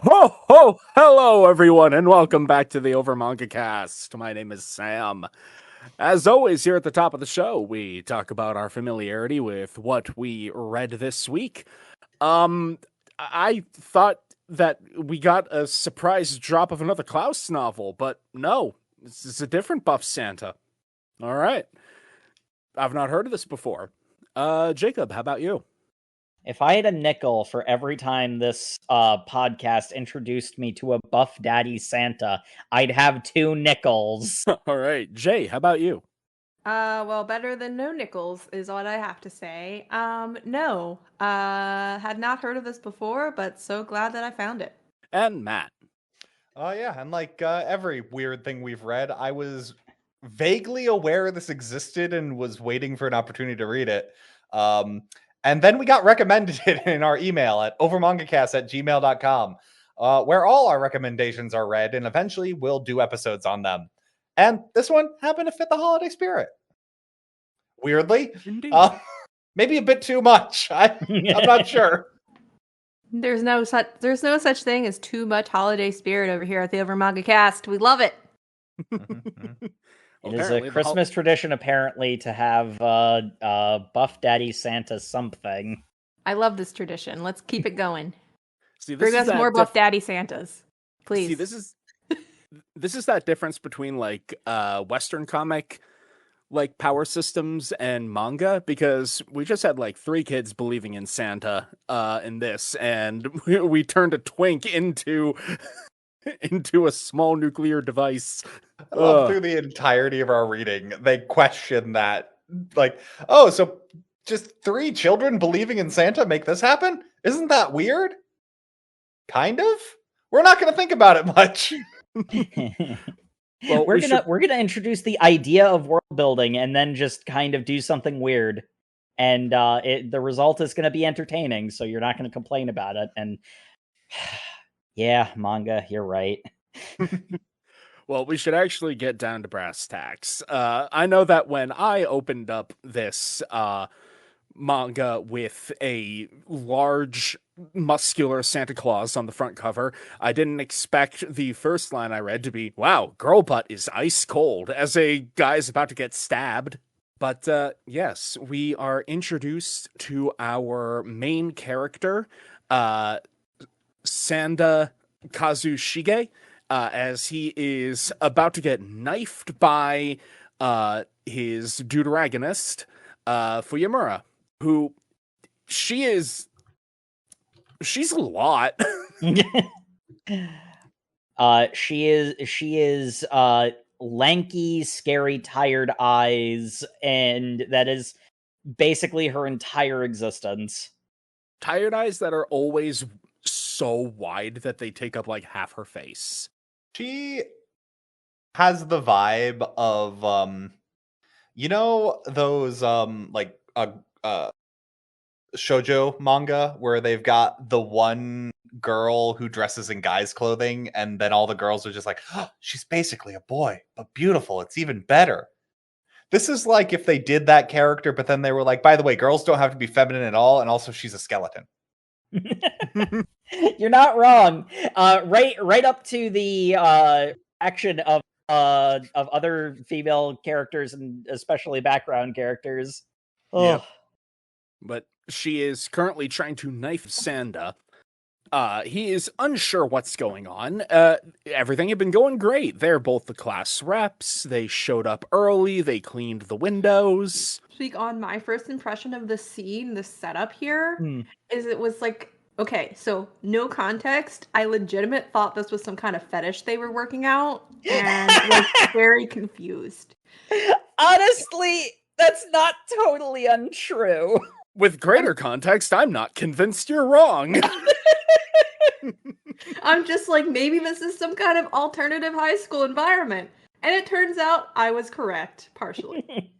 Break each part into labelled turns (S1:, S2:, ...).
S1: Ho ho! Hello, everyone, and welcome back to the Over Manga Cast. My name is Sam. As always, here at the top of the show, we talk about our familiarity with what we read this week. I thought that we got a surprise drop of another Klaus novel, but no, this is a different Buff Santa. All right, I've not heard of this before. Jacob, how about you?
S2: If I had a nickel for every time this podcast introduced me to a Buff Daddy Santa, I'd have 2 nickels.
S1: All right, Jay, how about you?
S3: Well, better than no nickels is what I have to say. No. Had not heard of this before, but so glad that I found it.
S1: And Matt.
S4: Yeah, and like every weird thing we've read, I was vaguely aware this existed and was waiting for an opportunity to read it. And then we got recommended it in our email at overmangacast@gmail.com, where all our recommendations are read, and eventually we'll do episodes on them. And this one happened to fit the holiday spirit. Weirdly.
S1: Indeed.
S4: Maybe a bit too much. I'm not sure.
S3: There's no such thing as too much holiday spirit over here at the Over Manga Cast. We love it.
S2: It is a Christmas tradition, apparently, to have Buff Daddy Santa something.
S3: I love this tradition. Let's keep it going.
S1: Bring
S3: us more Buff Daddy Santas, please.
S1: See, this is that difference between like Western comic like power systems and manga, because we just had like 3 kids believing in Santa in this, and we turned a twink into a small nuclear device.
S4: I love through the entirety of our reading, they question that. Like, oh, so just 3 children believing in Santa make this happen? Isn't that weird? Kind of? We're not going to think about it much.
S2: Well, we're gonna introduce the idea of world building and then just kind of do something weird, and the result is going to be entertaining. So you're not going to complain about it. And yeah, manga, you're right.
S1: Well, we should actually get down to brass tacks. I know that when I opened up this manga with a large, muscular Santa Claus on the front cover, I didn't expect the first line I read to be, wow, girl butt is ice cold, as a guy's about to get stabbed. But yes, we are introduced to our main character, Sanda Kazushige, as he is about to get knifed by his deuteragonist, Fuyamura, who she's a lot.
S2: She is lanky, scary, tired eyes, and that is basically her entire existence.
S1: Tired eyes that are always so wide that they take up like half her face.
S4: She has the vibe of you know those like shoujo manga where they've got the one girl who dresses in guy's clothing and then all the girls are just like, oh, she's basically a boy, but beautiful. It's even better. This is like if they did that character, but then they were like, by the way, girls don't have to be feminine at all, and also she's a skeleton.
S2: You're not wrong. Right up to the action of other female characters and especially background characters. Oh.
S1: Yeah. But she is currently trying to knife Sanda. He is unsure what's going on. Everything had been going great. They're both the class reps. They showed up early. They cleaned the windows.
S3: Speak on my first impression of the scene, the setup here, is it was like, okay, so no context. I legitimately thought this was some kind of fetish they were working out and was very confused.
S2: Honestly, that's not totally untrue.
S1: With greater context, I'm not convinced you're wrong.
S3: I'm just like, maybe this is some kind of alternative high school environment. And it turns out I was correct, partially.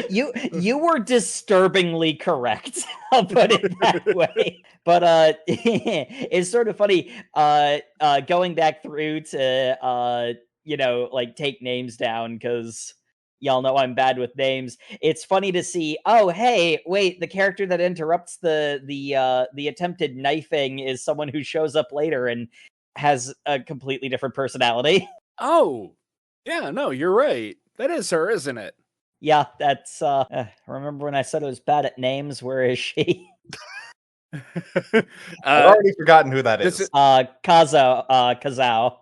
S2: You were disturbingly correct. I'll put it that way. But it's sort of funny going back through to like take names down, because Y'all know I'm bad with names. It's funny to see, oh hey, wait, the character that interrupts the attempted knifing is someone who shows up later and has a completely different personality.
S1: Oh, yeah, no, you're right. That is her, isn't it?
S2: Yeah, that's remember when I said I was bad at names? Where is she?
S4: I've already forgotten who that is.
S2: Kazao.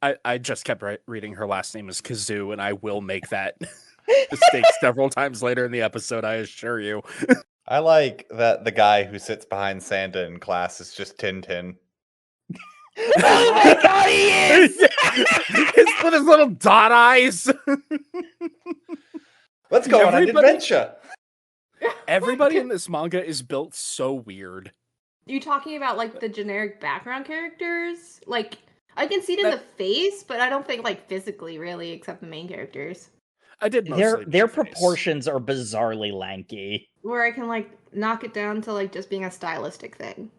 S1: I just kept reading her last name as Kazoo, and I will make that mistake several times later in the episode, I assure you.
S4: I like that the guy who sits behind Sanda in class is just Tintin.
S2: Oh my god, he is!
S1: With his little dot eyes.
S4: Let's go on an adventure.
S1: Everybody in this manga is built so weird.
S3: You talking about like the generic background characters? Like I can see it in the face, but I don't think like physically really, except the main characters.
S1: I did mostly
S2: their proportions are bizarrely lanky.
S3: Where I can like knock it down to like just being a stylistic thing.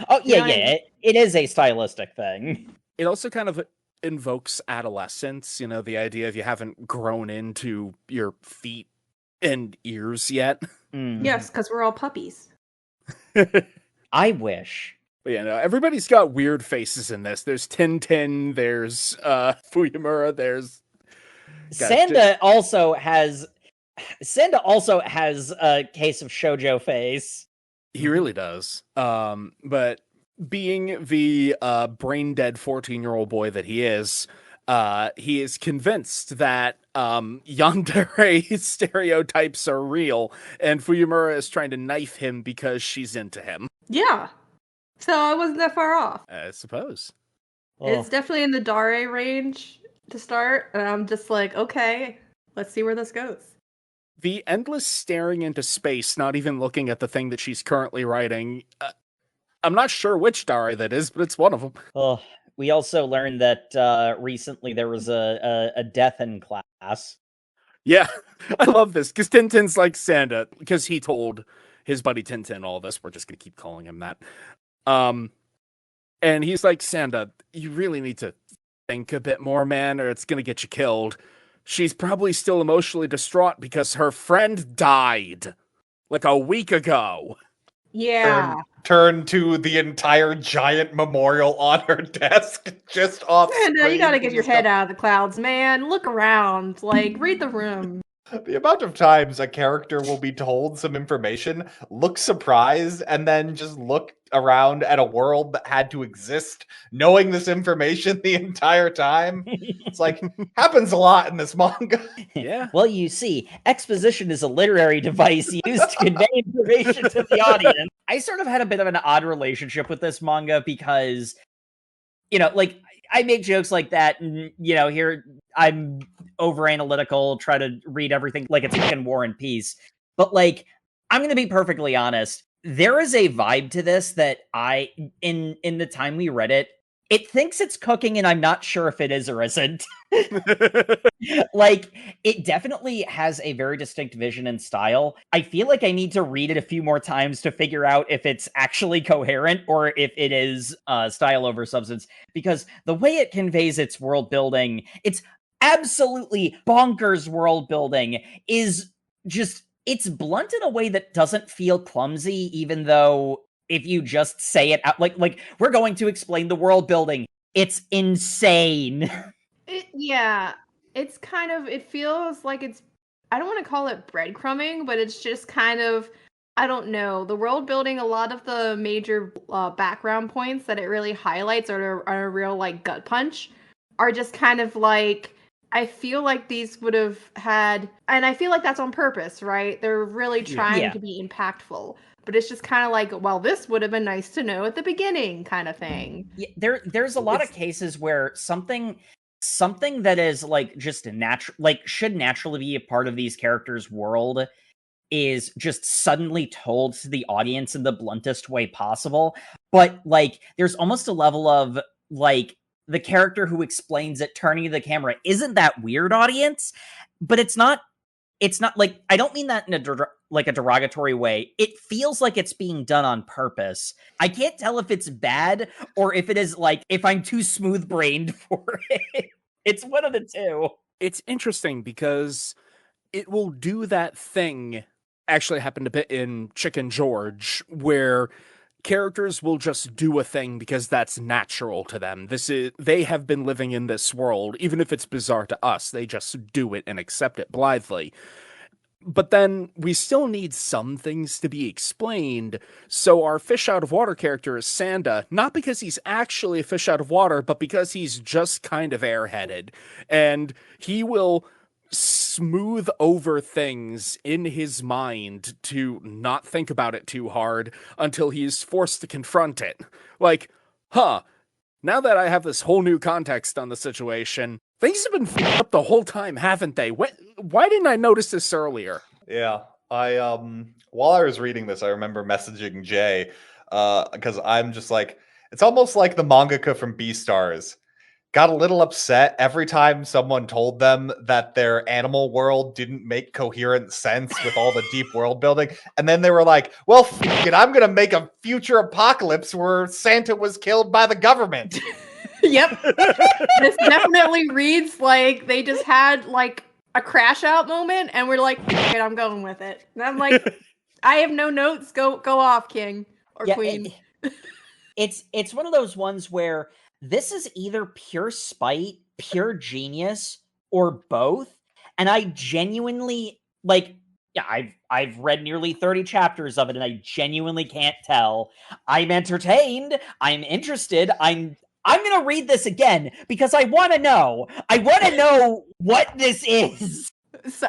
S2: Oh yeah, it is a stylistic thing.
S1: It also kind of invokes adolescence, the idea of you haven't grown into your feet and ears yet.
S2: Mm.
S3: Yes, because we're all puppies.
S2: I wish.
S1: But yeah, no, everybody's got weird faces in this. There's Tintin, there's Fuyamura, there's
S2: Sanda also has a case of shoujo face.
S1: He really does. But being the brain dead 14-year-old boy that he is convinced that yandere stereotypes are real, and Fuyamura is trying to knife him because she's into him.
S3: Yeah. So I wasn't that far off.
S1: I suppose.
S3: It's definitely in the Dare range to start, and I'm just like, okay, let's see where this goes.
S1: The endless staring into space, not even looking at the thing that she's currently writing. I'm not sure which Dare that is, but it's one of them.
S2: Oh, we also learned that recently there was a death in class.
S1: Yeah, I love this, because Tintin's like Sanda, because he told his buddy Tintin all this. We're just going to keep calling him that. And he's like, Sanda, you really need to think a bit more, man, or it's going to get you killed. She's probably still emotionally distraught because her friend died like a week ago.
S3: Yeah.
S4: Turn to the entire giant memorial on her desk, just off.
S3: Sanda, you gotta get your head out of the clouds, man. Look around. Like, read the room.
S4: The amount of times a character will be told some information, look surprised, and then just look around at a world that had to exist, knowing this information the entire time. It's like, happens a lot in this manga.
S1: Yeah.
S2: Well, you see, exposition is a literary device used to convey information to the audience. I sort of had a bit of an odd relationship with this manga because, like, I make jokes like that, and, here I'm over analytical, try to read everything like it's fucking War and Peace. But, like, I'm going to be perfectly honest. There is a vibe to this that in the time we read it, it thinks it's cooking, and I'm not sure if it is or isn't. Like, it definitely has a very distinct vision and style. I feel like I need to read it a few more times to figure out if it's actually coherent or if it is style over substance, because the way it conveys its world building, it's absolutely bonkers world building, is just, it's blunt in a way that doesn't feel clumsy, even though if you just say it out, like we're going to explain the world building. It's insane.
S3: Yeah, it's kind of, it feels like it's, I don't want to call it breadcrumbing, but it's just kind of, I don't know, the world building, a lot of the major background points that it really highlights are a real like gut punch, are just kind of like, I feel like these would have had, and I feel like that's on purpose, right? They're really trying to be impactful. But it's just kind of like, well, this would have been nice to know at the beginning, kind of thing.
S2: Yeah, there's a lot of cases where something that is like just natural, like should naturally be a part of these characters' world, is just suddenly told to the audience in the bluntest way possible. But like, there's almost a level of like the character who explains it turning to the camera. Isn't that weird, audience? But it's not like, I don't mean that in a derogatory way. It feels like it's being done on purpose. I can't tell if it's bad or if it is like, if I'm too smooth brained for it. It's one of the two.
S1: it's interesting because it will do that thing. Actually happened a bit in Chicken George, where characters will just do a thing because that's natural to them. They have been living in this world, even if it's bizarre to us. They just do it and accept it blithely. But then we still need some things to be explained. So our fish out of water character is Sanda, not because he's actually a fish out of water, but because he's just kind of airheaded. And he will smooth over things in his mind to not think about it too hard until he's forced to confront it. Like, now that I have this whole new context on the situation, things have been f***ed up the whole time, haven't they? Why didn't I notice this earlier?
S4: Yeah, I while I was reading this, I remember messaging Jay because I'm just like, it's almost like the mangaka from Beastars got a little upset every time someone told them that their animal world didn't make coherent sense with all the deep world building. And then they were like, well, f it, I'm going to make a future apocalypse where Santa was killed by the government.
S3: Yep. This definitely reads like they just had like a crash out moment and we're like, okay, I'm going with it. And I'm like, I have no notes. Go off, king or queen.
S2: It's one of those ones where this is either pure spite, pure genius, or both. And I genuinely I've read nearly 30 chapters of it and I genuinely can't tell. I'm entertained, I'm interested, I'm going to read this again because I want to know. I want to know what this is.
S3: So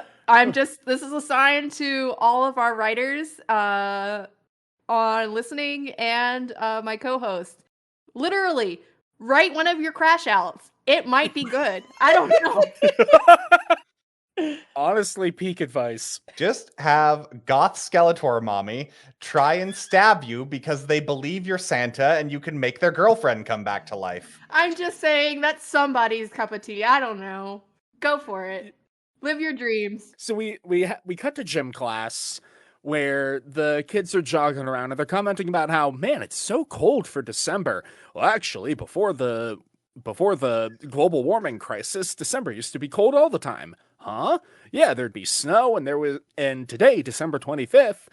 S3: this is a sign to all of our writers on listening and my co-host. Literally, write one of your crash outs. It might be good. I don't know.
S1: Honestly, peak advice.
S4: Just have goth Skeletor mommy try and stab you because they believe you're Santa and you can make their girlfriend come back to life.
S3: I'm just saying that's somebody's cup of tea. I don't know. Go for it. Live your dreams.
S1: So we cut to gym class where the kids are jogging around and they're commenting about how, man, it's so cold for December. Well, actually, before the global warming crisis, December used to be cold all the time. Huh? Yeah, there'd be snow and today, December 25th,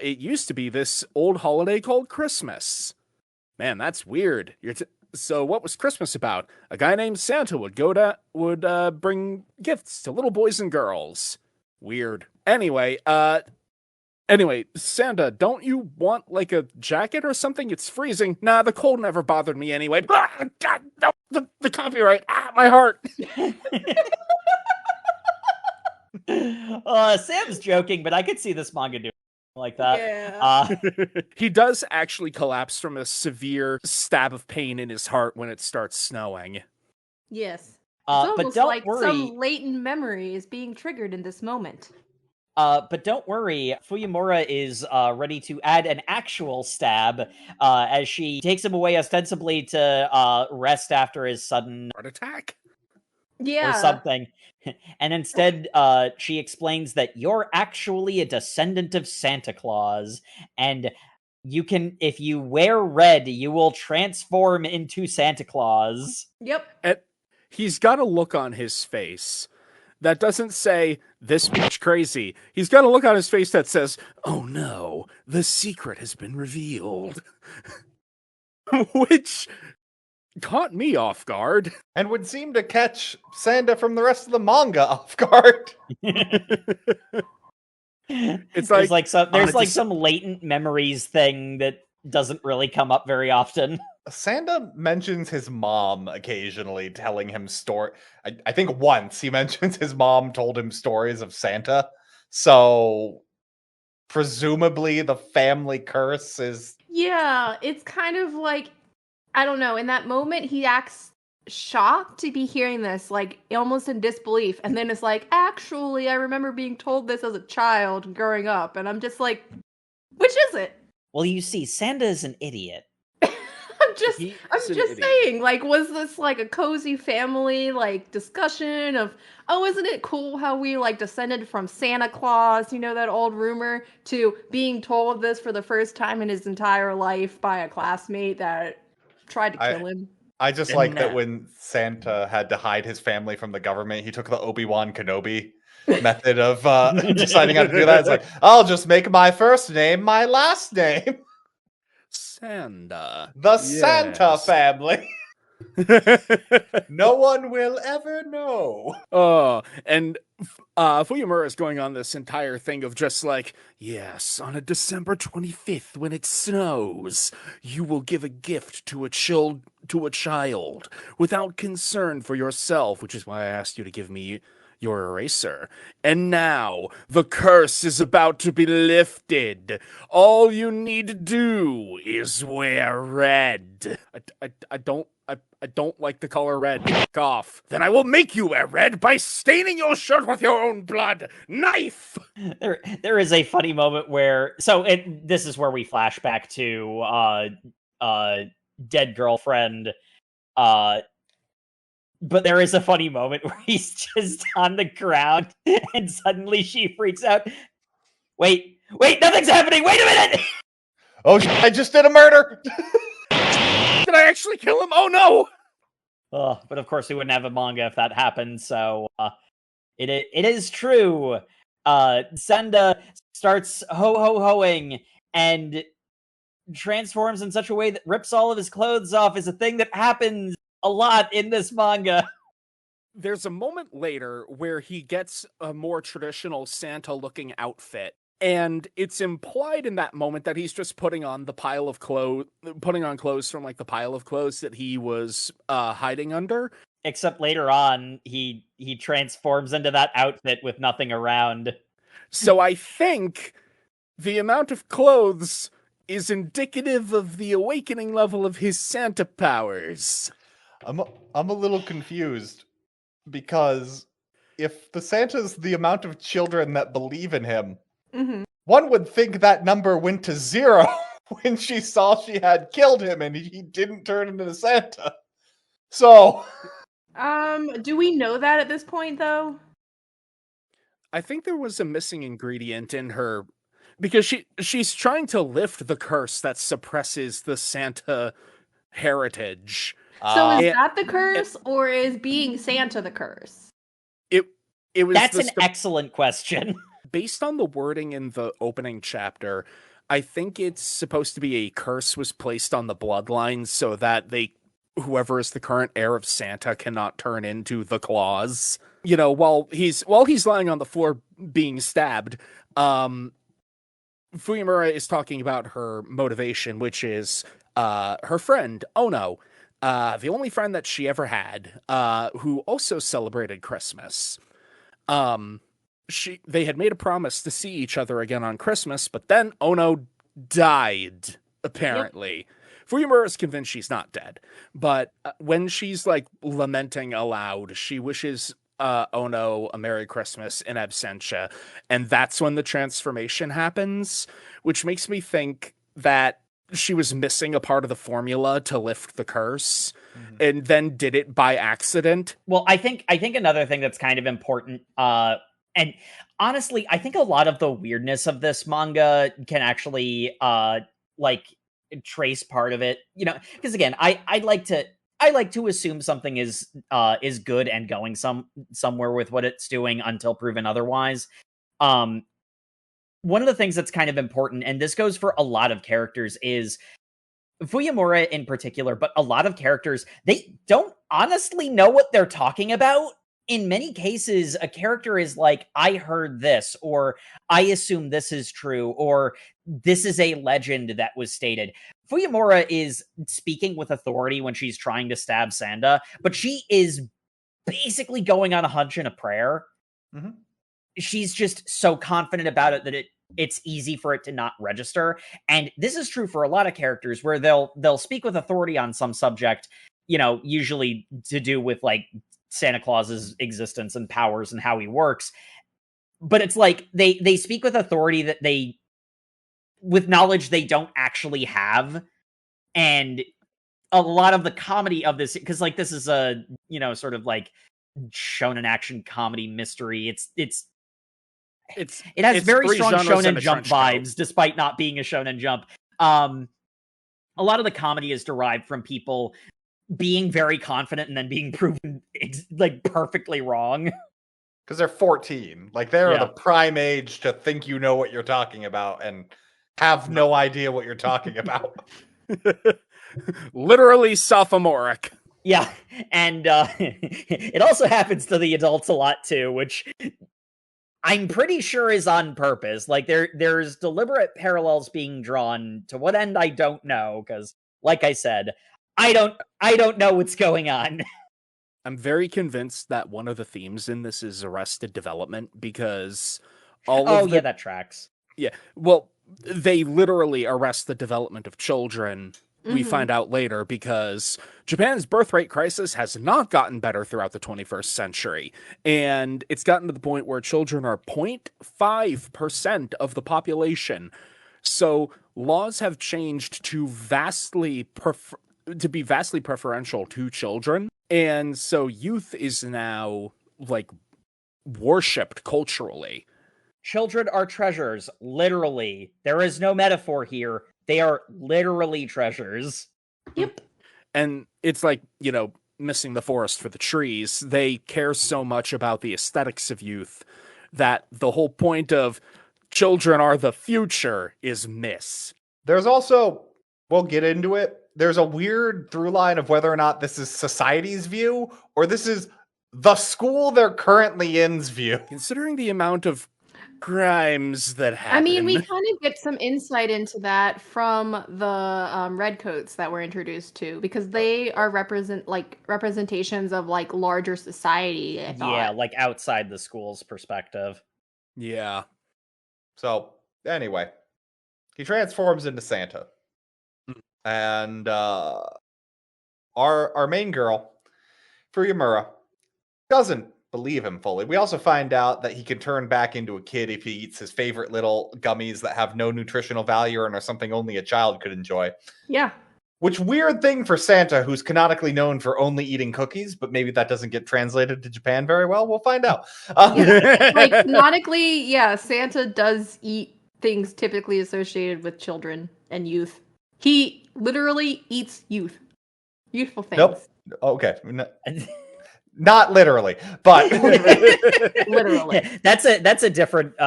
S1: it used to be this old holiday called Christmas. Man, that's weird. So what was Christmas about? A guy named Santa would bring gifts to little boys and girls. Weird. Anyway, Santa, don't you want like a jacket or something? It's freezing. Nah, the cold never bothered me anyway. Ah, God, no, the copyright. My heart.
S2: Sam's joking, but I could see this manga doing like that.
S3: Yeah.
S1: He does actually collapse from a severe stab of pain in his heart when it starts snowing.
S3: Yes. It's
S2: but
S3: almost
S2: don't
S3: like
S2: worry.
S3: some latent memory is being triggered in this moment.
S2: But don't worry, Fuyamura is ready to add an actual stab as she takes him away ostensibly to rest after his sudden
S1: Heart attack?
S3: Yeah.
S2: or something. And instead, she explains that you're actually a descendant of Santa Claus, and if you wear red, you will transform into Santa Claus.
S3: Yep.
S1: And he's got a look on his face that doesn't say, this bitch crazy. He's got a look on his face that says, oh no, the secret has been revealed. Which caught me off guard.
S4: And would seem to catch Sanda from the rest of the manga off guard.
S1: It's
S2: there's some latent memories thing that doesn't really come up very often.
S4: Sanda mentions his mom occasionally telling him I think once he mentions his mom told him stories of Santa. So presumably the family curse is...
S3: Yeah, it's kind of like, I don't know, in that moment he acts shocked to be hearing this, like almost in disbelief, and then it's like, actually, I remember being told this as a child growing up, and I'm just like, which is it?
S2: Well, you see, Sanda is an idiot.
S3: I'm just saying, like, was this like a cozy family like discussion of, oh, isn't it cool how we like descended from Santa Claus, you know, that old rumor, to being told this for the first time in his entire life by a classmate that tried to kill him?
S4: I just
S1: And
S4: like that
S1: now-
S4: when Santa had to hide his family from the government, he took the Obi-Wan Kenobi method of deciding how to do that. It's like, I'll just make my first name my last name.
S1: Sanda.
S4: The Santa
S1: Yes.
S4: family. No one will ever know.
S1: Oh, and Fuyamura is going on this entire thing of just like, yes, on a December 25th when it snows, you will give a gift to a child without concern for yourself, which is why I asked you to give me your eraser. And now the curse is about to be lifted. All you need to do is wear red. I don't like the color red. Fuck off. Then I will make you wear red by staining your shirt with your own blood. Knife!
S2: There is a funny moment where this is where we flash back to dead girlfriend. But there is a funny moment where he's just on the ground and suddenly she freaks out. Wait, nothing's happening. Wait a minute.
S4: Oh, I just did a murder.
S1: Did I actually kill him? Oh no!
S2: But of course we wouldn't have a manga if that happened, so it is true. Sanda starts ho-ho-hoing and transforms in such a way that rips all of his clothes off is a thing that happens a lot in this manga.
S1: There's a moment later where he gets a more traditional Santa-looking outfit. And it's implied in that moment that he's just putting on clothes from like the pile of clothes that he was hiding under.
S2: Except later on, he transforms into that outfit with nothing around.
S1: So I think the amount of clothes is indicative of the awakening level of his Santa powers.
S4: I'm a little confused because if the Santa's the amount of children that believe in him, one would think that number went to 0 when she saw she had killed him and he didn't turn into Santa. So,
S3: do we know that at this point though?
S1: I think there was a missing ingredient in her because she's trying to lift the curse that suppresses the Santa heritage.
S3: So is that the curse, or is being Santa the curse?
S1: It was
S2: That's an excellent question.
S1: Based on the wording in the opening chapter, I think it's supposed to be a curse was placed on the bloodline so that whoever is the current heir of Santa cannot turn into the Claus. You know, while he's lying on the floor being stabbed, Fuyamura is talking about her motivation, which is her friend Ono, the only friend that she ever had, who also celebrated Christmas. They had made a promise to see each other again on Christmas, but then Ono died, apparently. Yep. Fuyamura is convinced she's not dead, but when she's like lamenting aloud, she wishes Ono a Merry Christmas in absentia, and that's when the transformation happens, which makes me think that she was missing a part of the formula to lift the curse, and then did it by accident.
S2: Well, I think another thing that's kind of important, and honestly, I think a lot of the weirdness of this manga can actually like trace part of it, you know, because again, I like to assume something is good and going somewhere with what it's doing until proven otherwise. One of the things that's kind of important, and this goes for a lot of characters, is Fuyamura in particular, but a lot of characters, they don't honestly know what they're talking about. In many cases, a character is like, I heard this, or I assume this is true, or this is a legend that was stated. Fuyamura is speaking with authority when she's trying to stab Sanda, but she is basically going on a hunch and a prayer. She's just so confident about it that it's easy for it to not register. And this is true for a lot of characters where they'll speak with authority on some subject, you know, usually to do with like Santa Claus's existence and powers and how he works. But it's like they speak with authority that with knowledge they don't actually have. And a lot of the comedy of this, because like this is a, you know, sort of like shonen action comedy mystery. It has very strong Shonen Jump vibes, despite not being a Shonen Jump. A lot of the comedy is derived from people being very confident and then being proven like perfectly wrong.
S4: Because they're 14. Like, they're
S2: Yeah.
S4: the prime age to think you know what you're talking about and have no idea what you're talking about.
S1: Literally sophomoric.
S2: Yeah, and it also happens to the adults a lot too, which I'm pretty sure is on purpose. Like there's deliberate parallels being drawn. To what end, I don't know, because like I said, I don't know what's going on.
S1: I'm very convinced that one of the themes in this is Arrested Development, because all
S2: that tracks.
S1: Yeah, well, they literally arrest the development of children. We find out later, because Japan's birth rate crisis has not gotten better throughout the 21st century. And it's gotten to the point where children are 0.5% of the population. So laws have changed to be vastly preferential to children. And so youth is now, like, worshipped culturally.
S2: Children are treasures, literally. There is no metaphor here. They are literally treasures.
S3: Yep.
S1: And it's like, missing the forest for the trees. They care so much about the aesthetics of youth that the whole point of children are the future is missed.
S4: There's also, we'll get into it, there's a weird through line of whether or not this is society's view or this is the school they're currently in's view.
S1: Considering the amount of crimes that happen.
S3: I mean, we kind of get some insight into that from the redcoats that we're introduced to, because they are representations of like larger society. I thought.
S2: Yeah, like outside the school's perspective.
S1: Yeah.
S4: So anyway, he transforms into Santa, and our main girl, Fuyamura, doesn't believe him fully. We also find out that he can turn back into a kid if he eats his favorite little gummies that have no nutritional value and are something only a child could enjoy.
S3: Yeah.
S4: Which weird thing for Santa, who's canonically known for only eating cookies, but maybe that doesn't get translated to Japan very well. We'll find out.
S3: Like, canonically, yeah, Santa does eat things typically associated with children and youth. He literally eats youth. Youthful things.
S4: Nope. Okay. Not literally, but
S3: Literally.
S2: That's a different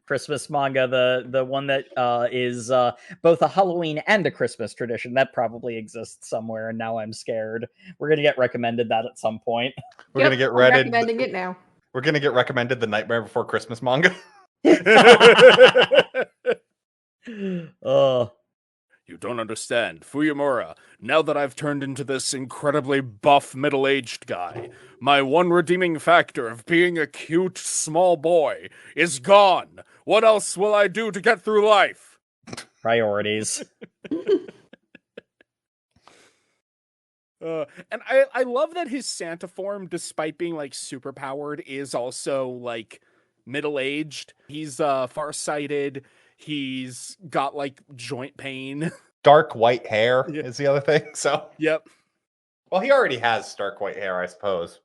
S2: Christmas manga. The one that is both a Halloween and a Christmas tradition that probably exists somewhere, and now I'm scared. We're gonna get recommended that at some point.
S4: We're gonna get
S3: recommending it now.
S4: We're gonna get recommended the Nightmare Before Christmas manga.
S2: Oh.
S1: You don't understand, Fuyamura. Now that I've turned into this incredibly buff middle-aged guy, my one redeeming factor of being a cute small boy is gone. What else will I do to get through life?
S2: Priorities.
S1: And I love that his Santa form, despite being like superpowered, is also like middle-aged. He's farsighted. He's got like joint pain.
S4: Dark white hair is the other thing. So
S1: Yep.
S4: Well, he already has dark white hair, I suppose.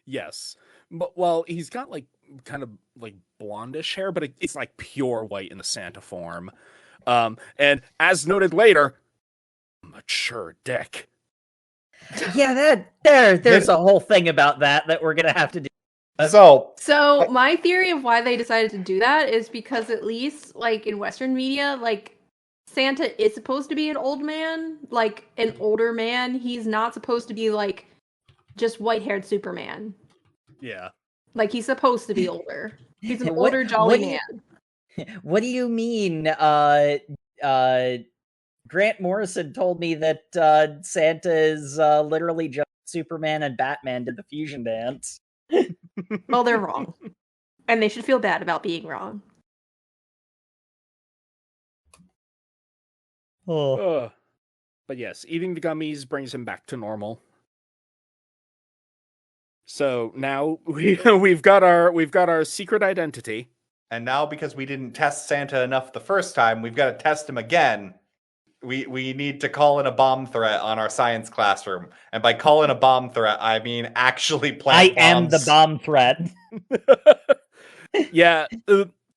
S1: Yes. But well, he's got like kind of like blondish hair, but it's like pure white in the Santa form. And as noted later, mature dick.
S2: Yeah, there's a whole thing about that we're gonna have to do.
S3: So my theory of why they decided to do that is because, at least like in Western media, like Santa is supposed to be an old man, like an older man. He's not supposed to be like just white-haired Superman.
S1: Yeah.
S3: Like, he's supposed to be older. He's an older, jolly man.
S2: What do you mean? Grant Morrison told me that Santa is literally just Superman and Batman did the fusion dance.
S3: Well, they're wrong. And they should feel bad about being wrong.
S1: Oh. But yes, eating the gummies brings him back to normal. So now we've got our secret identity.
S4: And now, because we didn't test Santa enough the first time, we've got to test him again. We need to call in a bomb threat on our science classroom. And by calling a bomb threat, I mean actually plant bombs.
S2: I am the bomb threat.
S1: Yeah,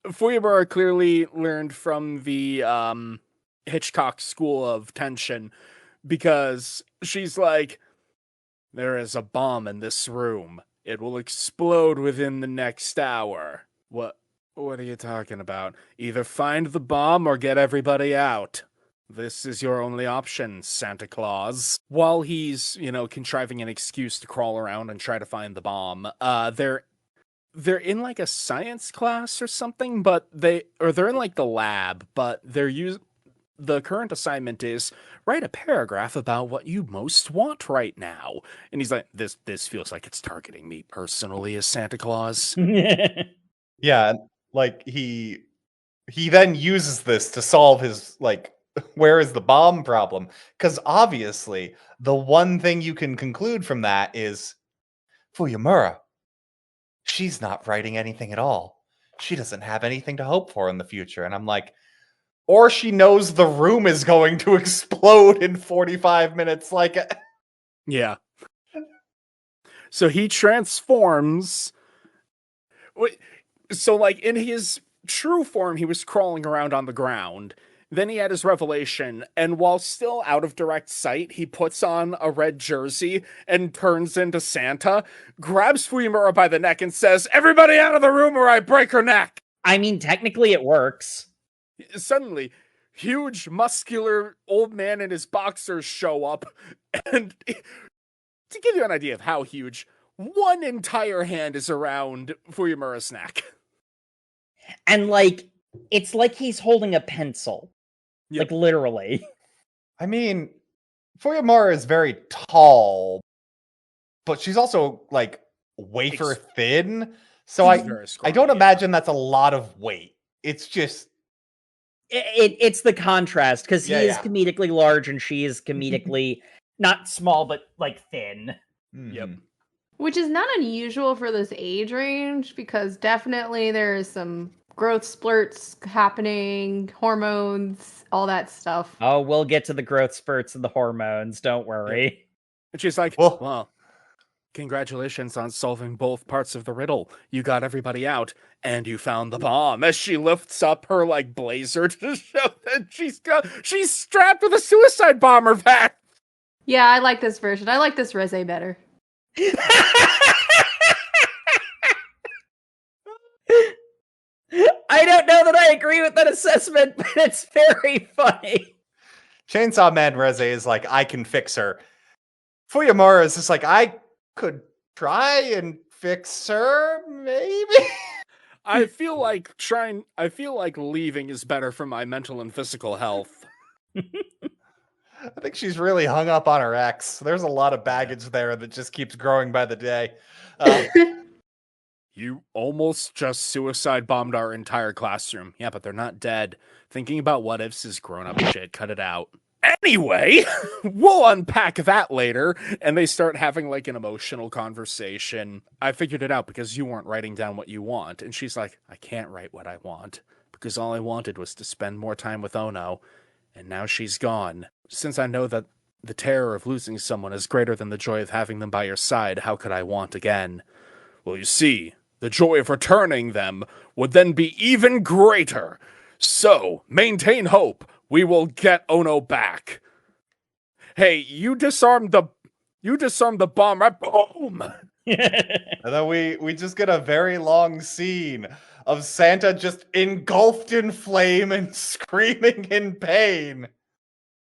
S1: Fuyamura clearly learned from the Hitchcock school of tension, because she's like, there is a bomb in this room. It will explode within the next hour. What are you talking about? Either find the bomb or get everybody out. This is your only option, Santa Claus. While he's, contriving an excuse to crawl around and try to find the bomb, they're in like a science class or something, but they're in like the lab, but the current assignment is write a paragraph about what you most want right now. And he's like, this feels like it's targeting me personally as Santa Claus.
S4: Yeah, like he then uses this to solve his where is the bomb problem? Because obviously the one thing you can conclude from that is Fuyamura, she's not writing anything at all. She doesn't have anything to hope for in the future. And I'm like, or she knows the room is going to explode in 45 minutes.
S1: Yeah. So he transforms. So, like, in his true form, he was crawling around on the ground. Then he had his revelation, and while still out of direct sight, he puts on a red jersey and turns into Santa, grabs Fuyamura by the neck and says, "Everybody out of the room or I break her neck!"
S2: I mean, technically it works.
S1: Suddenly, huge, muscular old man in his boxers show up, and to give you an idea of how huge, one entire hand is around Fuyamura's neck.
S2: And, it's like he's holding a pencil.
S1: Yep.
S2: Literally.
S4: I mean, Fuyamura is very tall, but she's also, wafer thin. So I don't imagine that's a lot of weight. It's just...
S2: It's the contrast, because he is
S4: Yeah.
S2: comedically large and she is comedically not small, but, thin.
S1: Yep.
S3: Which is not unusual for this age range, because definitely there is some growth splurts happening, hormones, all that stuff.
S2: Oh, we'll get to the growth spurts and the hormones, don't worry.
S1: Yep. And she's like, well, congratulations on solving both parts of the riddle. You got everybody out, and you found the bomb. As she lifts up her, blazer to show that she's strapped with a suicide bomber pack.
S3: Yeah, I like this version. I like this rese better.
S2: I don't know that I agree with that assessment, but it's very funny.
S4: Chainsaw Man Reze is like, I can fix her. Fuyamura is just like, I could try and fix her, maybe?
S1: I feel like leaving is better for my mental and physical health.
S4: I think she's really hung up on her ex. There's a lot of baggage there that just keeps growing by the day.
S1: You almost just suicide bombed our entire classroom. Yeah, but they're not dead. Thinking about what ifs is grown up shit. Cut it out. Anyway, we'll unpack that later. And they start having an emotional conversation. I figured it out because you weren't writing down what you want. And she's like, I can't write what I want because all I wanted was to spend more time with Ono. And now she's gone. Since I know that the terror of losing someone is greater than the joy of having them by your side, how could I want again? Well, you see, the joy of returning them would then be even greater. So, maintain hope. We will get Ono back. Hey, you disarmed the bomb, right? Boom!
S4: And then we just get a very long scene of Santa just engulfed in flame and screaming in pain.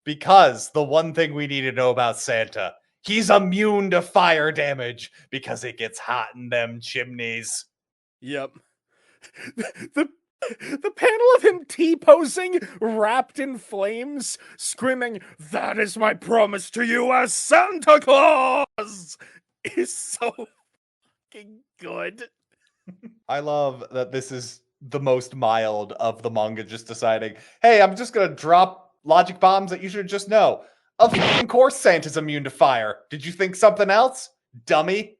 S4: Because the one thing we need to know about Santa, he's immune to fire damage because it gets hot in them chimneys.
S1: Yep. The panel of him T-posing, wrapped in flames, screaming, "That is my promise to you as Santa Claus!" is so fucking good.
S4: I love that this is the most mild of the manga just deciding, hey, I'm just gonna drop logic bombs that you should just know. Of course Santa's immune to fire. Did you think something else? Dummy.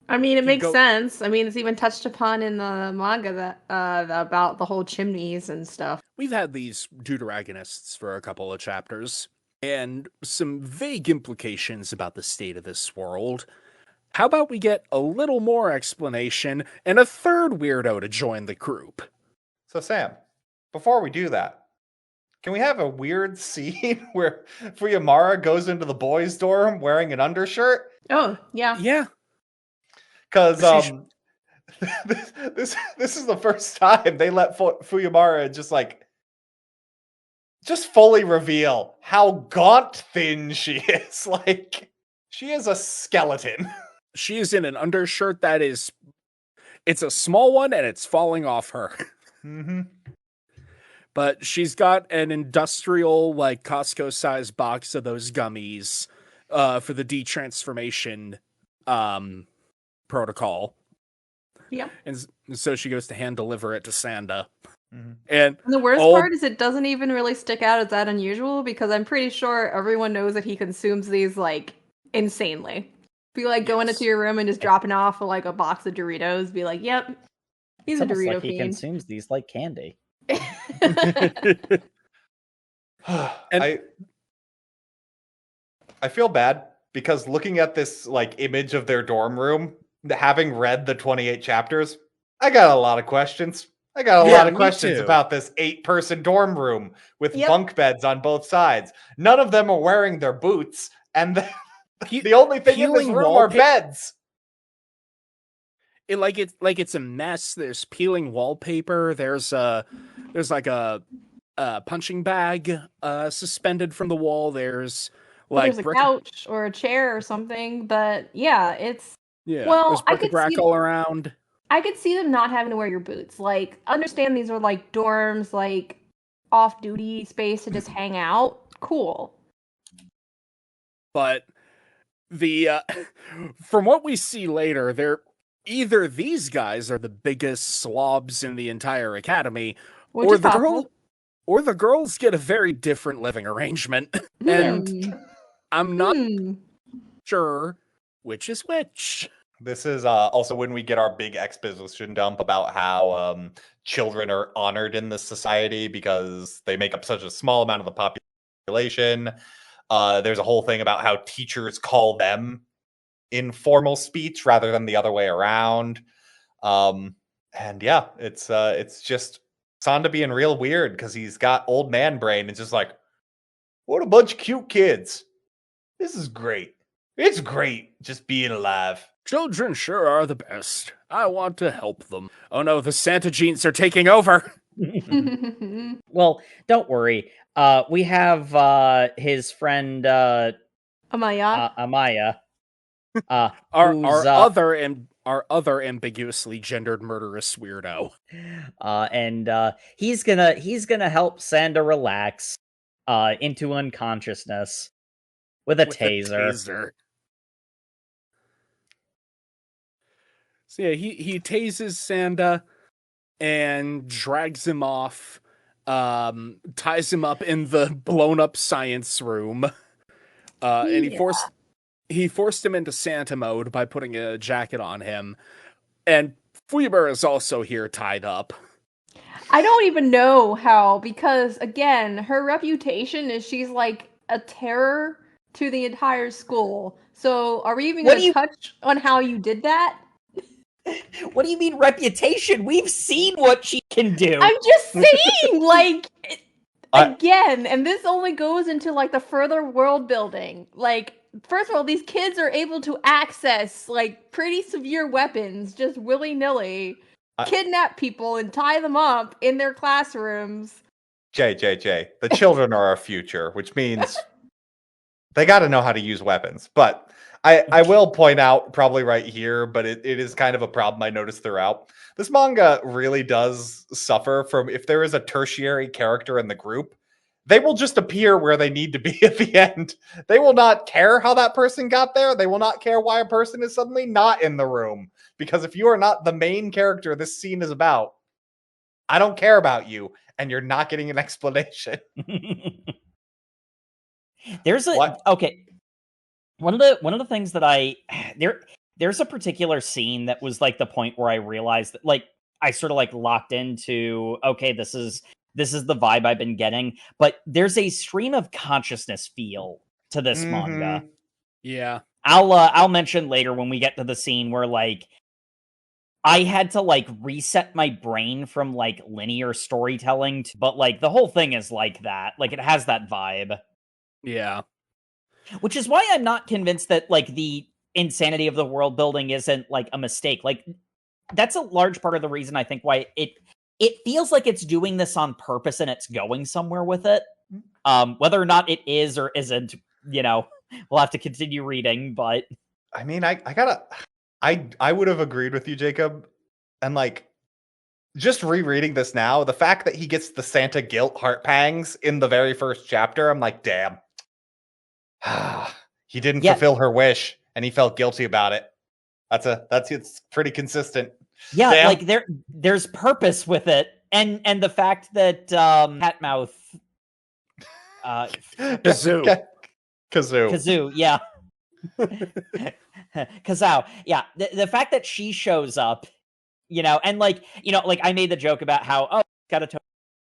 S3: I mean, it makes sense. I mean, it's even touched upon in the manga that about the whole chimneys and stuff.
S1: We've had these deuteragonists for a couple of chapters, and some vague implications about the state of this world. How about we get a little more explanation and a third weirdo to join the group?
S4: So Sam, before we do that, Can we have a weird scene where Fuyamara goes into the boys' dorm wearing an undershirt?
S3: Oh, yeah.
S1: Yeah.
S4: Because
S1: She
S4: this is the first time they let Fuyamara just fully reveal how gaunt thin she is. Like, she is a skeleton.
S1: She is in an undershirt that is, it's a small one and it's falling off her.
S4: Mm-hmm.
S1: But she's got an industrial, like Costco-sized box of those gummies for the detransformation protocol.
S3: Yep.
S1: And so she goes to hand deliver it to Sanda.
S4: Mm-hmm.
S1: And
S3: the worst part is it doesn't even really stick out as that unusual because I'm pretty sure everyone knows that he consumes these like insanely. Be like going into your room and just dropping off like a box of Doritos. Be like, yep, he's
S2: It's
S3: a
S2: almost
S3: Dorito
S2: like he
S3: fiend.
S2: consumes these like candy.
S4: I feel bad because looking at this like image of their dorm room, having read the 28 chapters, I got a lot of questions. I got a lot of questions about this 8-person dorm room with bunk beds on both sides. None of them are wearing their boots, and the only thing in this room are beds.
S1: It's a mess. There's peeling wallpaper. There's like a punching bag suspended from the wall. There's like
S3: there's a couch or a chair or something. But yeah, it's
S1: well, there's bric-a-brac all around.
S3: I could see them not having to wear your boots. Like, understand these are like dorms, like off-duty space to just hang out. Cool.
S1: But the from what we see later, they're either these guys are the biggest slobs in the entire academy, or the girls get a very different living arrangement. And I'm not sure which is which.
S4: This is also when we get our big exposition dump about how children are honored in this society because they make up such a small amount of the population. There's a whole thing about how teachers call them informal speech rather than the other way around. And yeah, it's just Sanda being real weird because he's got old man brain and just like, what a bunch of cute kids. This is great. It's great just being alive.
S1: Children sure are the best. I want to help them. Oh no, the Santa genes are taking over.
S2: Well, don't worry. We have his friend
S3: Amaya.
S2: Amaya.
S1: Our other ambiguously gendered murderous weirdo.
S2: And he's gonna help Sanda relax into unconsciousness with a taser.
S1: So yeah, he tases Sanda and drags him off, ties him up in the blown up science room. And he forced him into Santa mode by putting a jacket on him. And Fuyamura is also here tied up.
S3: I don't even know how, because again, her reputation is she's like a terror to the entire school. So are we even going to touch on how you did that?
S2: What do you mean reputation? We've seen what she can do.
S3: I'm just saying, like, again, and this only goes into like the further world building. Like, first of all, these kids are able to access like pretty severe weapons just willy-nilly, kidnap people and tie them up in their classrooms.
S4: Jay, the children are our future, which means they got to know how to use weapons. But I will point out, probably right here, but it is kind of a problem I noticed throughout. This manga really does suffer from, if there is a tertiary character in the group, they will just appear where they need to be at the end. They will not care how that person got there. They will not care why a person is suddenly not in the room. Because if you are not the main character this scene is about, I don't care about you, and you're not getting an explanation.
S2: There's okay. One of the things that there's a particular scene that was like the point where I realized that like I sort of like locked into, okay, this is the vibe I've been getting, but there's a stream of consciousness feel to this manga.
S1: Yeah.
S2: I'll mention later when we get to the scene where like I had to like reset my brain from like linear storytelling, but like the whole thing is like that. Like it has that vibe.
S1: Yeah.
S2: Which is why I'm not convinced that like the insanity of the world building isn't like a mistake. Like that's a large part of the reason I think why it feels like it's doing this on purpose and it's going somewhere with it. Whether or not it is or isn't, we'll have to continue reading, but
S4: I mean, I would have agreed with you, Jacob. And like, just rereading this now, the fact that he gets the Santa guilt heart pangs in the very first chapter, I'm like, damn. He didn't fulfill her wish, and he felt guilty about it. It's pretty consistent.
S2: Yeah,
S4: damn.
S2: like there's purpose with it, and the fact that Catmouth,
S4: Kazoo,
S2: yeah. Kazao, yeah. The fact that she shows up, and like I made the joke about how got a total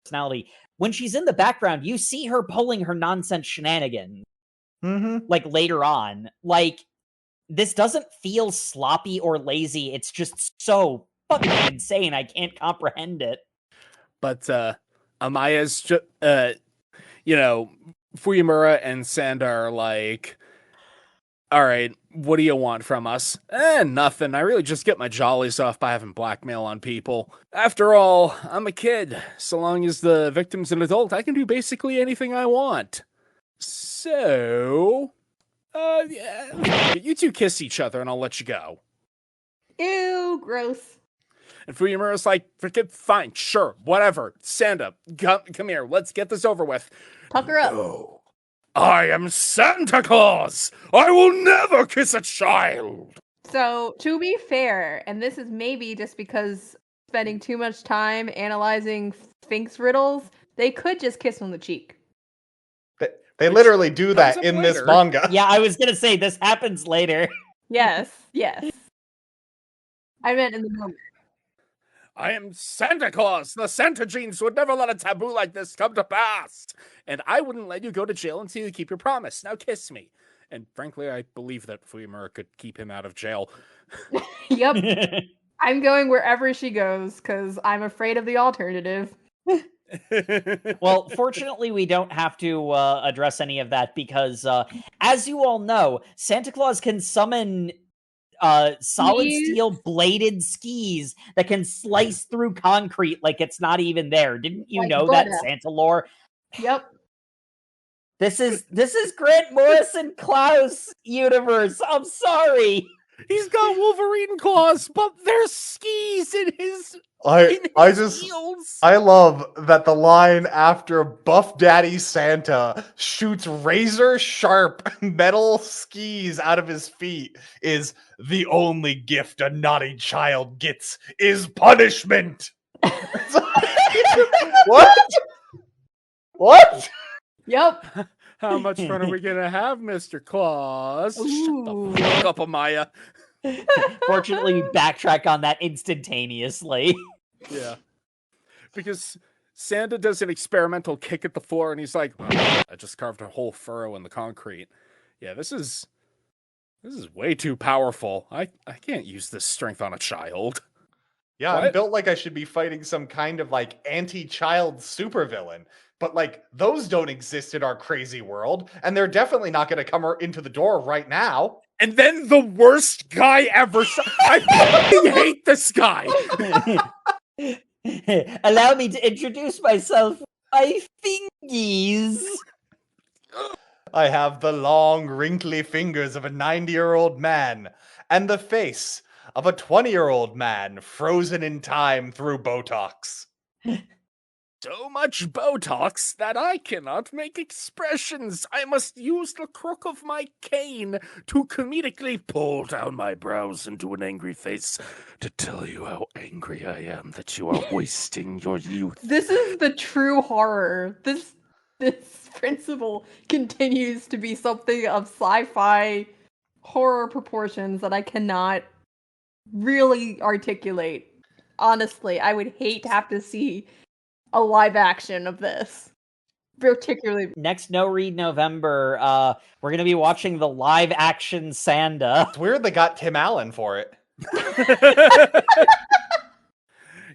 S2: personality. When she's in the background, you see her pulling her nonsense shenanigans. Like later on, like this doesn't feel sloppy or lazy. It's just so fucking insane. I can't comprehend it.
S1: But Amaya's, Fuyamura and Sanda are like, all right, what do you want from us? Nothing. I really just get my jollies off by having blackmail on people. After all, I'm a kid. So long as the victim's an adult, I can do basically anything I want. So, yeah, you two kiss each other and I'll let you go.
S3: Ew, gross.
S1: And Fuyamura's like, fine, sure, whatever. Sanda, come here, let's get this over with.
S3: Pucker up.
S1: No. I am Santa Claus! I will never kiss a child!
S3: So, to be fair, and this is maybe just because spending too much time analyzing Sphinx riddles, they could just kiss on the cheek.
S4: They literally do that in this manga.
S2: Yeah, I was gonna say, this happens later.
S3: Yes. I meant in the moment.
S1: I am Santa Claus! The Santa genes would never let a taboo like this come to pass! And I wouldn't let you go to jail until you keep your promise. Now kiss me. And frankly, I believe that Fuyamura could keep him out of jail.
S3: Yep. I'm going wherever she goes, because I'm afraid of the alternative.
S2: Well, fortunately, we don't have to address any of that because, as you all know, Santa Claus can summon solid steel bladed skis that can slice through concrete like it's not even there. Didn't you know that, Santa lore?
S3: Yep.
S2: This is Grant Morrison Klaus universe. I'm sorry.
S1: He's got Wolverine claws, but there's skis in his heels.
S4: I love that the line after Buff Daddy Santa shoots razor sharp metal skis out of his feet is the only gift a naughty child gets is punishment. What?
S3: Yep.
S1: How much fun are we gonna have, Mr. Claus?
S3: Ooh.
S1: Shut the fuck up, Amaya.
S2: Fortunately, we backtrack on that instantaneously.
S1: Yeah. Because Sanda does an experimental kick at the floor and he's like, I just carved a whole furrow in the concrete. Yeah, this is way too powerful. I can't use this strength on a child.
S4: Yeah,
S1: What?
S4: I'm built like I should be fighting some kind of like anti-child supervillain. But like those don't exist in our crazy world, and they're definitely not going to come into the door right now.
S1: And then the worst guy ever. I fucking hate this guy.
S2: Allow me to introduce myself. My fingies.
S4: I have the long, wrinkly fingers of a 90-year-old man, and the face of a 20-year-old man frozen in time through Botox.
S1: So much Botox that I cannot make expressions. I must use the crook of my cane to comedically pull down my brows into an angry face to tell you how angry I am that you are wasting your youth.
S3: This is the true horror. This principle continues to be something of sci-fi horror proportions that I cannot really articulate. Honestly, I would hate to have to see a live action of this. Particularly
S2: next No Read November, we're gonna be watching the live action Sanda.
S4: It's weird they got Tim Allen for it.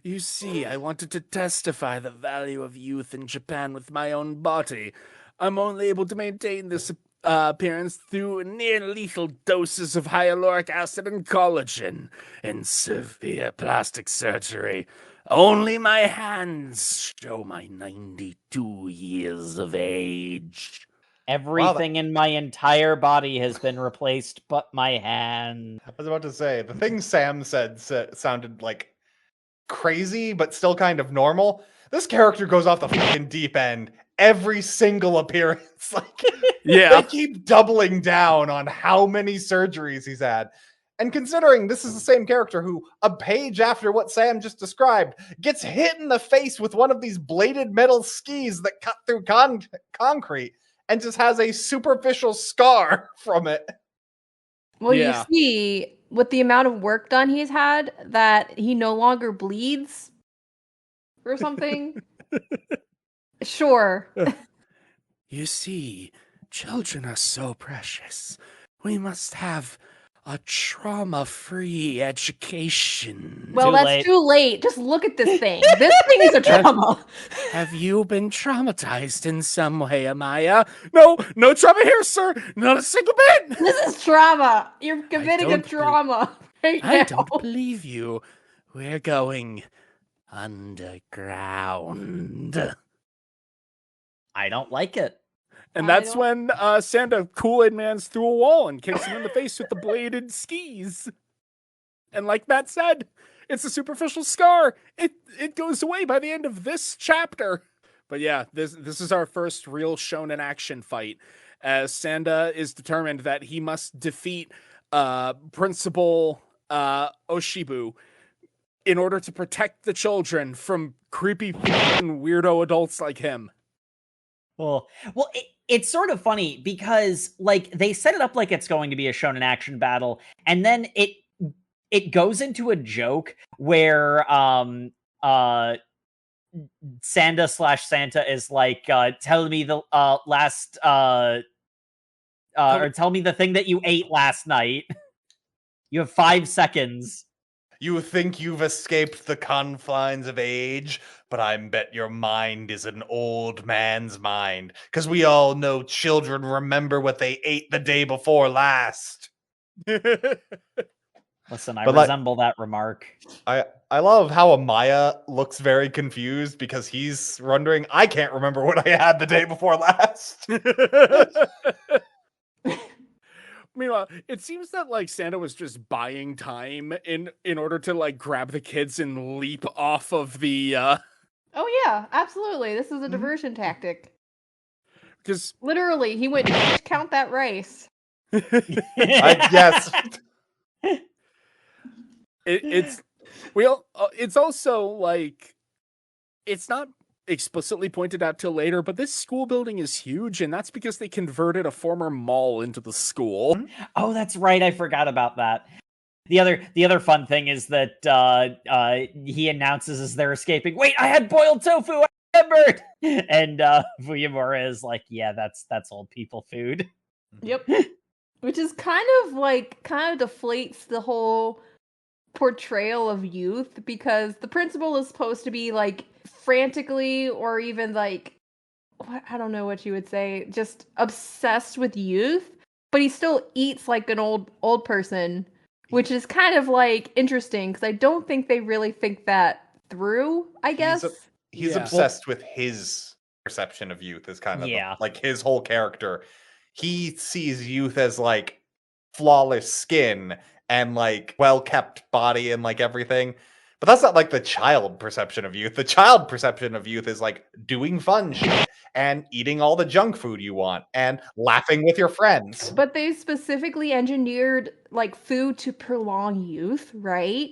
S1: You see, I wanted to testify the value of youth in Japan with my own body. I'm only able to maintain this appearance through near-lethal doses of hyaluronic acid and collagen and severe plastic surgery. Only my hands show my 92 years of age.
S2: Everything in my entire body has been replaced but my hand.
S4: I was about to say, the thing Sam said sounded like crazy, but still kind of normal. This character goes off the fucking deep end every single appearance. Like,
S1: Yeah.
S4: they keep doubling down on how many surgeries he's had. And considering this is the same character who, a page after what Sam just described, gets hit in the face with one of these bladed metal skis that cut through concrete and just has a superficial scar from it.
S3: Well,
S1: Yeah.
S3: you see, with the amount of work done he's had, that he no longer bleeds or something. Sure.
S1: You see, children are so precious. We must have a trauma-free education.
S3: Well,
S2: Too
S3: that's
S2: late.
S3: too late. Just look at this thing. This thing is a trauma.
S1: Have you been traumatized in some way, Amaya? No trauma here, sir. Not a single bit.
S3: This is trauma. You're committing a
S1: don't
S3: trauma right
S1: I
S3: now.
S1: don't believe you. We're going underground.
S2: I don't like it.
S1: And
S3: I
S1: that's
S3: don't-
S1: when Sanda Kool-Aid Man's through a wall and kicks him in the face with the bladed skis. And like Matt said, it's a superficial scar. It goes away by the end of this chapter. But yeah, this is our first real shonen action fight, as Sanda is determined that he must defeat Principal Oshibu in order to protect the children from creepy fucking weirdo adults like him.
S2: Well, it's sort of funny because like they set it up like it's going to be a shonen action battle, and then it goes into a joke where Sanda/Santa is like, tell me the last or tell me the thing that you ate last night. You have 5 seconds.
S4: You think you've escaped the confines of age, but I bet your mind is an old man's mind. Because we all know children remember what they ate the day before last.
S2: Listen, I
S4: But, like,
S2: resemble that remark.
S4: I love how Amaya looks very confused because he's wondering, I can't remember what I had the day before last.
S1: Meanwhile, it seems that like Santa was just buying time in order to like grab the kids and leap off of the
S3: Oh yeah, absolutely. This is a diversion tactic.
S1: because
S3: Literally, he went count that rice.
S4: Yes.
S1: it's also like it's not explicitly pointed out till later, but this school building is huge, and that's because they converted a former mall into the school.
S2: Oh, that's right. I forgot about that. The other fun thing is that he announces as they're escaping, "Wait, I had boiled tofu. I remembered." And Fuyamura is like, "Yeah, that's old people food."
S3: Yep. Which is kind of deflates the whole portrayal of youth, because the principal is supposed to be like frantically, or even like, I don't know what you would say, just obsessed with youth, but he still eats like an old person, which is kind of like interesting because I don't think they really think that through, I guess.
S4: He's
S1: Yeah.
S4: obsessed with his perception of youth as kind of like his whole character. He sees youth as like flawless skin and like well-kept body and like everything. But that's not like the child perception of youth. The child perception of youth is like doing fun shit and eating all the junk food you want and laughing with your friends.
S3: But they specifically engineered like food to prolong youth, right?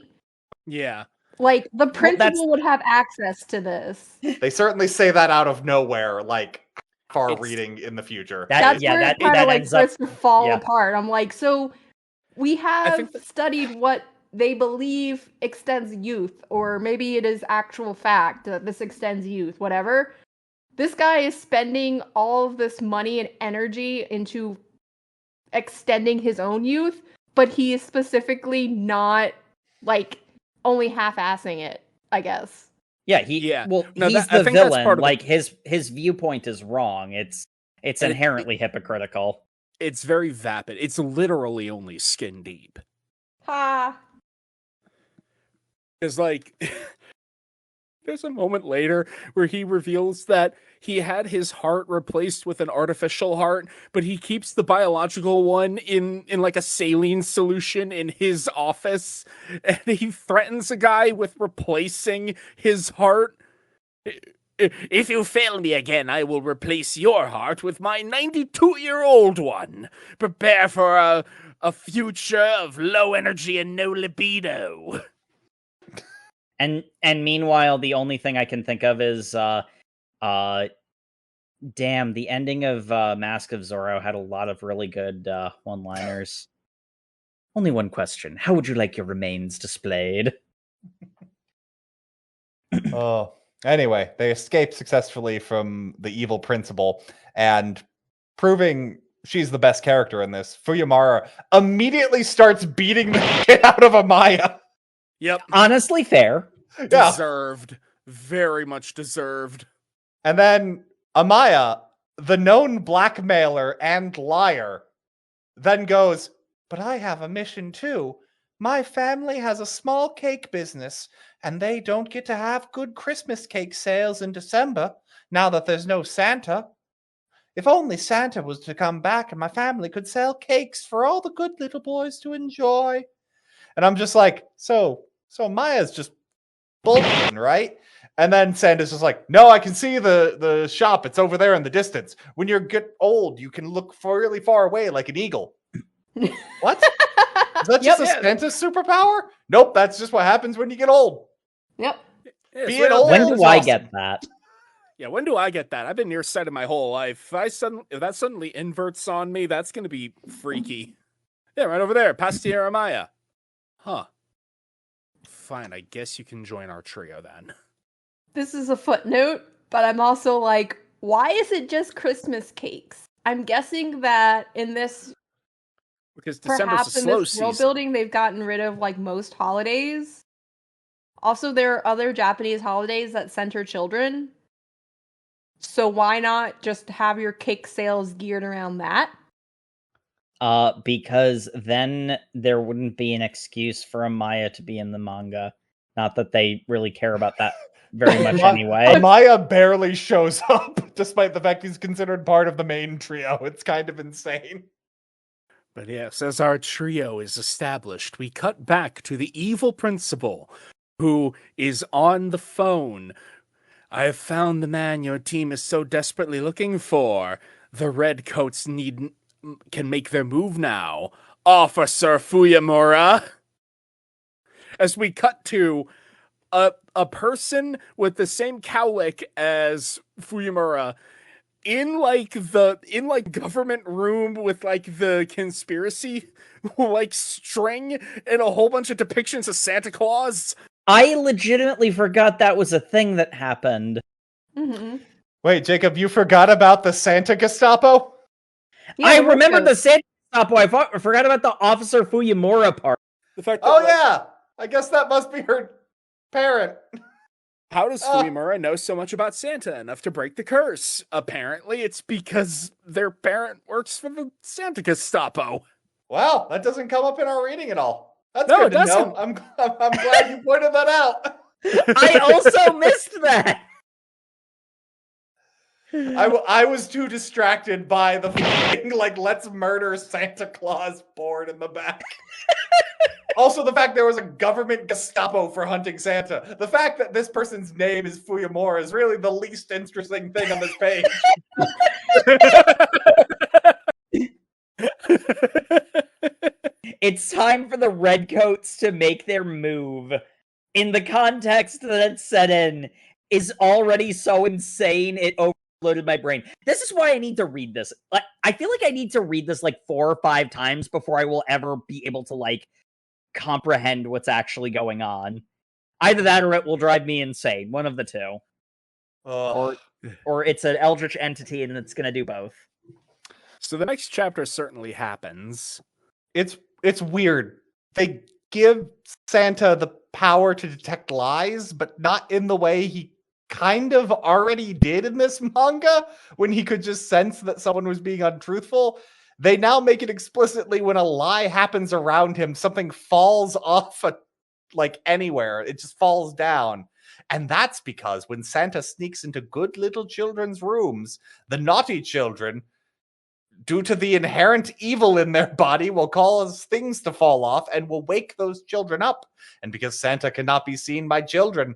S1: Yeah.
S3: Like the principal would have access to this.
S4: They certainly say that out of nowhere, like far
S1: It's-
S4: reading in the future.
S3: That's where it kind of like starts to fall
S2: yeah.
S3: apart. I'm like, so we have
S1: that-
S3: studied what they believe extends youth, or maybe it is actual fact that this extends youth, whatever. This guy is spending all of this money and energy into extending his own youth but he is specifically not like only half-assing it, I guess.
S2: Yeah,
S1: No,
S2: he's
S1: I
S2: the
S1: think that's
S2: villain.
S1: part of
S2: Like his viewpoint is wrong. It's inherently hypocritical.
S1: It's very vapid. It's literally only skin deep.
S3: Ha.
S1: Because, like, there's a moment later where he reveals that he had his heart replaced with an artificial heart, but he keeps the biological one in like a saline solution in his office, and he threatens a guy with replacing his heart. If you fail me again, I will replace your heart with my 92-year-old one. Prepare for a future of low energy and no libido.
S2: And meanwhile, the only thing I can think of is damn, the ending of Mask of Zorro had a lot of really good one-liners. Only one question. How would you like your remains displayed?
S4: Oh, anyway, they escape successfully from the evil principal, and proving she's the best character in this, Fuyamara immediately starts beating the shit out of Amaya.
S1: Yep.
S2: Honestly, fair.
S4: Yeah.
S1: Deserved. Very much deserved.
S4: And then Amaya, the known blackmailer and liar, then goes, "But I have a mission too. My family has a small cake business, and they don't get to have good Christmas cake sales in December now that there's no Santa. If only Santa was to come back and my family could sell cakes for all the good little boys to enjoy." And I'm just like, so Maya's just bullshitting, right? And then Santa's just like, "No, I can see the shop. It's over there in the distance. When you get old, you can look really far away like an eagle." What? Is that just a Santa's superpower? Nope, that's just what happens when you get old.
S3: Yep.
S4: Being old
S2: When
S4: is
S2: do I
S4: awesome.
S2: get that?
S1: Yeah, when do I get that? I've been nearsighted my whole life. If that suddenly inverts on me, that's going to be freaky. Yeah, right over there, past Sierra Maya. Huh. Fine, I guess you can join our trio then.
S3: This is a footnote, but I'm also like, why is it just Christmas cakes? I'm guessing that in this,
S1: Because December's a
S3: perhaps in
S1: slow
S3: this world
S1: season.
S3: building, they've gotten rid of like most holidays. Also, there are other Japanese holidays that center children. So why not just have your cake sales geared around that?
S2: Because then there wouldn't be an excuse for Amaya to be in the manga. Not that they really care about that very much anyway.
S4: Amaya barely shows up, despite the fact he's considered part of the main trio. It's kind of insane.
S1: But yes, as our trio is established, we cut back to the evil principal, who is on the phone. "I have found the man your team is so desperately looking for. The redcoats can make their move now. Officer Fuyamura." As we cut to a person with the same cowlick as Fuyamura in government room with like the conspiracy like string and a whole bunch of depictions of Santa Claus.
S2: I legitimately forgot that was a thing that happened.
S3: Mm-hmm.
S4: Wait, Jacob, you forgot about the Santa Gestapo?
S3: Yeah,
S2: I
S3: the
S2: remembered the
S3: redcoats.
S2: Santa Gestapo. I forgot about the Officer Fuyamura part.
S1: The fact that,
S4: Oh, yeah. I guess that must be her parent.
S1: How does Fuyamura know so much about Santa enough to break the curse? Apparently, it's because their parent works for the Santa Gestapo.
S4: Wow, that doesn't come up in our reading at all. That's
S1: No,
S4: good
S1: it
S4: to
S1: doesn't.
S4: know. I'm glad you pointed that out.
S2: I also missed that.
S4: I was too distracted by the fucking, like, let's murder Santa Claus board in the back. Also, the fact there was a government Gestapo for hunting Santa. The fact that this person's name is Fuyamura is really the least interesting thing on this page.
S2: It's time for the redcoats to make their move. In the context that it's set in is already so insane it overloaded my brain. This is why I need to read this. Like, I feel like I need to read this like 4 or 5 times before I will ever be able to like comprehend what's actually going on. Either that or it will drive me insane. One of the two. Or it's an eldritch entity and it's going to do both.
S1: So the next chapter certainly happens.
S4: It's it's weird. They give Santa the power to detect lies, but not in the way he kind of already did in this manga, when he could just sense that someone was being untruthful. They now make it explicitly when a lie happens around him, something falls off like anywhere. It just falls down. And that's because when Santa sneaks into good little children's rooms, the naughty children, due to the inherent evil in their body, will cause things to fall off and will wake those children up. And because Santa cannot be seen by children,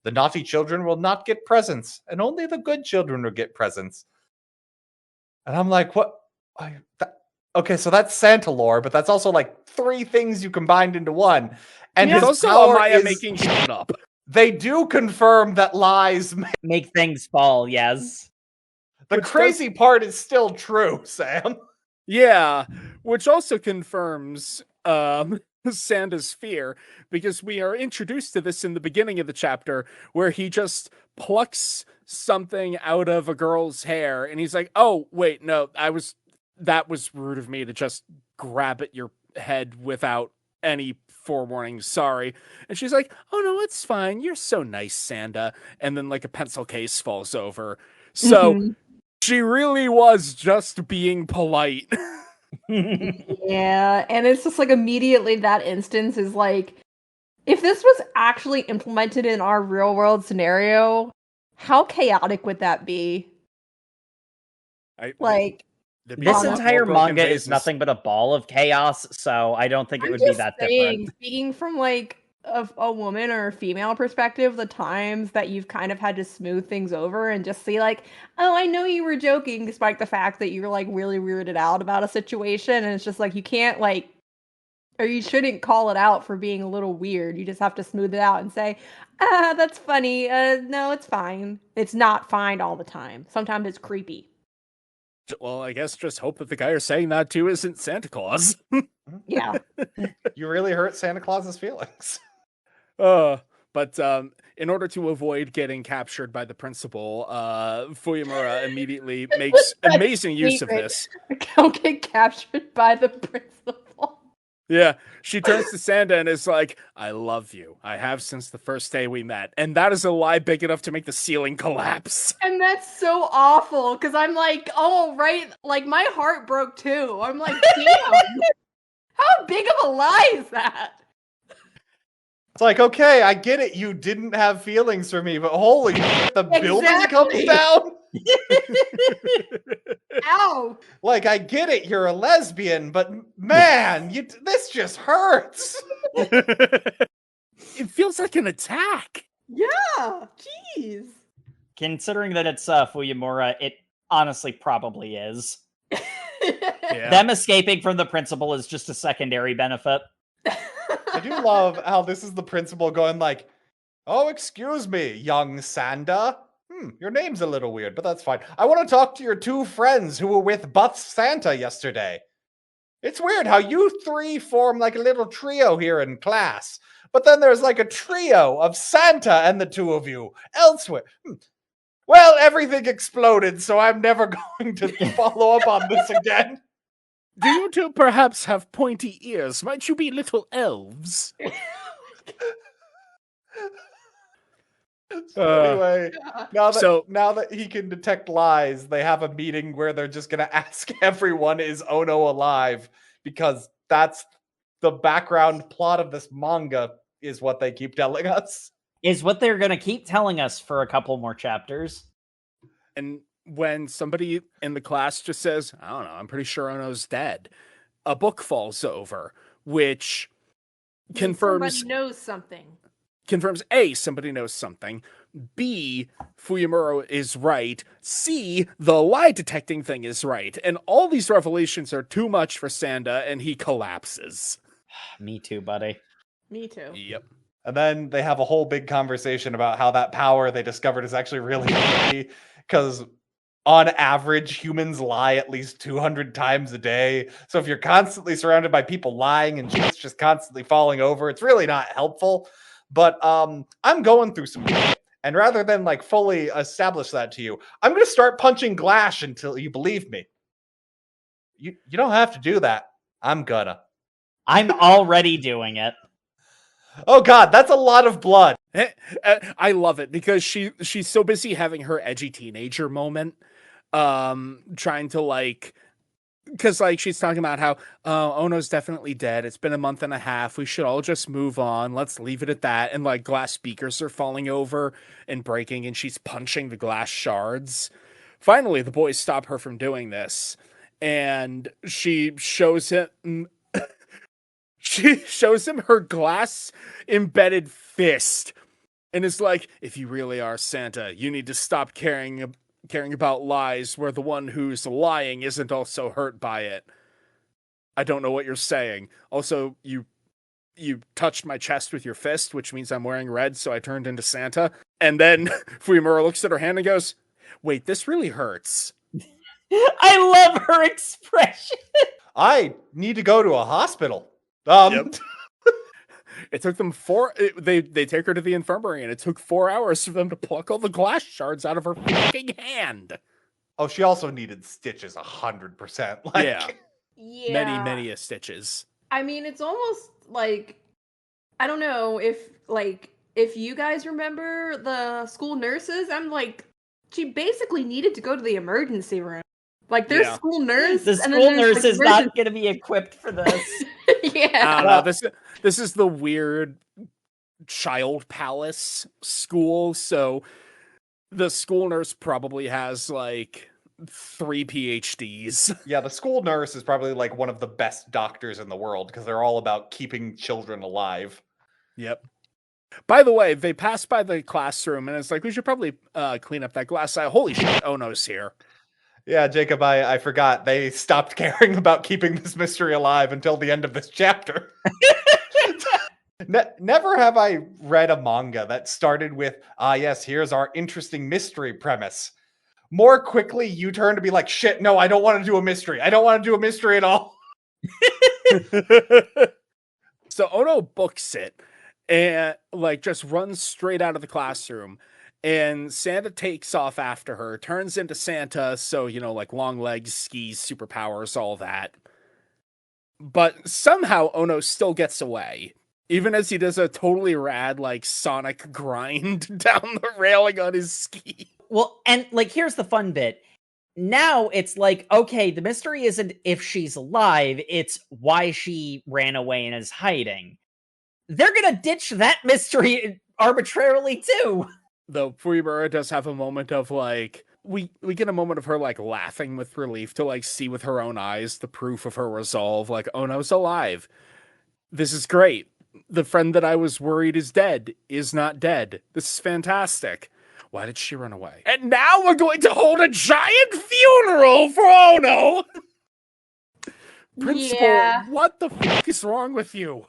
S4: the naughty children will not get presents, and only the good children will get presents. And I'm like, what? Okay, so that's Santa lore, but that's also like 3 things you combined into one. And
S1: It's
S4: his
S1: also
S4: power
S1: Amaya
S4: is,
S1: making shit up.
S4: they do confirm that lies.
S2: Make things fall, yes.
S4: The
S1: Which
S4: crazy part is still true, Sam.
S1: Yeah, which also confirms Sanda's fear, because we are introduced to this in the beginning of the chapter, where he just plucks something out of a girl's hair and he's like, oh wait, no, that was rude of me to just grab at your head without any forewarning, sorry. And she's like, oh no, it's fine, you're so nice, Sanda. And then like a pencil case falls over. So she really was just being polite.
S3: Yeah, and it's just like immediately that instance is like, if this was actually implemented in our real world scenario, how chaotic would that be? Like,
S2: this entire manga is nothing but a ball of chaos, so I don't think it would be that different.
S3: Speaking from like a woman or a female perspective, the times that you've kind of had to smooth things over and just see like, oh, I know you were joking, despite the fact that you're like really weirded out about a situation, and it's just like you can't like, or you shouldn't call it out for being a little weird. You just have to smooth it out and say, ah, that's funny. No, it's fine. It's not fine all the time. Sometimes it's creepy.
S1: Well, I guess just hope that the guy you're saying that to isn't Santa Claus.
S3: Yeah.
S4: You really hurt Santa Claus's feelings.
S1: But in order to avoid getting captured by the principal, Fuyamura immediately makes amazing use of this.
S3: Don't get captured by the principal.
S1: Yeah, she turns to Sanda and is like, I love you. I have since the first day we met. And that is a lie big enough to make the ceiling collapse.
S3: And that's so awful, because I'm like, oh, right, like my heart broke too. I'm like, damn, how big of a lie is that?
S4: It's like, okay, I get it, you didn't have feelings for me, but holy shit, the building comes down?
S3: Ow!
S4: Like, I get it, you're a lesbian, but man, this just hurts.
S1: It feels like an attack.
S3: Yeah, jeez.
S2: Considering that it's Fuyamura, it honestly probably is.
S1: Yeah.
S2: Them escaping from the principal is just a secondary benefit.
S4: I do love how this is the principal going like, oh, excuse me, young Sanda. Your name's a little weird, but that's fine. I want to talk to your 2 friends who were with Buff Santa yesterday. It's weird how you 3 form like a little trio here in class, but then there's like a trio of Santa and the 2 of you elsewhere. Well, everything exploded, so I'm never going to follow up on this again.
S1: Do you 2 perhaps have pointy ears? Might you be little elves?
S4: So anyway, now that he can detect lies, they have a meeting where they're just gonna ask everyone, is Ono alive? Because that's the background plot of this manga, is what they keep telling us.
S2: Is what they're gonna keep telling us for a couple more chapters.
S1: And when somebody in the class just says, I don't know, I'm pretty sure Ono's dead, a book falls over, which confirms
S3: somebody knows something.
S1: Confirms A, somebody knows something. B, Fuyamura is right. C, the lie detecting thing is right. And all these revelations are too much for Sanda, and he collapses.
S2: Me too, buddy.
S3: Me too.
S1: Yep.
S4: And then they have a whole big conversation about how that power they discovered is actually really easy, because on average, humans lie at least 200 times a day. So if you're constantly surrounded by people lying and shit's just constantly falling over, it's really not helpful. But I'm going through some shit. And rather than like fully establish that to you, I'm going to start punching glass until you believe me. You don't have to do that. I'm gonna.
S2: I'm already doing it.
S4: Oh god, that's a lot of blood.
S1: I love it because she's so busy having her edgy teenager moment, trying to like, because like she's talking about how Ono's definitely dead. It's been a month and a half. We should all just move on. Let's leave it at that. And like glass speakers are falling over and breaking, and she's punching the glass shards. Finally, the boys stop her from doing this, and she shows him. She shows him her glass embedded fist and is like, if you really are Santa, you need to stop caring about lies where the one who's lying isn't also hurt by it. I don't know what you're saying. Also, you touched my chest with your fist, which means I'm wearing red, so I turned into Santa. And then Fumura looks at her hand and goes, wait, this really hurts.
S2: I love her expression.
S4: I need to go to a hospital.
S1: Yep. It took them they take her to the infirmary, and it took 4 hours for them to pluck all the glass shards out of her fucking hand.
S4: Oh, she also needed stitches 100%. Like,
S3: Yeah.
S1: Many stitches.
S3: I mean, it's almost like, I don't know if you guys remember the school nurses. I'm like, she basically needed to go to the emergency room. Like, there's school nurse.
S2: The school nurse is not going to be equipped for this.
S3: Yeah.
S1: I don't know. This is the weird child palace school, so the school nurse probably has like 3 PhDs.
S4: Yeah, the school nurse is probably like one of the best doctors in the world because they're all about keeping children alive.
S1: Yep. By the way, they pass by the classroom and it's like, we should probably clean up that glass. Holy shit, Ono's here.
S4: Yeah, Jacob, I forgot. They stopped caring about keeping this mystery alive until the end of this chapter. Never have I read a manga that started with, yes, here's our interesting mystery premise. More quickly, you turn to be like, shit, no, I don't want to do a mystery. I don't want to do a mystery at all.
S1: So Ono books it and like just runs straight out of the classroom. And Santa takes off after her, turns into Santa, so, like long legs, skis, superpowers, all that. But somehow Ono still gets away, even as he does a totally rad, like, Sonic grind down the railing on his ski.
S2: Well, and, like, here's the fun bit. Now it's like, okay, the mystery isn't if she's alive, it's why she ran away and is hiding. They're gonna ditch that mystery arbitrarily, too.
S1: Though Fumura does have a moment of like, we get a moment of her like laughing with relief to like see with her own eyes the proof of her resolve. Like, Ono's alive. This is great. The friend that I was worried is not dead. This is fantastic. Why did she run away? And now we're going to hold a giant funeral for Ono. Principal, what the fuck is wrong with you?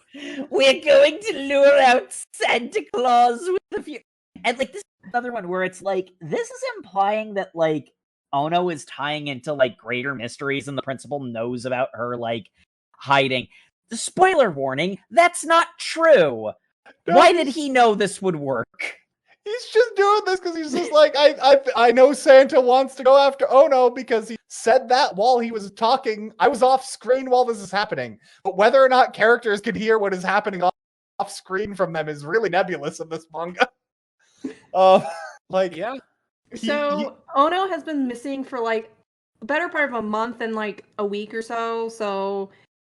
S2: We're going to lure out Santa Claus with the funeral. And, like, this is another one where it's like, this is implying that, like, Ono is tying into, like, greater mysteries and the principal knows about her, like, hiding. The spoiler warning, that's not true. No, why did he know this would work?
S4: He's just doing this because he's just like, I know Santa wants to go after Ono because he said that while he was talking. I was off screen while this is happening. But whether or not characters can hear what is happening off screen from them is really nebulous in this manga.
S1: Yeah.
S3: So Ono has been missing for like the better part of a month and like a week or so. So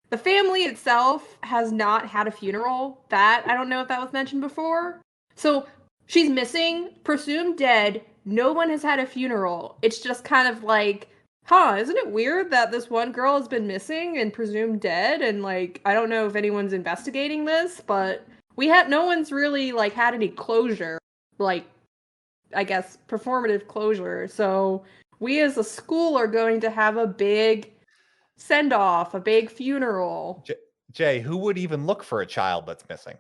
S3: the family itself has not had a funeral. That I don't know if that was mentioned before. So she's missing, presumed dead. No one has had a funeral. It's just kind of like, isn't it weird that this one girl has been missing and presumed dead? And like, I don't know if anyone's investigating this, but no one's really like had any closure. Like, I guess, performative closure. So we as a school are going to have a big send-off, a big funeral.
S4: Jay, who would even look for a child that's missing?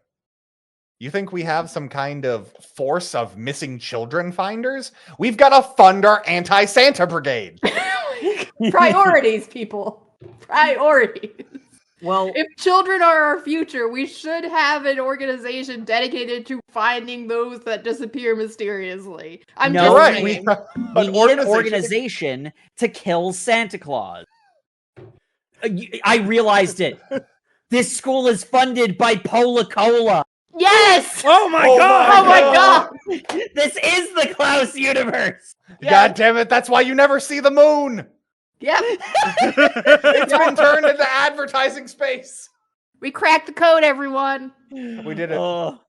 S4: You think we have some kind of force of missing children finders? We've got to fund our anti-Santa brigade.
S3: Priorities, people. Priorities.
S2: Well,
S3: if children are our future, we should have an organization dedicated to finding those that disappear mysteriously.
S2: We need an organization to kill Santa Claus. I realized it. This school is funded by Pola-Cola.
S3: Yes!
S1: Oh my
S4: Oh
S1: god!
S3: Oh my god!
S2: This is the Klaus universe.
S4: God damn it, that's why you never see the moon!
S3: Yep.
S4: It's been turned into advertising space!
S3: We cracked the code, everyone.
S4: We did it.
S2: Oh.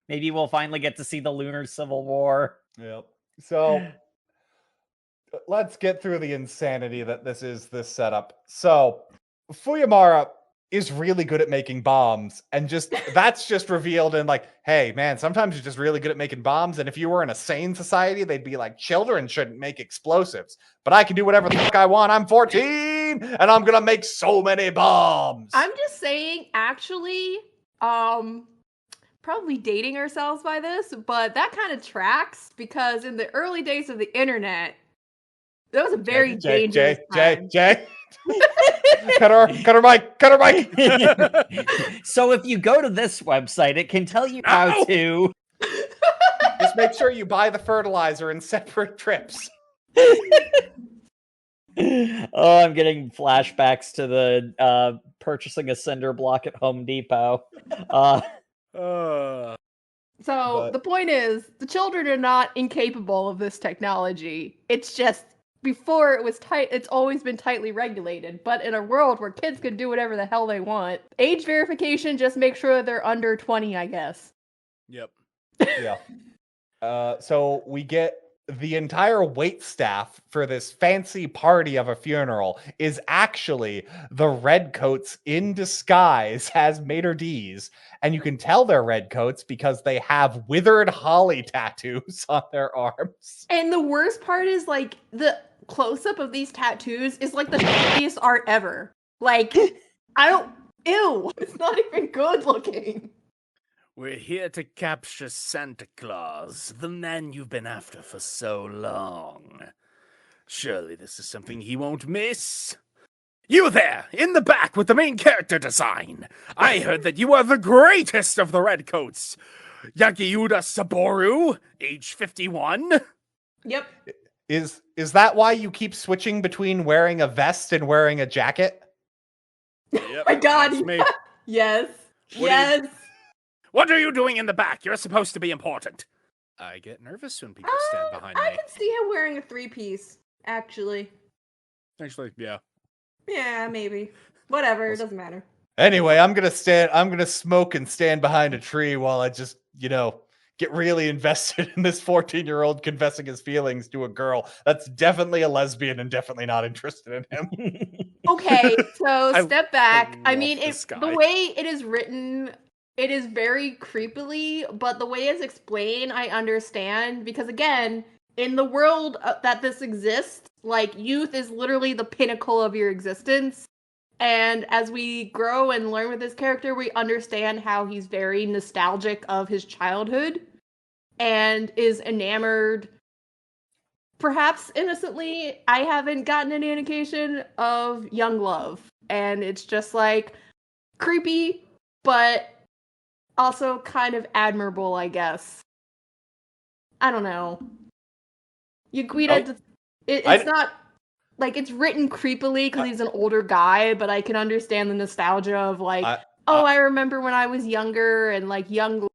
S2: Maybe we'll finally get to see the Lunar Civil War.
S4: Yep. So let's get through the insanity that this setup. So Fuyamara is really good at making bombs, and that's just revealed in like, hey man, sometimes you're just really good at making bombs, and if you were in a sane society, they'd be like, children shouldn't make explosives, but I can do whatever the fuck I want. I'm 14 and I'm gonna make so many bombs.
S3: I'm just saying, actually, probably dating ourselves by this, but that kind of tracks because in the early days of the internet, that was a very dangerous time.
S4: Jay. Cut her mic.
S2: So if you go to this website, it can tell you how to.
S4: Just make sure you buy the fertilizer in separate trips.
S2: Oh, I'm getting flashbacks to the purchasing a cinder block at Home Depot.
S3: So the point is, the children are not incapable of this technology. It's just before it was tight. It's always been tightly regulated. But in a world where kids can do whatever the hell they want, age verification just makes sure they're under 20, I guess.
S1: Yep.
S4: Yeah. So we get the entire wait staff for this fancy party of a funeral is actually the redcoats in disguise as Mater D's. And you can tell they're redcoats because they have withered holly tattoos on their arms.
S3: And the worst part is, like, the close-up of these tattoos is like the shittiest art ever. Like, ew, it's not even good looking.
S1: We're here to capture Santa Claus, the man you've been after for so long. Surely this is something he won't miss. You there, in the back with the main character design. I heard that you are the greatest of the Redcoats. Yagiuda Saboru, age 51.
S3: Yep.
S4: Is that why you keep switching between wearing a vest and wearing a jacket?
S1: Yep,
S3: Oh my god.
S1: that's me.
S3: Yes.
S1: What What are you doing in the back? You're supposed to be important. I get nervous when people stand behind
S3: I
S1: me.
S3: can see him wearing a 3-piece, actually.
S1: Actually, yeah.
S3: Yeah, maybe. Whatever, it doesn't matter.
S4: Anyway, I'm gonna smoke and stand behind a tree while I just, get really invested in this 14-year-old confessing his feelings to a girl that's definitely a lesbian and definitely not interested in him.
S3: Okay, so step back. I
S1: love
S3: mean,
S1: this
S3: the
S1: guy.
S3: way it is written, it is very creepily, but the way it's explained, I understand. Because again, in the world that this exists, like, youth is literally the pinnacle of your existence. And as we grow and learn with this character, we understand how he's very nostalgic of his childhood and is enamored, perhaps innocently. I haven't gotten any indication of young love. And it's just like creepy, but also kind of admirable, I guess. I don't know. It's not like it's written creepily because he's an older guy, but I can understand the nostalgia of like, I remember when I was younger and like young.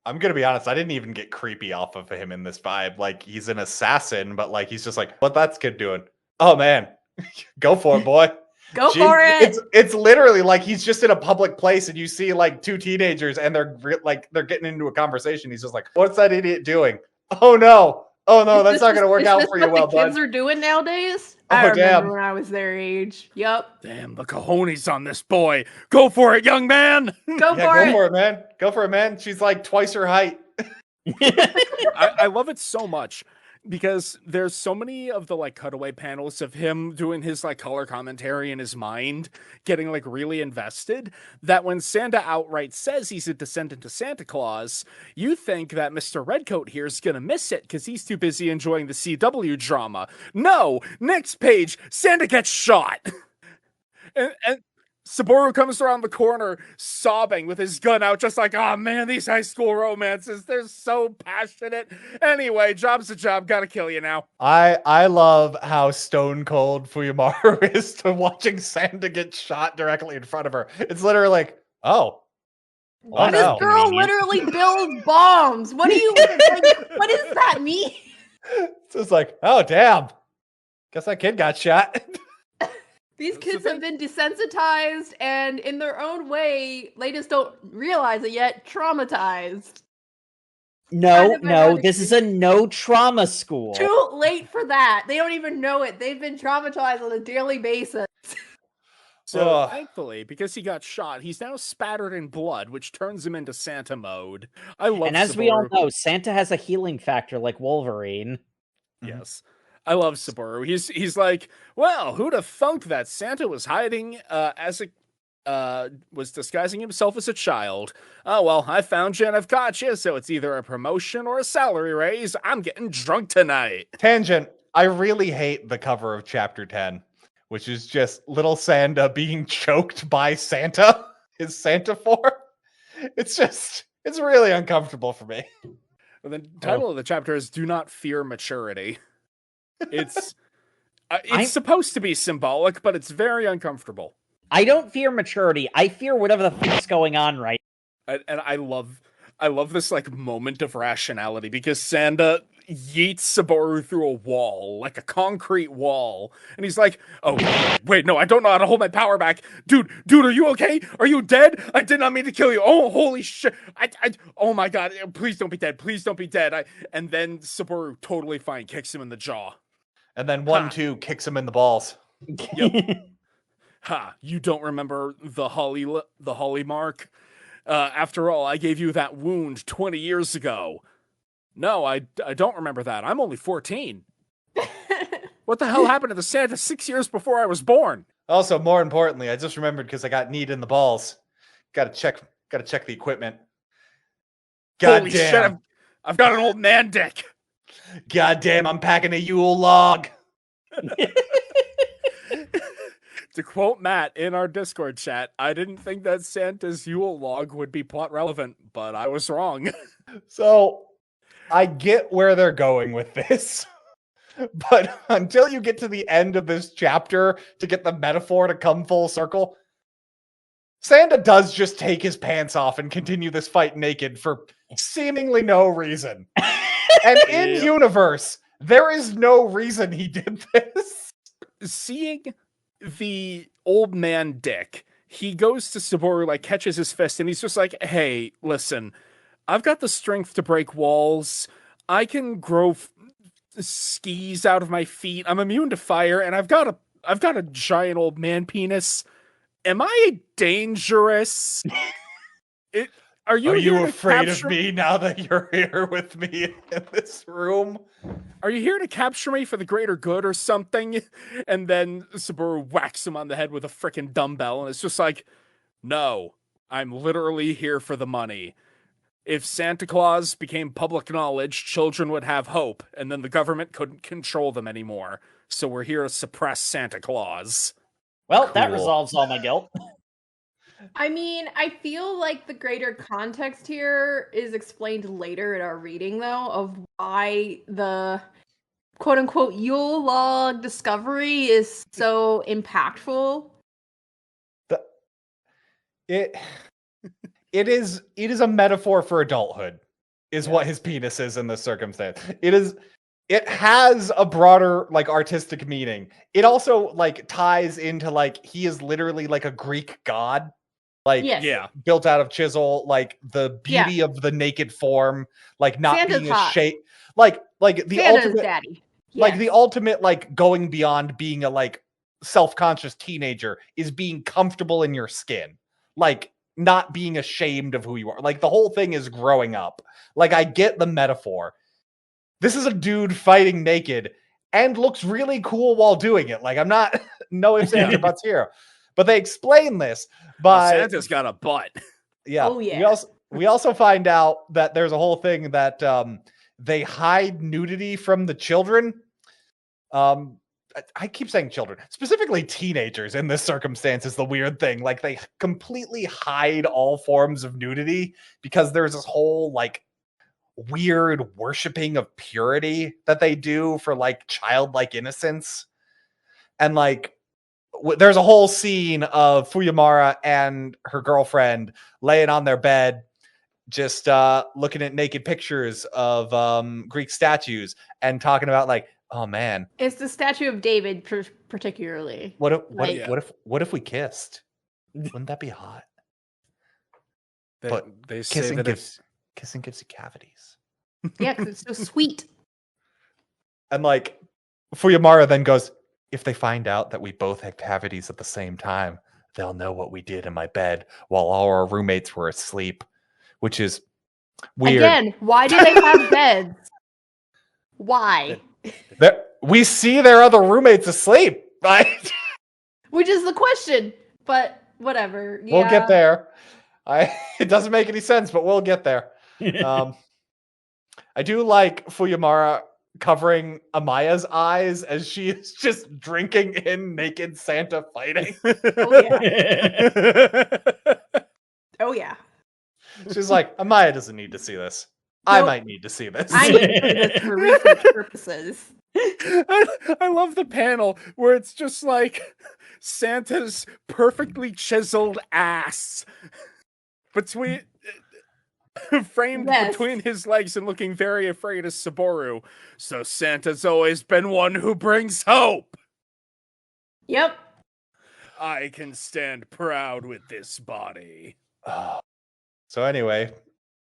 S4: I'm gonna be honest, I didn't even get creepy off of him in this vibe. Like, he's an assassin, but like he's just like, what that kid doing? Oh man, go for it, boy.
S3: Go for it.
S4: It's literally like he's just in a public place and you see like two teenagers and they're getting into a conversation. He's just like, what's that idiot doing? Oh no, that's not gonna work out for you, well, bud.
S3: Kids are doing nowadays.
S4: Oh,
S3: I remember
S4: damn.
S3: when I was their age. Yup.
S1: Damn, the cojones on this boy. Go for it, young man.
S3: Go for it,
S4: man. Go for it, man. She's like twice her height.
S1: I love it so much because there's so many of the like cutaway panels of him doing his like color commentary in his mind, getting like really invested, that when Sanda outright says he's a descendant of Santa Claus, you think that Mr. Redcoat here is gonna miss it because he's too busy enjoying the CW drama. No, next page, Sanda gets shot. and Saboru comes around the corner sobbing with his gun out, just like, oh man, these high school romances, they're so passionate. Anyway, job's a job, gotta kill you now.
S4: I love how stone cold Fuyamaru is to watching Sanda get shot directly in front of her. It's literally like, oh.
S3: This
S4: no.
S3: girl
S1: Convenient.
S3: literally builds bombs. What do you like, what does that mean?
S4: It's just like, oh damn. Guess that kid got shot.
S3: These
S1: That's the
S3: kids have been desensitized and in their own way, they just don't realize it yet, traumatized.
S2: No,
S3: Kind of
S2: no,
S3: ironic.
S2: this is a no trauma school.
S3: Too late for that. They don't even know it. They've been traumatized on a daily basis.
S1: So,
S4: Ugh.
S1: thankfully, because he got shot, he's now spattered in blood, which turns him into Santa mode. I love
S2: And as we all
S1: Saboru.
S2: know, Santa has a healing factor like Wolverine.
S1: Yes. I love Saboru. He's like, well, who'd have thunk that Santa was hiding was disguising himself as a child. Oh, well, I found you and I've got you, so it's either a promotion or a salary raise. I'm getting drunk tonight.
S4: Tangent. I really hate the cover of chapter 10, which is just little Sanda being choked by Santa, his Santa form. It's really uncomfortable for me.
S1: And the title of the chapter is Do Not Fear Maturity. It's supposed to be symbolic, but it's very uncomfortable.
S2: I don't fear maturity. I fear whatever the fuck's going on right
S1: And I love this like moment of rationality because Sanda yeets Saboru through a wall, like a concrete wall, and he's like, "Oh wait, no, I don't know how to hold my power back, dude, are you okay? Are you dead? I did not mean to kill you. Oh, holy shit! Oh my god, please don't be dead, please don't be dead." And then Saboru, totally fine, kicks him in the jaw.
S4: And then 1-2 kicks him in the balls.
S1: Yep. Ha! You don't remember the Holly mark? After all, I gave you that wound 20 years ago. No, I don't remember that. I'm only 14. What the hell happened to the Santa 6 years before I was born?
S4: Also, more importantly, I just remembered because I got kneed in the balls. Gotta check the equipment. God
S1: Holy
S4: damn.
S1: shit, I've got an old man dick.
S4: God damn, I'm packing a Yule log.
S1: To quote Matt in our Discord chat, I didn't think that Santa's Yule log would be plot relevant, but I was wrong.
S4: So, I get where they're going with this. But until you get to the end of this chapter to get the metaphor to come full circle, Sanda does just take his pants off and continue this fight naked for seemingly no reason. And in
S1: Yep.
S4: universe, there is no reason he did this.
S1: Seeing the old man dick, he goes to Saboru, like, catches his fist, and he's just like, hey, listen, I've got the strength to break walls. I can grow skis out of my feet. I'm immune to fire, and I've got a giant old man penis. Am I dangerous? Are you here to
S4: afraid
S1: capture-
S4: of me now that you're here with me in this room?
S1: Are you here to capture me for the greater good or something? And then Saboru whacks him on the head with a frickin' dumbbell, and it's just like, no, I'm literally here for the money. If Santa Claus became public knowledge, children would have hope, and then the government couldn't control them anymore. So we're here to suppress Santa Claus.
S2: Well, that
S4: Cool.
S2: resolves all my guilt.
S3: I mean, I feel like the greater context here is explained later in our reading, though, of why the quote unquote Yule log discovery is so impactful.
S4: It is a metaphor for adulthood, is what his penis is in this circumstance. It has a broader, like, artistic meaning. It also, like, ties into, like, he is literally like a Greek god. Like,
S3: Yes.
S1: Yeah.
S4: built out of chisel, like the beauty of the naked form, like not
S3: Santa's
S4: being a
S3: hot.
S4: shape, like the
S3: Santa's
S4: ultimate,
S3: daddy.
S4: like
S3: Yes.
S4: the ultimate, like going beyond being a like self-conscious teenager is being comfortable in your skin, like not being ashamed of who you are. Like the whole thing is growing up. Like I get the metaphor. This is a dude fighting naked and looks really cool while doing it. Like I'm not no ifs, ands, or buts here. But they explain this by
S1: Santa's got a butt.
S4: yeah.
S3: Oh, yeah.
S4: We also find out that there's a whole thing that they hide nudity from the children. I keep saying children, specifically teenagers in this circumstance is the weird thing. Like they completely hide all forms of nudity because there's this whole like weird worshiping of purity that they do for like childlike innocence. And like there's a whole scene of Fuyamara and her girlfriend laying on their bed just looking at naked pictures of Greek statues and talking about like, oh man,
S3: It's the statue of David particularly.
S4: what if we kissed? Wouldn't that be hot? But
S1: they say that
S4: kissing gives you cavities.
S3: Yeah, because it's so sweet.
S4: And like Fuyamara then goes, if they find out that we both had cavities at the same time, they'll know what we did in my bed while all our roommates were asleep, which is weird.
S3: Again, why do they have beds? Why?
S4: We see their other roommates asleep, right?
S3: Which is the question, but whatever. Yeah.
S4: We'll get there. It doesn't make any sense, but we'll get there. I do like Fuyamara covering Amaya's eyes as she is just drinking in naked Santa fighting.
S3: Oh yeah. Oh yeah.
S4: She's like, Amaya doesn't need to see this. I might need to see this.
S3: I need to see this for research purposes.
S1: I love the panel where it's just like Santa's perfectly chiseled ass between framed between his legs and looking very afraid of Saboru. So Santa's always been one who brings hope.
S3: Yep.
S1: I can stand proud with this body.
S4: So anyway,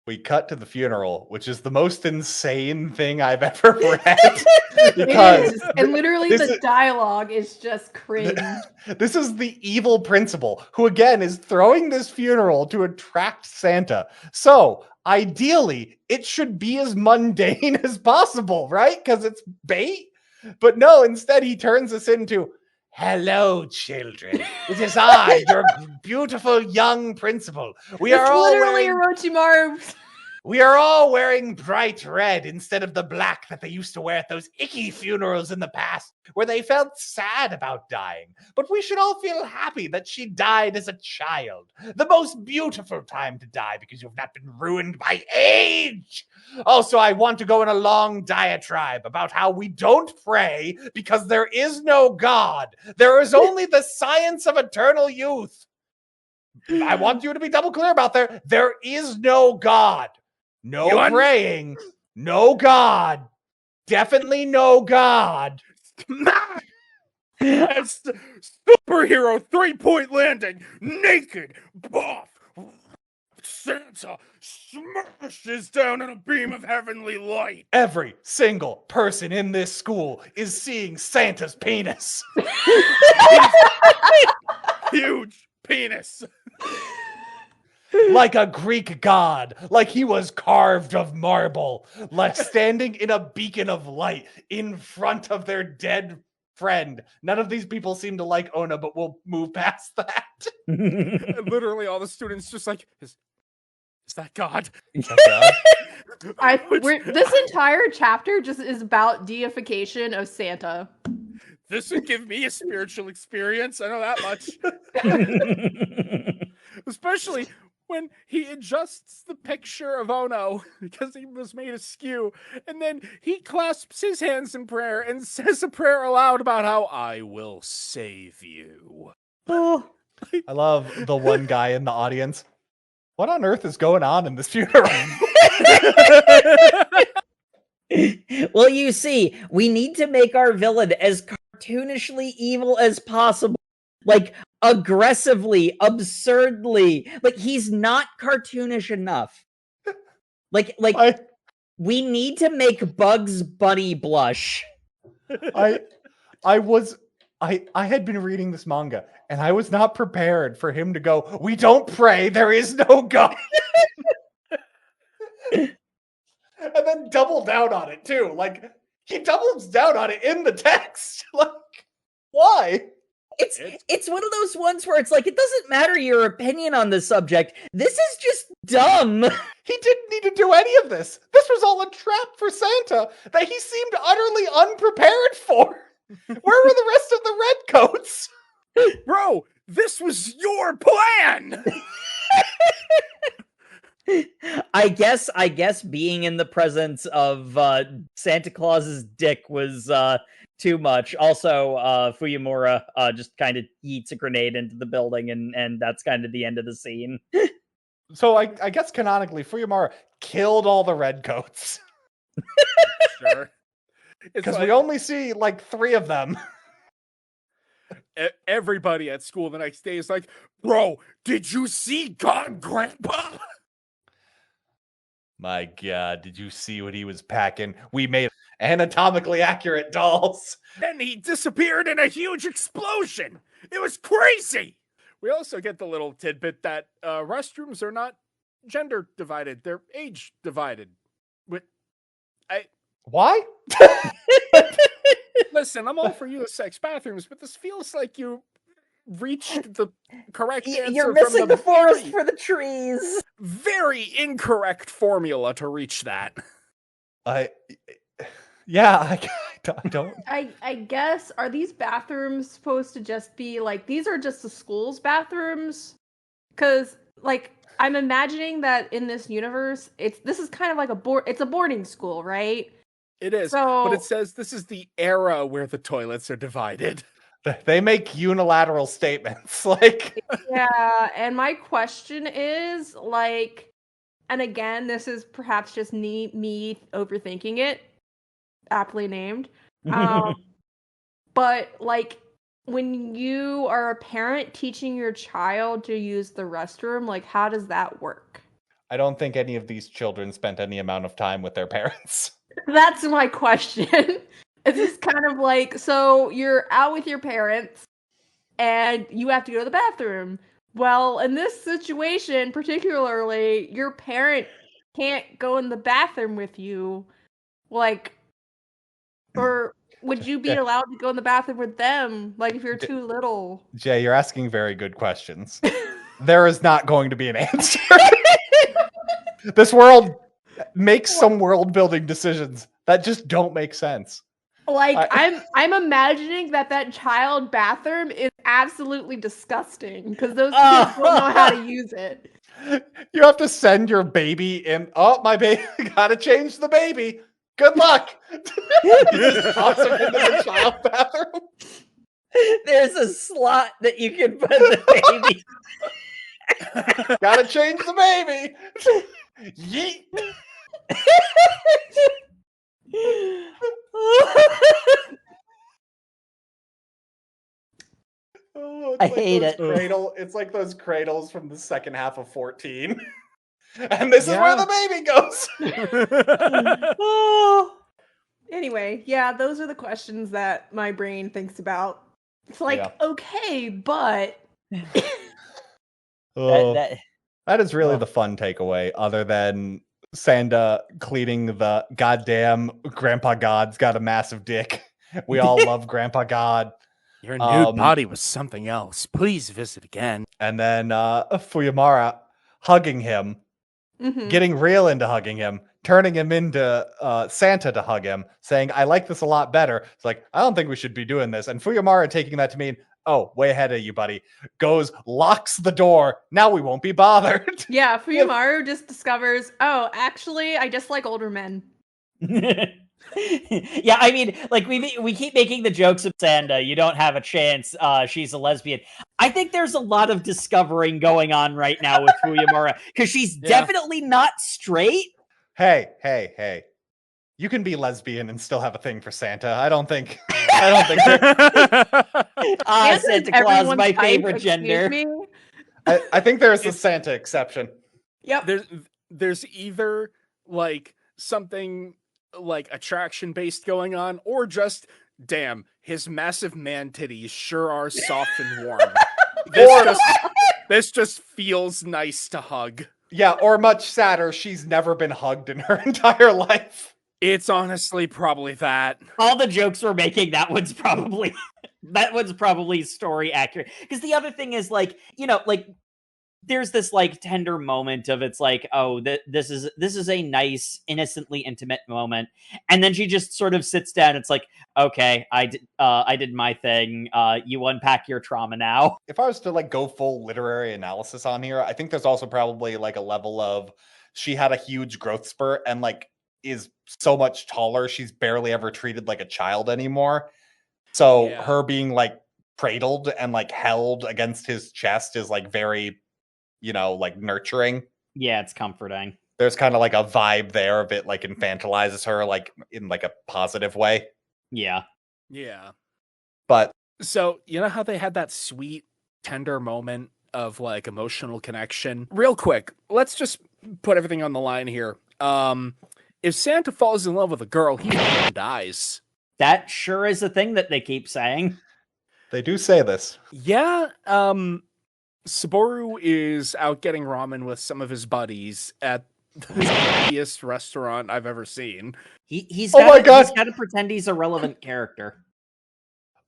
S4: we cut to the funeral, which is the most insane thing I've ever read. Because
S3: and literally the dialogue is just cringe.
S4: This is the evil principal who again is throwing this funeral to attract Santa. So ideally it should be as mundane as possible, right? Because it's bait. But no, instead he turns us into, hello, children. It is I, your beautiful young principal. We are all
S3: literally Orochimaru.
S4: We are all wearing bright red instead of the black that they used to wear at those icky funerals in the past, where they felt sad about dying. But we should all feel happy that she died as a child. The most beautiful time to die because you've not been ruined by age. Also, I want to go in a long diatribe about how we don't pray because there is no God. There is only the science of eternal youth. I want you to be double clear about there. There is no God. No praying, no God, definitely no God.
S1: It's the superhero 3-point landing, naked, buff. Santa smashes down in a beam of heavenly light.
S4: Every single person in this school is seeing Santa's penis.
S1: Huge penis.
S4: Like a Greek god, like he was carved of marble, like standing in a beacon of light in front of their dead friend. None of these people seem to like Ona, but we'll move past that.
S1: Literally all the students just like, is that God? Is that
S3: God? This entire chapter just is about deification of Santa.
S1: This would give me a spiritual experience, I know that much. Especially when he adjusts the picture of Ono because he was made askew, and then he clasps his hands in prayer and says a prayer aloud about how I will save you.
S4: I love the one guy in the audience. What on earth is going on in this funeral?
S2: Well, you see, we need to make our villain as cartoonishly evil as possible. Like, aggressively, absurdly. Like, he's not cartoonish enough. We need to make Bugs Bunny blush.
S4: I had been reading this manga, and I was not prepared for him to go, we don't pray, there is no God. And then double down on it, too. Like, he doubles down on it in the text. Like, why?
S2: It's one of those ones where it's like, it doesn't matter your opinion on the subject. This is just dumb.
S4: He didn't need to do any of this. This was all a trap for Santa that he seemed utterly unprepared for. Where were the rest of the redcoats?
S1: Bro, this was your plan.
S2: I guess being in the presence of Santa Claus's dick was too much. Also, Fuyamura just kind of yeets a grenade into the building, and that's kind of the end of the scene.
S4: So I guess canonically, Fuyamura killed all the redcoats.
S1: Sure.
S4: Because we only see like 3 of them.
S1: Everybody at school the next day is like, bro, did you see God Grandpa?
S4: My God, did you see what he was packing? We made anatomically accurate dolls.
S1: Then he disappeared in a huge explosion. It was crazy. We also get the little tidbit that restrooms are not gender divided; they're age divided.
S4: Why?
S1: Listen, I'm all for unisex bathrooms, but this feels like you reached the correct answer.
S2: You're missing
S1: from
S2: the forest for the trees.
S1: Very incorrect formula to reach that.
S4: I don't.
S3: I guess, are these bathrooms supposed to just be like, these are just the school's bathrooms? Because, like, I'm imagining that in this universe, this is kind of like it's a boarding school, right?
S1: It is, but it says this is the era where the toilets are divided.
S4: They make unilateral statements, like.
S3: Yeah, and my question is, like, and again, this is perhaps just me overthinking it, aptly named. But, like, when you are a parent teaching your child to use the restroom, like, how does that work?
S4: I don't think any of these children spent any amount of time with their parents.
S3: That's my question. It's just kind of like, so you're out with your parents and you have to go to the bathroom. Well, in this situation, particularly, your parent can't go in the bathroom with you. Like, or would you be allowed to go in the bathroom with them? Like, if you're too little?
S4: Jay, you're asking very good questions. There is not going to be an answer. This world makes some world building decisions that just don't make sense.
S3: Like, I'm imagining that child bathroom is absolutely disgusting because those kids don't know how to use it.
S4: You have to send your baby in. Oh, my baby, gotta change the baby. Good luck. Just toss him into the child bathroom.
S2: There's a slot that you can put the baby.
S4: Gotta change the baby. Yeet.
S2: I hate it.
S4: It's like those cradles from the second half of 14. And this is where the baby goes.
S3: Anyway, yeah, those are the questions that my brain thinks about. It's like, okay, but
S4: that is really the fun takeaway, other than Sanda cleaning the goddamn Grandpa God's got a massive dick. We all love Grandpa God.
S1: Your nude body was something else. Please visit again.
S4: And then Fuyamura hugging him, getting real into hugging him, turning him into Santa to hug him, saying, I like this a lot better. It's like, I don't think we should be doing this. And Fuyamura taking that to mean, oh, way ahead of you, buddy. Goes, locks the door. Now we won't be bothered.
S3: Yeah, Fuyamaru just discovers, oh, actually, I just like older men.
S2: Yeah, I mean, like, we keep making the jokes of Sanda. You don't have a chance. She's a lesbian. I think there's a lot of discovering going on right now with Fuyamura because she's definitely not straight.
S4: Hey. You can be lesbian and still have a thing for Santa. I don't think.
S2: Santa Claus, my favorite gender.
S4: I think there's the Santa exception.
S3: Yep.
S1: There's either like something like attraction based going on, or just damn, his massive man titties sure are soft and warm. This just feels nice to hug.
S4: Yeah, or much sadder, she's never been hugged in her entire life.
S1: It's honestly probably that.
S2: All the jokes we're making, that one's probably story accurate. Because the other thing is, like, you know, like, there's this like tender moment of it's like, oh, this is a nice, innocently intimate moment, and then she just sort of sits down. It's like, okay, I did my thing. You unpack your trauma now.
S4: If I was to like go full literary analysis on here, I think there's also probably like a level of she had a huge growth spurt and like is so much taller, she's barely ever treated like a child anymore. So
S1: Yeah.
S4: her being like cradled and like held against his chest is like very, like nurturing.
S2: Yeah, it's comforting.
S4: There's kind of like a vibe there of it like infantilizes her like in like a positive way.
S2: Yeah.
S1: Yeah.
S4: But
S1: so, you know how they had that sweet, tender moment of like emotional connection? Real quick, let's just put everything on the line here. If Santa falls in love with a girl, he dies.
S2: That sure is a thing that they keep saying.
S4: They do say this.
S1: Yeah, Saboru is out getting ramen with some of his buddies at the shittiest restaurant I've ever seen.
S2: He's
S4: Oh my God.
S2: He's got to pretend he's a relevant character.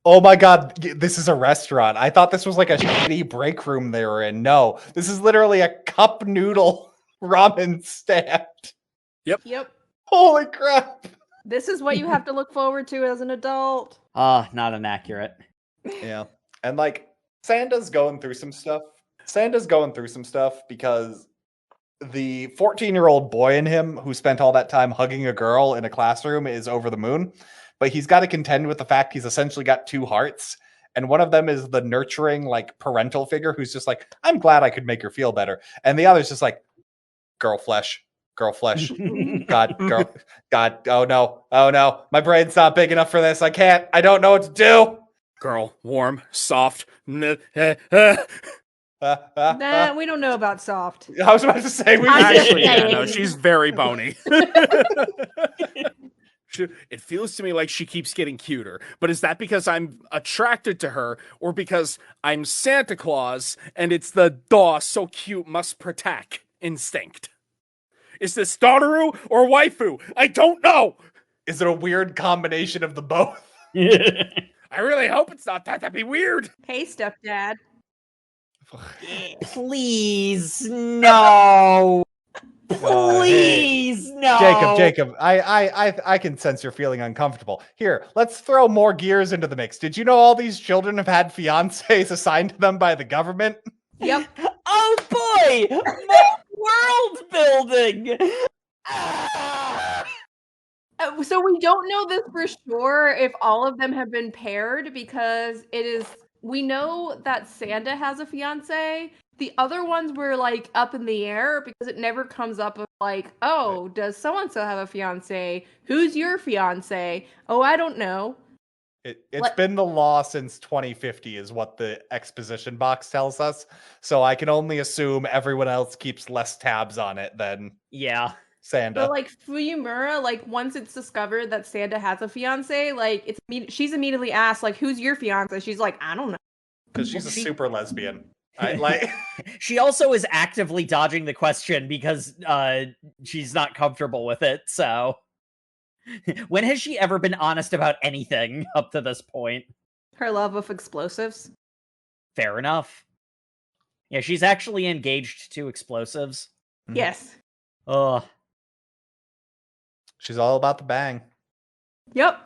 S4: Oh my God, this is a restaurant. I thought this was like a shitty break room they were in. No, this is literally a cup noodle ramen stand.
S3: Yep.
S4: Holy crap.
S3: This is what you have to look forward to as an adult.
S2: Not inaccurate.
S4: Yeah. And like, Sanda's going through some stuff. Sanda's going through some stuff because the 14-year-old boy in him who spent all that time hugging a girl in a classroom is over the moon. But he's got to contend with the fact he's essentially got two hearts. And one of them is the nurturing, like, parental figure who's just like, I'm glad I could make her feel better. And the other's just like, girl flesh. God, oh no. My brain's not big enough for this. I don't know what to do.
S1: Girl, warm, soft.
S3: Nah, we don't know about soft.
S4: I was about to say,
S1: Actually, yeah, no, she's very bony. It feels to me like she keeps getting cuter. But is that because I'm attracted to her, or because I'm Santa Claus and it's the "daw so cute must protect" instinct? Is this Donaru or waifu? I don't know.
S4: Is it a weird combination of the both?
S1: I really hope it's not that. That'd be weird.
S3: Hey, stepdad.
S2: Please, no. Please, no.
S4: Jacob, I can sense you're feeling uncomfortable. Here, let's throw more gears into the mix. Did you know all these children have had fiancés assigned to them by the government?
S3: Yep.
S2: Oh boy! More world building!
S3: So we don't know this for sure if all of them have been paired because we know that Sanda has a fiance. The other ones were like up in the air because it never comes up of like, oh, does so-and-so have a fiance? Who's your fiance? Oh, I don't know.
S4: It's been the law since 2050 is what the exposition box tells us. So I can only assume everyone else keeps less tabs on it than Sanda.
S3: But like Fuyumura, like once it's discovered that Sanda has a fiance, like she's immediately asked like, who's your fiance? She's like, I don't know.
S4: Because she's a super lesbian.
S2: She also is actively dodging the question because she's not comfortable with it. So when has she ever been honest about anything up to this point?
S3: Her love of explosives.
S2: Fair enough. Yeah, she's actually engaged to explosives.
S3: Yes.
S2: Ugh.
S4: She's all about the bang.
S3: Yep.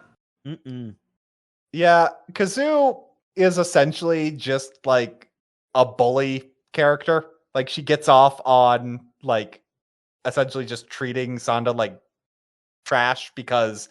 S4: Yeah, Kazoo is essentially just like a bully character. Like she gets off on like essentially just treating Sanda like trash because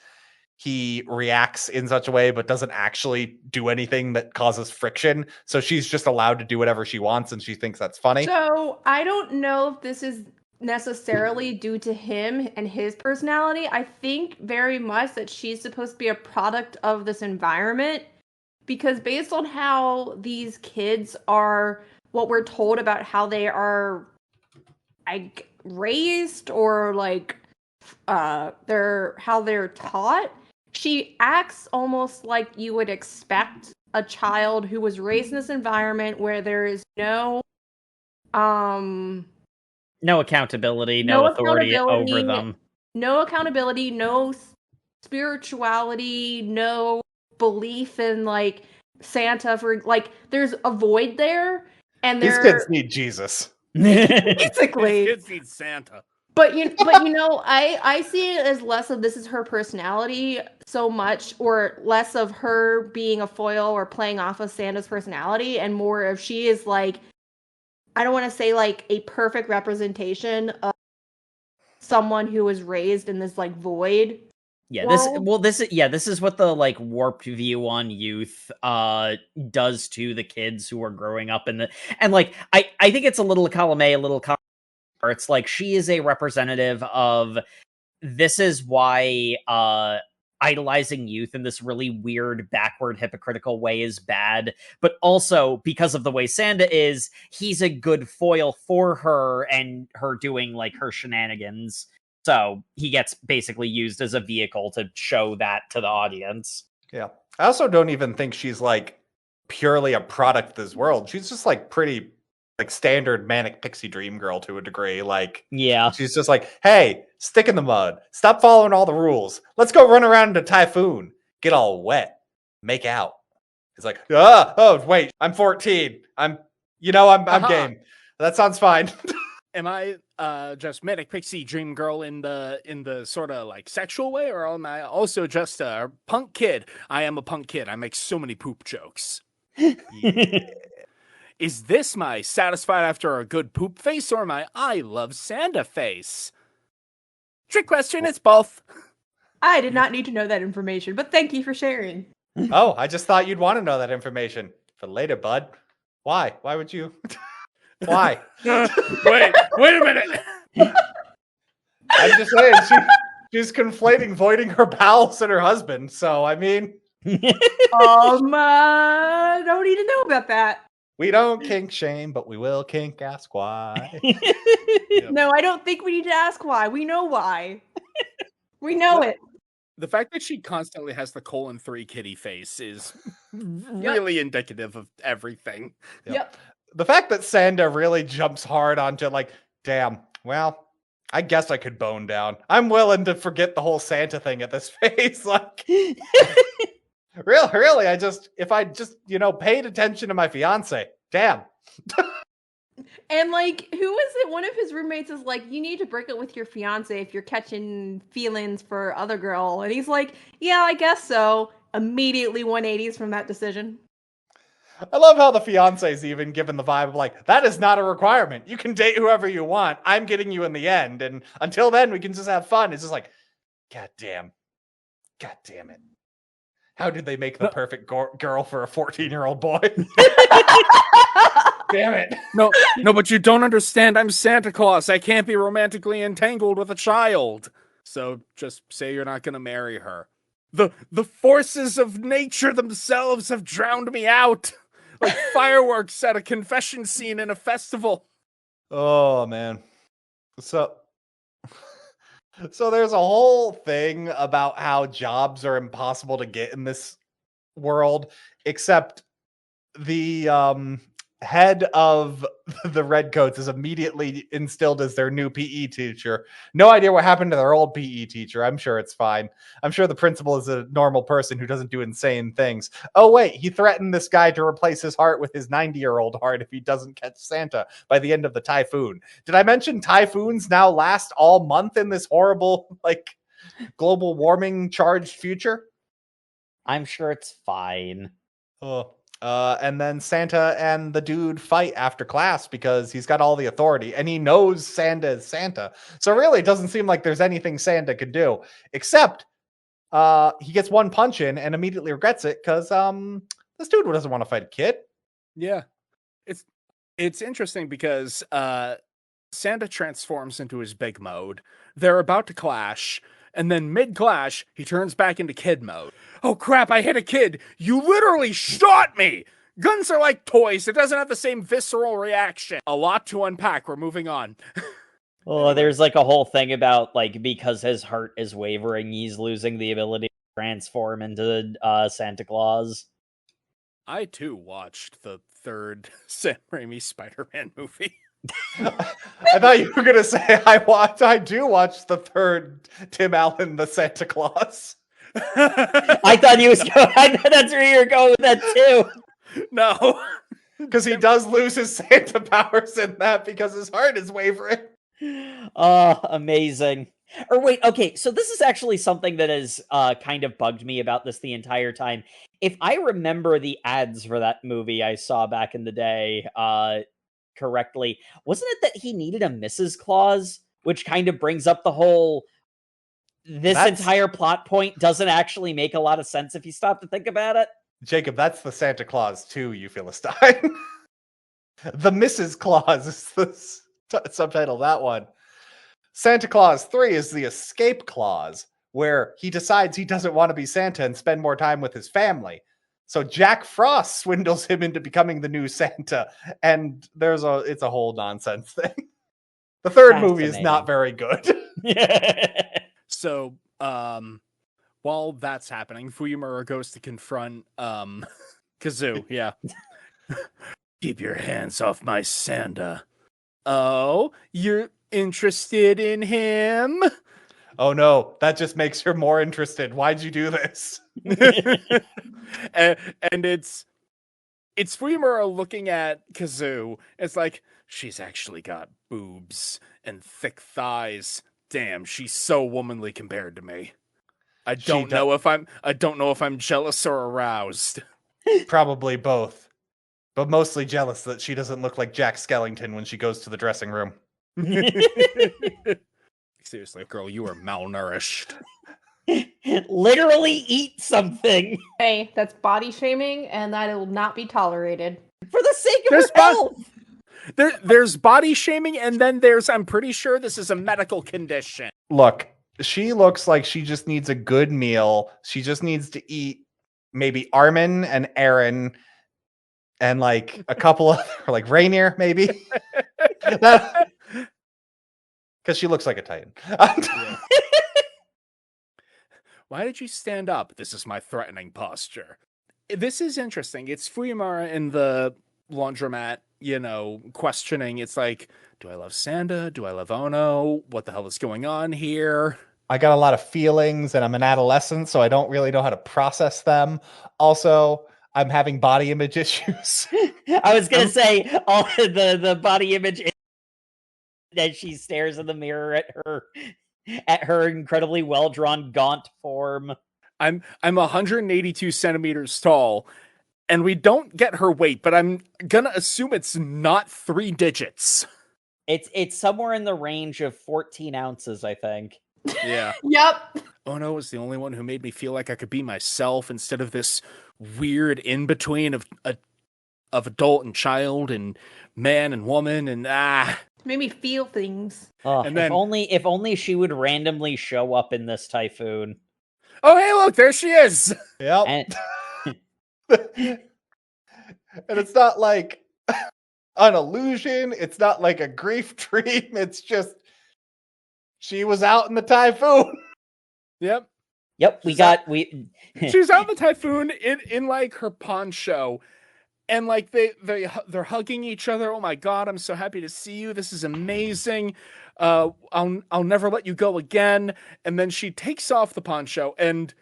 S4: he reacts in such a way but doesn't actually do anything that causes friction. So she's just allowed to do whatever she wants and she thinks that's funny.
S3: So I don't know if this is necessarily due to him and his personality. I think very much that she's supposed to be a product of this environment because based on how these kids are, what we're told about how they are raised or like how they're taught, she acts almost like you would expect a child who was raised in this environment where there is no
S2: accountability, no authority over them.
S3: No accountability, no spirituality, no belief in like Santa for like there's a void there and
S4: these kids need Jesus.
S3: Basically.
S1: These kids need Santa.
S3: But I see it as less of this is her personality so much, or less of her being a foil or playing off of Santa's personality, and more of she is like, I don't want to say like a perfect representation of someone who was raised in this like void.
S2: Yeah,
S3: world.
S2: this is what the like warped view on youth does to the kids who are growing up in the, and like I think it's a little column A, a little column B, where it's like she is a representative of, this is why idolizing youth in this really weird, backward, hypocritical way is bad, but also because of the way Sanda is, he's a good foil for her and her doing like her shenanigans. So he gets basically used as a vehicle to show that to the audience.
S4: Yeah. I also don't even think she's like purely a product of this world. She's just like pretty like standard manic pixie dream girl to a degree. Like,
S2: yeah,
S4: she's just like, hey, stick in the mud. Stop following all the rules. Let's go run around in a typhoon. Get all wet. Make out. It's like, oh wait, I'm 14. I'm game. That sounds fine.
S1: Am I just manic pixie dream girl in the sort of like sexual way, or am I also just a punk kid? I am a punk kid. I make so many poop jokes. Yeah. Is this my satisfied after a good poop face, or my I love Santa face? Trick question, it's both.
S3: I did not need to know that information, but thank you for sharing.
S4: Oh, I just thought you'd want to know that information for later, bud. Why? Why would you? Why?
S1: Wait a minute.
S4: I'm just saying, she's conflating voiding her bowels and her husband. So, I mean,
S3: Don't need to know about that.
S4: we don't kink shame, but we will kink ask why.
S1: Yep.
S3: No, I don't think we need to ask why. We know why. We know it.
S1: The fact that she constantly has the 3 kitty face is really indicative of everything.
S3: Yep.
S4: The fact that Sanda really jumps hard onto like, damn, well, I guess I could bone down. I'm willing to forget the whole Santa thing at this phase. Like, really, if I just, paid attention to my fiance, damn.
S3: And like, who is it? One of his roommates is like, you need to break up with your fiance if you're catching feelings for other girl. And he's like, yeah, I guess so. Immediately 180s from that decision.
S4: I love how the fiance is even given the vibe of like, that is not a requirement. You can date whoever you want. I'm getting you in the end. And until then, we can just have fun. It's just like, God damn it. How did they make the perfect girl for a 14-year-old boy? Damn it.
S1: No, but you don't understand. I'm Santa Claus. I can't be romantically entangled with a child. So just say you're not going to marry her. The forces of nature themselves have drowned me out. Like fireworks at a confession scene in a festival.
S4: Oh, man. So there's a whole thing about how jobs are impossible to get in this world, except the head of the Redcoats is immediately instilled as their new PE teacher. No idea what happened to their old PE teacher. I'm sure it's fine. I'm sure the principal is a normal person who doesn't do insane things. Oh, wait, he threatened this guy to replace his heart with his 90-year-old heart if he doesn't catch Santa by the end of the typhoon. Did I mention typhoons now last all month in this horrible, like, global warming charged future?
S2: I'm sure it's fine.
S4: Oh. And then Santa and the dude fight after class because he's got all the authority and he knows Sanda is Santa. So really, it doesn't seem like there's anything Santa could do, except he gets one punch in and immediately regrets it because this dude doesn't want to fight a kid.
S1: Yeah. It's interesting because Santa transforms into his big mode. They're about to clash. And then mid-clash, he turns back into kid mode. Oh crap, I hit a kid! You literally shot me! Guns are like toys, it doesn't have the same visceral reaction. A lot to unpack, we're moving on.
S2: Well, there's like a whole thing about like, because his heart is wavering, he's losing the ability to transform into Santa Claus.
S1: I too watched the 3rd Sam Raimi Spider-Man movie.
S4: I thought you were gonna say I do watch the 3rd Tim Allen the Santa Claus.
S2: I thought he was going. I thought that's where you were going with that too.
S1: No.
S4: Because he does lose his Santa powers in that because his heart is wavering.
S2: Amazing. Or wait, okay, so this is actually something that has kind of bugged me about this the entire time. If I remember the ads for that movie I saw back in the day correctly, wasn't it that he needed a Mrs. Claus? Which kind of brings up the whole entire plot point doesn't actually make a lot of sense if you stop to think about it.
S4: Jacob, that's the Santa Claus 2, you Philistine. The Mrs. Claus is the subtitle of that one. Santa Claus 3 is the escape clause, where he decides he doesn't want to be Santa and spend more time with his family. So Jack Frost swindles him into becoming the new Santa, and it's a whole nonsense thing. The third movie is not very good.
S1: So, while that's happening, Fuyumura goes to confront Kazoo. Yeah. Keep your hands off my Sanda. Oh, you're interested in him?
S4: Oh no, that just makes her more interested. Why'd you do this?
S1: and it's Fuyumura looking at Kazoo. It's like, she's actually got boobs and thick thighs. Damn, she's so womanly compared to me. I don't know if I'm jealous or aroused.
S4: Probably both. But mostly jealous that she doesn't look like Jack Skellington when she goes to the dressing room.
S1: Seriously, girl, you are malnourished.
S2: Literally eat something.
S3: Hey, that's body shaming, and that will not be tolerated.
S2: For the sake of her health!
S1: There's body shaming, and then I'm pretty sure this is a medical condition.
S4: Look, she looks like she just needs a good meal. She just needs to eat maybe Armin and Aaron and like a couple of, like Rainier, maybe. Because she looks like a Titan.
S1: Why did you stand up? This is my threatening posture. This is interesting. It's Fuyumura in the laundromat, questioning. It's like, do I love Sanda? Do I love Ono? What the hell is going on here?
S4: I got a lot of feelings and I'm an adolescent, so I don't really know how to process them. Also, I'm having body image issues.
S2: I was going to say, all the body image as she stares in the mirror at her incredibly well-drawn gaunt form.
S1: I'm 182 centimeters tall, and we don't get her weight, but I'm gonna assume it's not 3 digits.
S2: It's somewhere in the range of 14 ounces, I think.
S1: Yeah.
S3: Yep.
S1: Ono was the only one who made me feel like I could be myself instead of this weird in-between of adult and child and man and woman and
S3: made me feel things.
S2: And then, if only she would randomly show up in this typhoon.
S1: Oh, hey, look, there she is.
S4: Yep. And it's not like an illusion. It's not like a grief dream. It's just she was out in the typhoon.
S1: Yep.
S2: She's out in
S1: the typhoon in like her poncho. And like they're hugging each other. Oh my god, I'm so happy to see you. This is amazing. I'll never let you go again. And then she takes off the poncho, and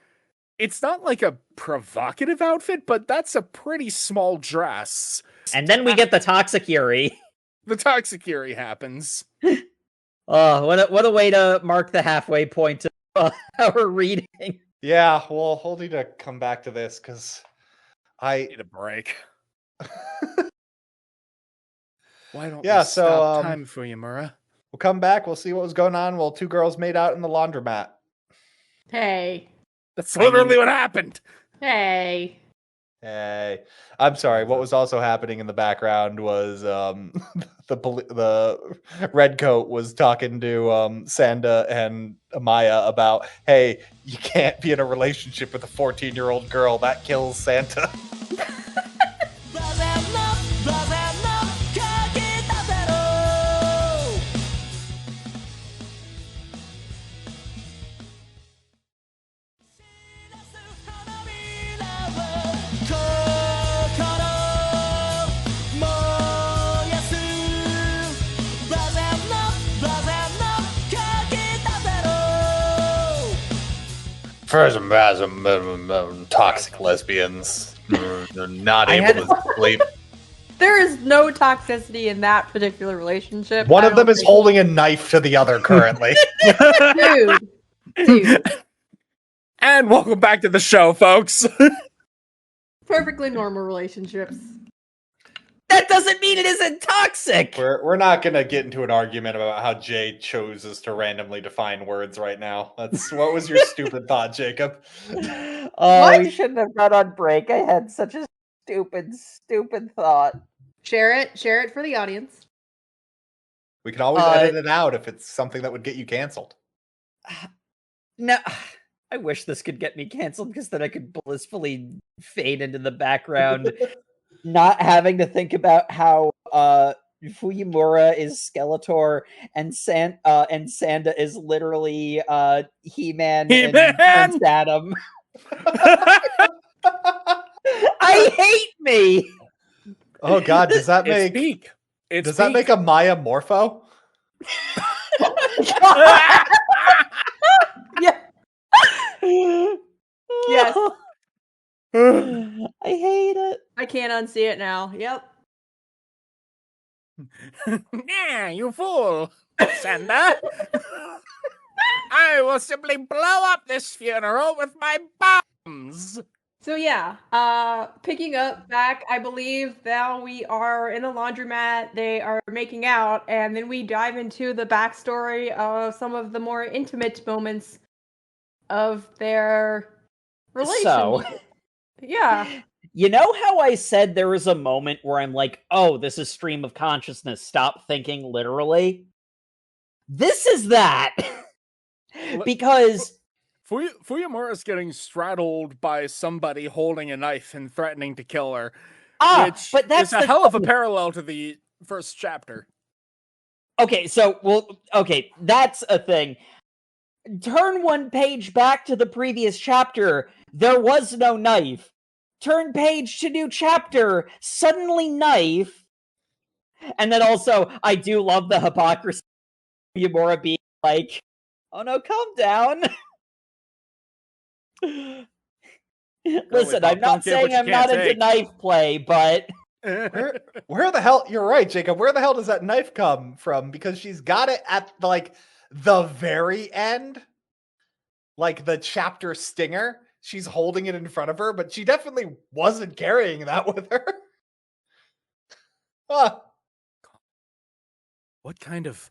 S1: it's not like a provocative outfit, but that's a pretty small dress.
S2: And then we get the Toxicuri.
S1: The Toxicuri happens.
S2: Oh, what a way to mark the halfway point of our reading.
S4: Yeah, well, hold you to come back to this because I
S1: need a break. Why don't
S4: we
S1: stop time for you, Mura?
S4: We'll come back. We'll see what was going on while 2 girls made out in the laundromat.
S3: Hey.
S1: That's literally what happened.
S3: Hey.
S4: I'm sorry. What was also happening in the background was the redcoat was talking to Sanda and Amaya about, hey, you can't be in a relationship with a 14-year-old girl. That kills Santa. Toxic lesbians. They're not able to sleep.
S3: There is no toxicity in that particular relationship.
S4: One
S3: I
S4: of them
S3: don't
S4: is
S3: think-
S4: holding a knife to the other currently.
S3: Dude.
S1: And welcome back to the show, folks.
S3: Perfectly normal relationships.
S2: That doesn't mean it isn't toxic.
S4: We're not gonna get into an argument about how Jay chooses to randomly define words right now. What was your stupid thought, Jacob?
S2: Oh,
S3: What?
S2: we shouldn't have gone on break. I had such a stupid thought.
S3: Share it for the audience.
S4: We can always edit it out if it's something that would get you canceled.
S2: No, I wish this could get me canceled because then I could blissfully fade into the background, not having to think about how Fuyimura is Skeletor and Sanda is literally He-Man and
S1: He-Man!
S2: Prince Adam. I hate me.
S4: Oh God, does that
S1: It's
S4: make
S1: peak. It's
S4: does that
S1: peak.
S4: make a Maya Morpho?
S3: Yes.
S2: I hate it.
S3: I can't unsee it now. Yep.
S1: Yeah, you fool, Sanda. I will simply blow up this funeral with my bombs.
S3: So yeah, picking up back, I believe now we are in a laundromat. They are making out, and then we dive into the backstory of some of the more intimate moments of their relationship.
S2: So,
S3: Yeah.
S2: you know how I said there was a moment where I'm like, oh, this is stream of consciousness. Stop thinking literally. This is that. Because
S1: Fuyimura's getting straddled by somebody holding a knife and threatening to kill her. Which
S2: but that's
S1: is a hell of a parallel to the first chapter.
S2: Okay, that's a thing. Turn one page back to the previous chapter. There was no knife. Turn page to new chapter. Suddenly knife. And then also, I do love the hypocrisy of Yamura being like, oh no, calm down. Listen, I'm not saying I'm not into knife play, but...
S4: Where the hell? You're right, Jacob. Where the hell does that knife come from? Because she's got it at like the very end, like the chapter stinger. She's holding it in front of her, but she definitely wasn't carrying that with her.
S1: What kind of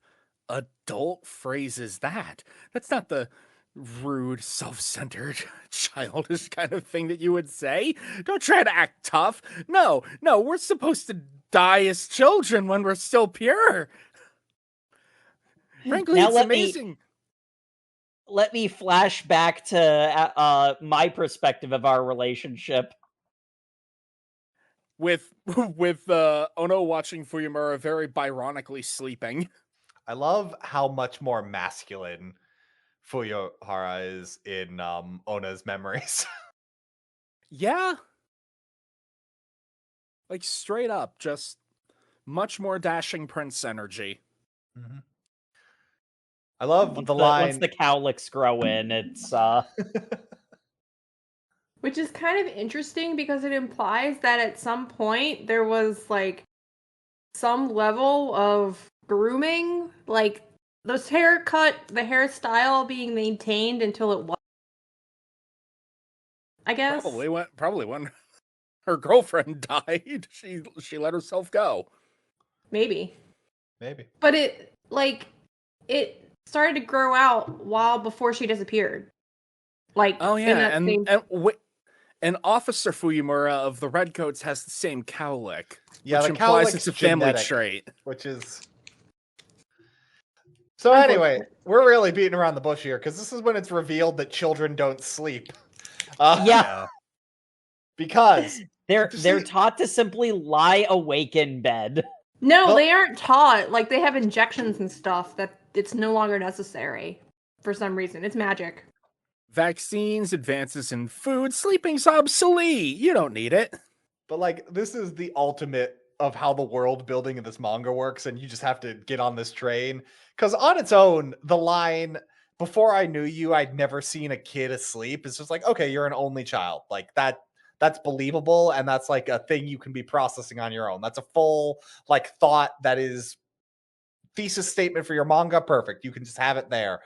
S1: adult phrase is that? That's not the rude, self-centered, childish kind of thing that you would say. Don't try to act tough. No, we're supposed to die as children when we're still pure. Frankly,
S2: Now
S1: it's amazing.
S2: Let me flash back to my perspective of our relationship.
S1: With Ono watching Fuyimura very Byronically sleeping.
S4: I love how much more masculine Fuyuhara is in Ona's memories.
S1: Yeah. Like straight up, just much more dashing prince energy.
S4: Mm-hmm. I love the line.
S2: Once the cowlicks grow in, it's
S3: Which is kind of interesting because it implies that at some point there was like some level of grooming, like this haircut, the hairstyle being maintained until it was. I guess
S1: Probably when her girlfriend died, she let herself go.
S3: Maybe.
S1: But
S3: it started to grow out while before she disappeared. Like,
S1: oh yeah, and Officer Fuyimura of the Redcoats has the same cowlick, which implies it's a family trait.
S4: Which is so. Anyway, we're really beating around the bush here because this is when it's revealed that children don't sleep.
S2: Yeah,
S4: because
S2: they're taught to simply lie awake in bed.
S3: No, they aren't taught. Like, they have injections and stuff that it's no longer necessary for some reason. It's magic.
S1: Vaccines, advances in food, sleeping's obsolete. You don't need it.
S4: But like, this is the ultimate of how the world building in this manga works, and you just have to get on this train. Because on its own, the line, before I knew you, I'd never seen a kid asleep, is just like, okay, you're an only child. Like, that's believable, and that's like a thing you can be processing on your own. That's a full like thought that is thesis statement for your manga. Perfect. You can just have it there.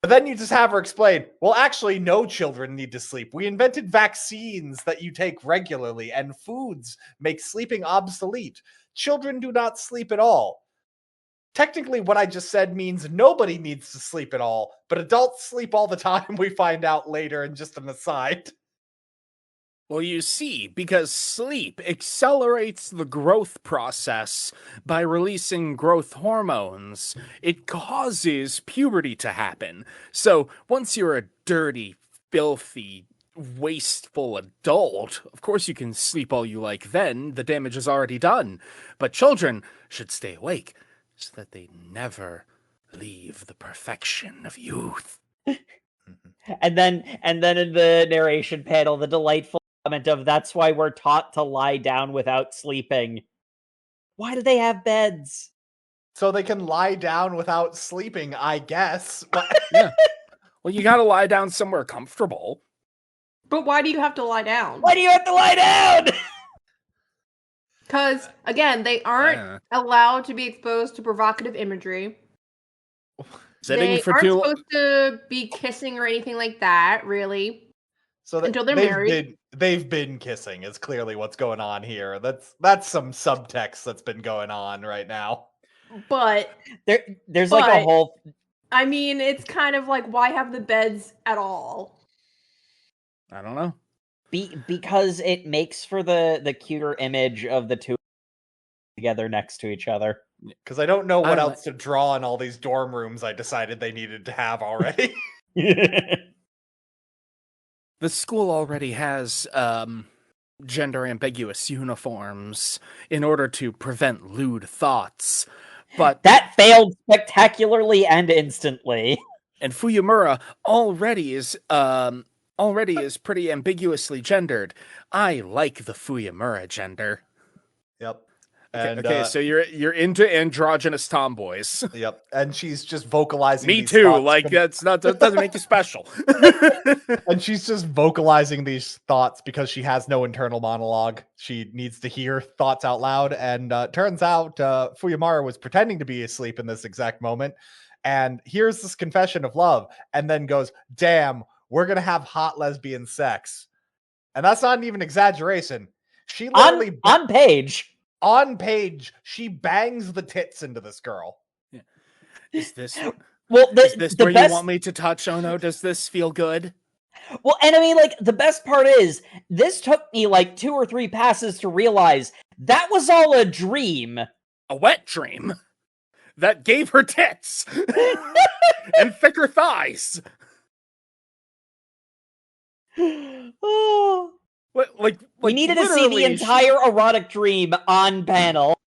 S4: But then you just have her explain, well, actually, no children need to sleep. We invented vaccines that you take regularly, and foods make sleeping obsolete. Children do not sleep at all. Technically, what I just said means nobody needs to sleep at all, but adults sleep all the time, we find out later in just an aside.
S1: Well, you see, because sleep accelerates the growth process by releasing growth hormones. It causes puberty to happen. So once you're a dirty, filthy, wasteful adult, of course you can sleep all you like then. The damage is already done. But children should stay awake so that they never leave the perfection of youth.
S2: And then in the narration panel, the delightful comment of that's why we're taught to lie down without sleeping. Why do they have beds?
S4: So they can lie down without sleeping, I guess.
S1: Yeah. Well, you gotta lie down somewhere comfortable.
S3: But why do you have to lie down?
S2: Why do you have to lie down?
S3: Because, again, they aren't allowed to be exposed to provocative imagery.
S1: Sitting
S3: They
S1: for
S3: aren't
S1: too
S3: supposed to be kissing or anything like that, really.
S4: So
S3: until they're married.
S4: They've been kissing is clearly what's going on here. That's some subtext that's been going on right now.
S3: But
S2: there's like a whole.
S3: I mean, it's kind of like, why have the beds at all?
S1: I don't know.
S2: Because it makes for the cuter image of the two together next to each other.
S4: Because I don't know what else to draw in all these dorm rooms I decided they needed to have already.
S1: The school already has gender ambiguous uniforms in order to prevent lewd thoughts. But
S2: that failed spectacularly and instantly.
S1: And Fuyumura already is pretty ambiguously gendered. I like the Fuyumura gender.
S4: Yep.
S1: And, okay, so you're into androgynous tomboys.
S4: Yep, and she's just vocalizing.
S1: Me too. Like that doesn't make you special.
S4: And she's just vocalizing these thoughts because she has no internal monologue. She needs to hear thoughts out loud. And turns out Fuyumara was pretending to be asleep in this exact moment, and hears this confession of love, and then goes, "Damn, we're gonna have hot lesbian sex," and that's not even exaggeration. She literally on page, she bangs the tits into this girl.
S1: Yeah. Is this
S2: well?
S1: Is this where you want me to touch? Oh no, does this feel good?
S2: Well, and I mean, like, the best part is, this took me like 2 or 3 passes to realize that was all a dream.
S1: A wet dream that gave her tits and thicker thighs.
S2: Oh.
S1: We
S2: needed to see the entire erotic dream on panel.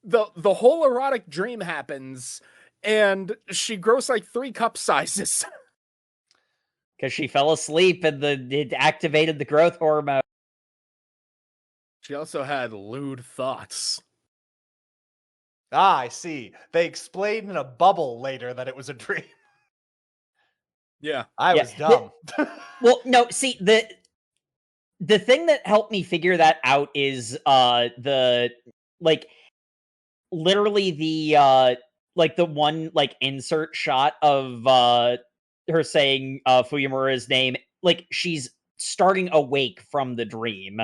S1: The whole erotic dream happens, and she grows like 3 cup sizes.
S2: Because she fell asleep and it activated the growth hormone.
S1: She also had lewd thoughts.
S4: Ah, I see. They explained in a bubble later that it was a dream.
S1: Yeah.
S4: I was dumb.
S2: Well, no, see, the thing that helped me figure that out is literally the one insert shot of her saying Fuyumura's name, like she's starting awake from the dream.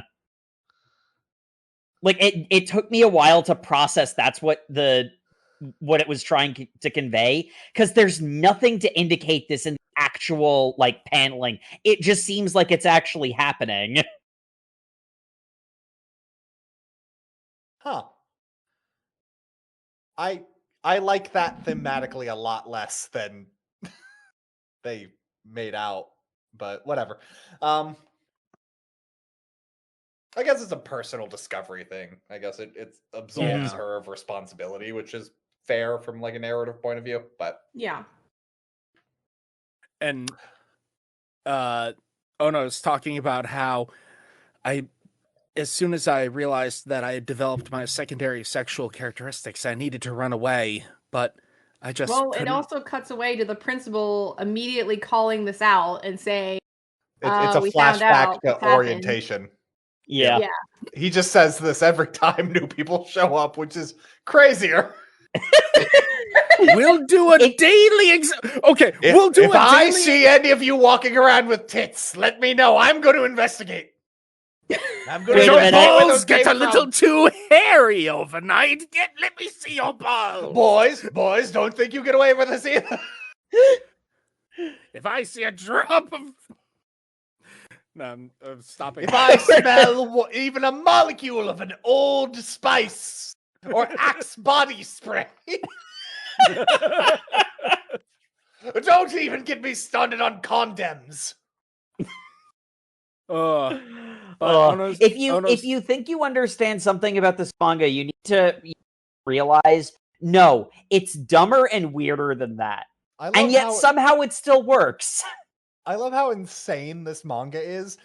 S2: Like it took me a while to process that's what it was trying to convey, because there's nothing to indicate this in actual paneling. It just seems like it's actually happening.
S4: Huh. I like that thematically a lot less than they made out, but whatever. I guess it's a personal discovery thing. I guess it absolves her of responsibility, which is fair from a narrative point of view, but
S3: yeah.
S1: And Ono's talking about how as soon as I realized that I had developed my secondary sexual characteristics, I needed to run away, but I just couldn't.
S3: It also cuts away to the principal immediately calling this out and saying,
S4: It's a
S3: we found
S4: flashback
S3: out
S4: to
S3: what's happened.
S4: orientation.
S2: Yeah.
S3: Yeah.
S4: He just says this every time new people show up, which is crazier.
S1: We'll do a daily okay, we'll do
S4: if
S1: a
S4: I
S1: daily
S4: see any of you walking around with tits, let me know. I'm going to investigate. I'm going
S2: Wait
S4: to
S2: a
S1: your
S2: minute.
S4: know where
S1: balls
S4: those
S1: get
S4: came
S1: a little
S4: from.
S1: too hairy overnight. Let me see your balls.
S4: Boys, don't think you get away with this either.
S1: If I see a drop of no, I'm stopping.
S4: If I smell even a molecule of an old spice or Axe body spray, don't even get me started on condoms.
S2: If you think you understand something about this manga, you need to realize no, it's dumber and weirder than that. And yet somehow it still works.
S4: I love how insane this manga is.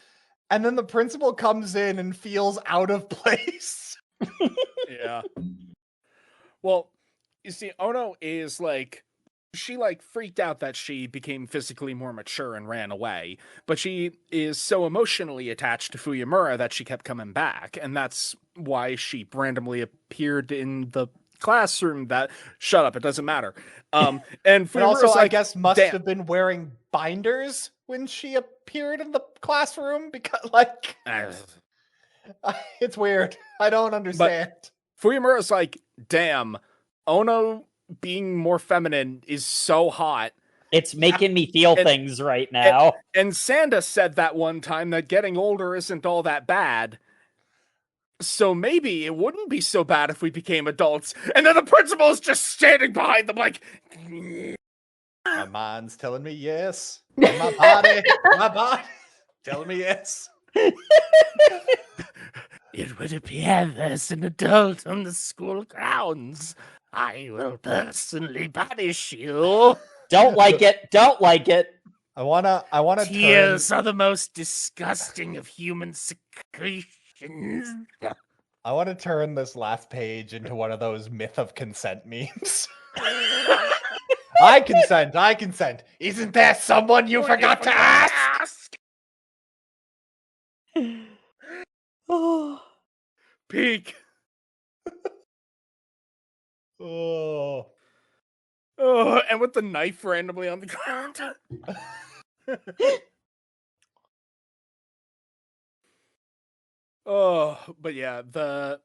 S4: And then the principal comes in and feels out of place.
S1: Yeah. Well, you see, Ono is she freaked out that she became physically more mature and ran away, but she is so emotionally attached to Fuyamura that she kept coming back, and that's why she randomly appeared in the classroom. Shut up, it doesn't matter. And
S4: also, I guess, must have been wearing binders when she appeared in the classroom because, it's weird. I don't understand.
S1: But Fuyamura's like, damn, Ono being more feminine is so hot.
S2: It's making me feel things right now.
S1: And Sanda said that one time that getting older isn't all that bad. So maybe it wouldn't be so bad if we became adults. And then the principal's just standing behind them like...
S4: My mind's telling me yes. And my body telling me yes.
S1: It would appear there's an adult on the school grounds. I will personally punish you.
S2: Don't like it. Don't like it.
S4: I wanna
S1: Tears are the most disgusting of human secretions.
S4: I want to turn this last page into one of those myth of consent memes. I consent. Isn't there someone you forgot to ask?
S2: Oh.
S1: Peak.
S4: Oh,
S1: and with the knife randomly on the ground. But yeah, the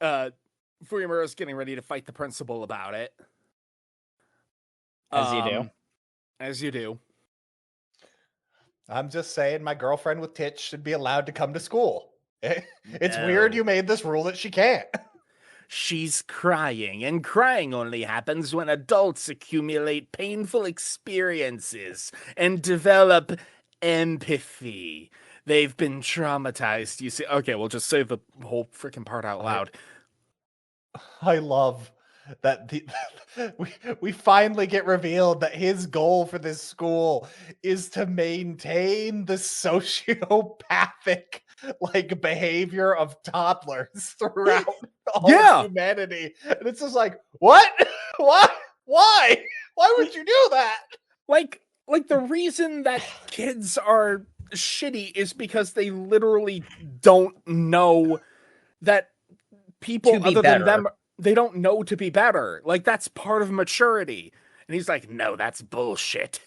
S1: Fuyamura's getting ready to fight the principal about it. As you do.
S4: I'm just saying my girlfriend with tits should be allowed to come to school. It's weird you made this rule that she can't.
S1: She's crying, and crying only happens when adults accumulate painful experiences and develop empathy. They've been traumatized, you see. Okay, we'll just say the whole freaking part out loud.
S4: I love that we finally get revealed that his goal for this school is to maintain the sociopathic behavior of toddlers throughout all of humanity. And it's just like, what? What? Why? Why would you do that?
S1: Like the reason that kids are shitty is because they literally don't know that people other than them, they don't know to be better. That's part of maturity. And he's like, no, that's bullshit.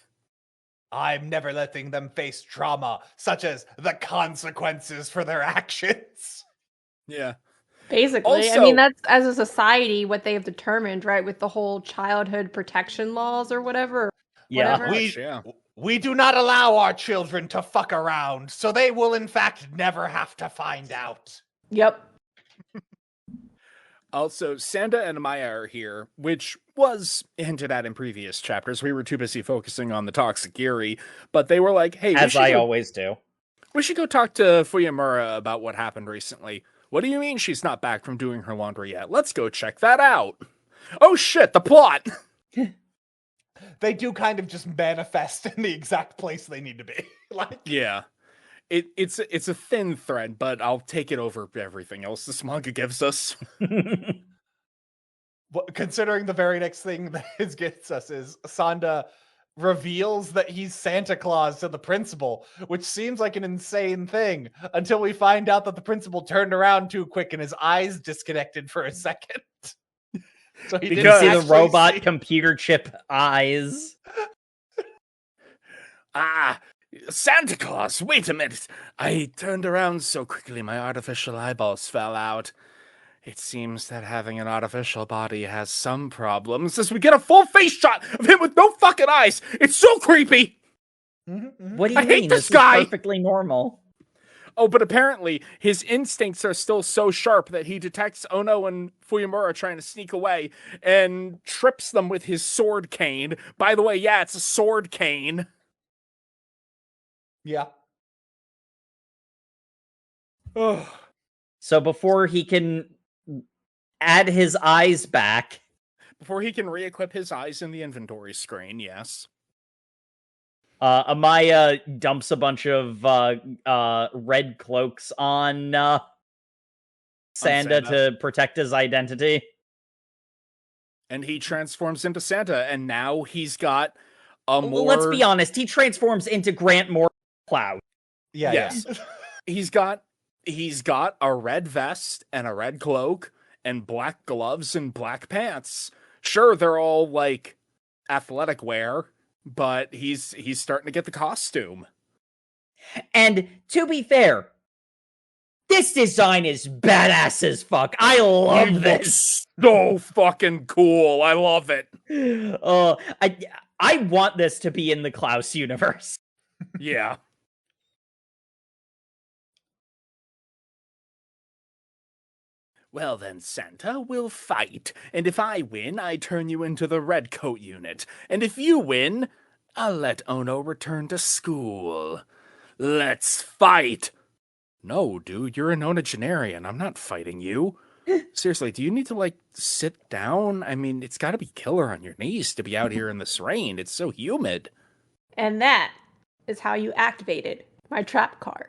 S4: I'm never letting them face trauma, such as the consequences for their actions.
S1: Yeah.
S3: Basically,
S1: Also,
S3: I mean, that's, as a society, what they have determined, right? With the whole childhood protection laws or whatever.
S2: Yeah.
S4: We do not allow our children to fuck around, so they will, in fact, never have to find out.
S3: Yep.
S1: Also, Sanda and Maya are here, which was hinted at in previous chapters. We were too busy focusing on the toxic Yuri, but they were like, hey,
S2: as I always do.
S1: We should go talk to Fuyamura about what happened recently. What do you mean she's not back from doing her laundry yet? Let's go check that out. Oh shit, the plot!
S4: They do kind of just manifest in the exact place they need to be.
S1: Yeah. It's a thin thread, but I'll take it over everything else this manga gives us.
S4: Considering the very next thing that it gets us is Sanda reveals that he's Santa Claus to the principal, which seems like an insane thing until we find out that the principal turned around too quick and his eyes disconnected for a second. So he
S2: You
S4: didn't
S2: can see the
S4: actually
S2: robot
S4: see-
S2: computer chip eyes.
S1: Ah, Santa Claus, wait a minute. I turned around so quickly my artificial eyeballs fell out. It seems that having an artificial body has some problems as we get a full face shot of him with no fucking eyes. It's so creepy.
S2: What do you
S1: I
S2: mean?
S1: hate this
S2: This
S1: guy!
S2: is perfectly normal.
S1: Oh, but apparently his instincts are still so sharp that he detects Ono and Fuyamura trying to sneak away and trips them with his sword cane. By the way, yeah, it's a sword cane.
S4: Yeah.
S1: Ugh.
S2: So before he can add his eyes back,
S1: Before he can re-equip his eyes in the inventory screen, yes.
S2: Amaya dumps a bunch of red cloaks on Sanda
S1: Sanda.
S2: to protect his identity.
S1: And he transforms into Santa, and now he's got a more...
S2: Let's be honest, he transforms into Grant Moore Cloud.
S4: Yeah,
S1: Yes.
S4: yeah.
S1: He's got a red vest and a red cloak and black gloves and black pants. Sure, they're all like athletic wear, but he's starting to get the costume.
S2: And to be fair, this design is badass as fuck. I love this.
S1: So fucking cool. I love it.
S2: I want this to be in the Klaus universe.
S1: Yeah. Well then, Santa, we'll fight. And if I win, I turn you into the Red Coat unit. And if you win, I'll let Ono return to school. Let's fight! No, dude, you're an onogenarian. I'm not fighting you. Seriously, do you need to, like, sit down? I mean, it's gotta be killer on your knees to be out here in this rain. It's so humid.
S3: And that is how you activated my trap card.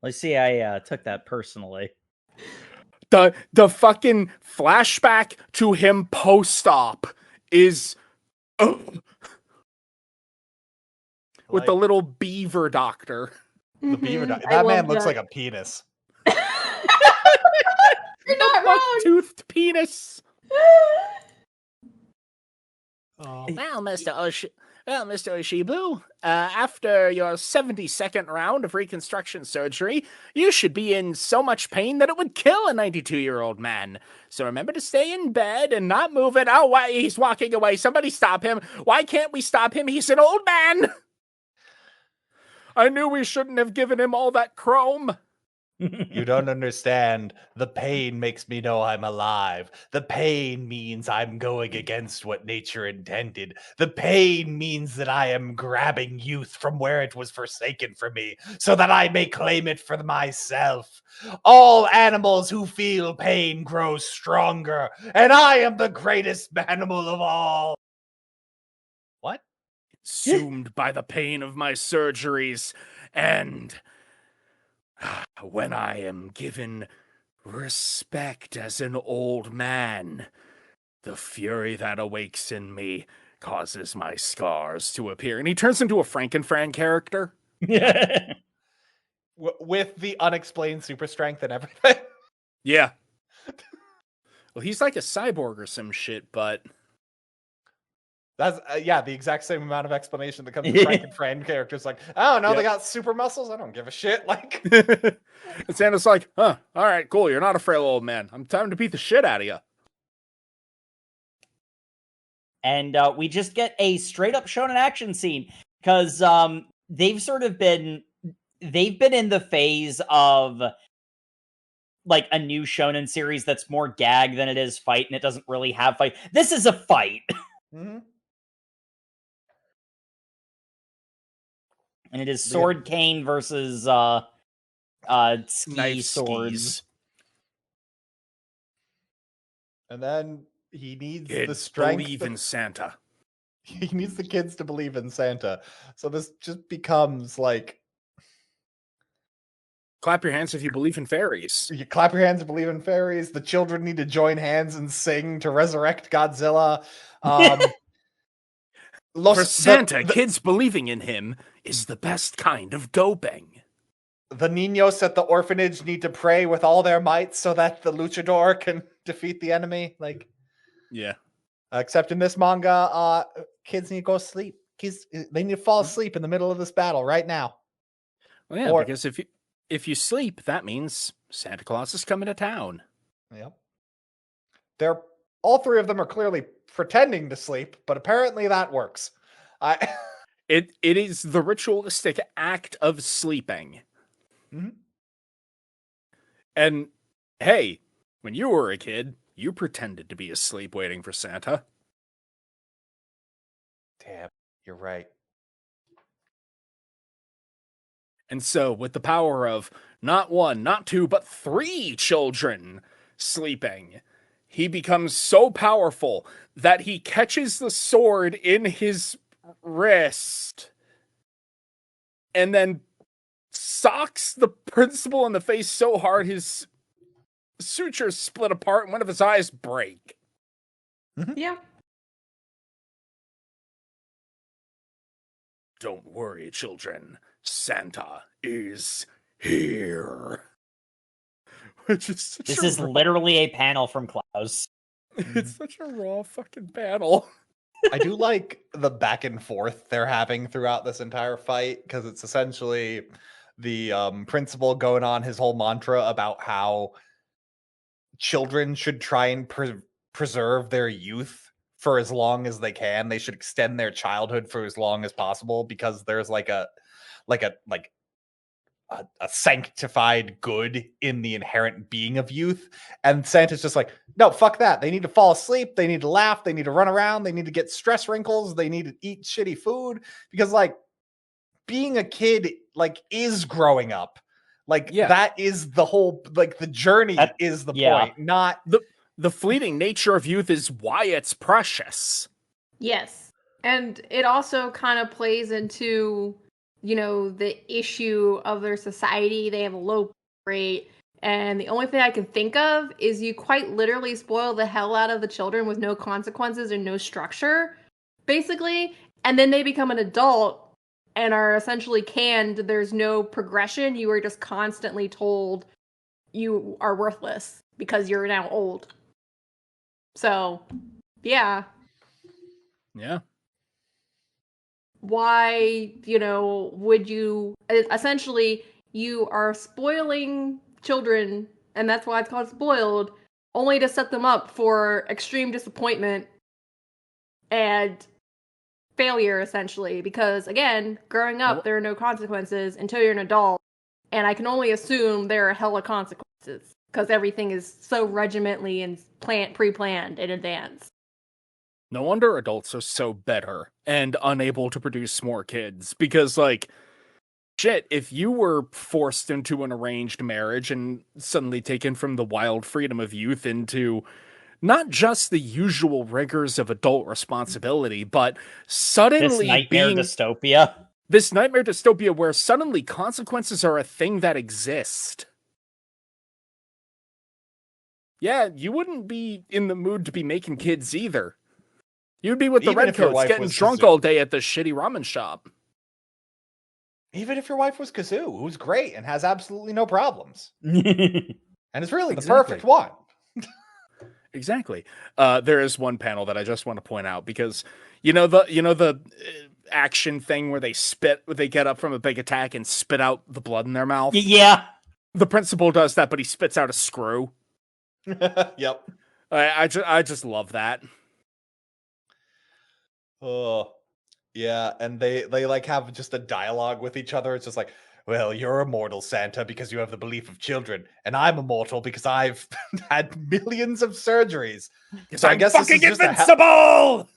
S2: Let's see, I took that personally.
S1: The fucking flashback to him post-op is... with the little beaver doctor.
S4: The beaver doctor.
S3: I
S4: That man
S3: love
S4: looks
S3: that.
S4: like a penis.
S3: You're not wrong.
S1: Toothed penis.
S4: Oh.
S1: Well, Mr. Oshibu, after your 72nd round of reconstruction surgery, you should be in so much pain that it would kill a 92-year-old man. So remember to stay in bed and not move it. Oh, why? He's walking away. Somebody stop him. Why can't we stop him? He's an old man. I knew we shouldn't have given him all that chrome.
S4: You don't understand. The pain makes me know I'm alive. The pain means I'm going against what nature intended. The pain means that I am grabbing youth from where it was forsaken from me, so that I may claim it for myself. All animals who feel pain grow stronger, and I am the greatest animal of all. What?
S1: Consumed by the pain of my surgeries, and... when I am given respect as an old man, the fury that awakes in me causes my scars to appear. And he turns into a Frankenfran character.
S4: With the unexplained super strength and everything.
S1: Yeah. Well, he's like a cyborg or some shit, but...
S4: That's the exact same amount of explanation that comes to Frank and Fran characters. Like, oh no, they got super muscles. I don't give a shit. Like,
S1: and Santa's like, huh, all right, cool. You're not a frail old man. I'm time to beat the shit out of you.
S2: And we just get a straight up shonen action scene because they've been in the phase of like a new shonen series that's more gag than it is fight, and it doesn't really have fight. This is a fight.
S4: mm-hmm.
S2: And it is sword cane versus ski
S1: Knife
S2: swords.
S1: skis.
S4: And then he needs
S1: Kids,
S4: the strength.
S1: believe in Santa.
S4: He needs the kids to believe in Santa. So this just becomes like,
S1: Clap your hands if you believe in fairies.
S4: you clap your hands and believe in fairies. The children need to join hands and sing to resurrect Godzilla.
S1: For Santa, kids believing in him is the best kind of doping.
S4: The niños at the orphanage need to pray with all their might so that the luchador can defeat the enemy. Like,
S1: yeah.
S4: Except in this manga, kids need to go to sleep. Kids, they need to fall asleep in the middle of this battle right now.
S1: Well, yeah, because if you sleep, that means Santa Claus is coming to town.
S4: Yep. All three of them are clearly pretending to sleep, but apparently that works.
S1: It is the ritualistic act of sleeping.
S4: Mm-hmm.
S1: And hey, when you were a kid, you pretended to be asleep waiting for Santa.
S4: Damn, you're right.
S1: And so, with the power of not one, not two, but 3 children sleeping, he becomes so powerful that he catches the sword in his wrist and then socks the principal in the face so hard his sutures split apart and one of his eyes break.
S4: Mm-hmm.
S3: Yeah.
S1: Don't worry, children. Santa is here. Which is
S2: this is literally a panel from Klaus.
S1: It's such a raw fucking panel.
S4: I do like the back and forth they're having throughout this entire fight, because it's essentially the principal going on his whole mantra about how children should try and preserve their youth for as long as they can. They should extend their childhood for as long as possible, because there's like a sanctified good in the inherent being of youth. And Santa's just like, no, fuck that. They need to fall asleep. They need to laugh. They need to run around. They need to get stress wrinkles. They need to eat shitty food, because like being a kid like is growing up. Like that is the whole, like the journey is the point, not
S1: the fleeting nature of youth is why it's precious.
S3: Yes. And it also kind of plays into, you know, the issue of their society. They have a low rate. And the only thing I can think of is you quite literally spoil the hell out of the children with no consequences and no structure, basically. And then they become an adult and are essentially canned. There's no progression. You are just constantly told you are worthless because you're now old. So, yeah.
S1: Yeah.
S3: Why, you know, would you... Essentially, you are spoiling children, and that's why it's called spoiled, only to set them up for extreme disappointment and failure, essentially. Because, again, growing up, there are no consequences until you're an adult, and I can only assume there are hella consequences, because everything is so regimentally and pre-planned in advance.
S1: No wonder adults are so better and unable to produce more kids, because, like, shit, if you were forced into an arranged marriage and suddenly taken from the wild freedom of youth into not just the usual rigors of adult responsibility, but suddenly
S2: this nightmare dystopia.
S1: This nightmare dystopia where suddenly consequences are a thing that exist. Yeah, you wouldn't be in the mood to be making kids either. You'd be with the redcoats getting drunk all day at the shitty ramen shop.
S4: Even if your wife was Kazoo, who's great and has absolutely no problems. And is really the perfect one.
S1: Exactly. There is one panel that I just want to point out, because you know the action thing where they get up from a big attack and spit out the blood in their mouth?
S2: Yeah.
S1: The principal does that, but he spits out a screw.
S4: Yep.
S1: I just love that.
S4: Oh, yeah, and they like have just a dialogue with each other. It's just like, well, you're immortal, Santa, because you have the belief of children, and I'm immortal because I've had millions of surgeries.
S1: So I guess fucking invincible.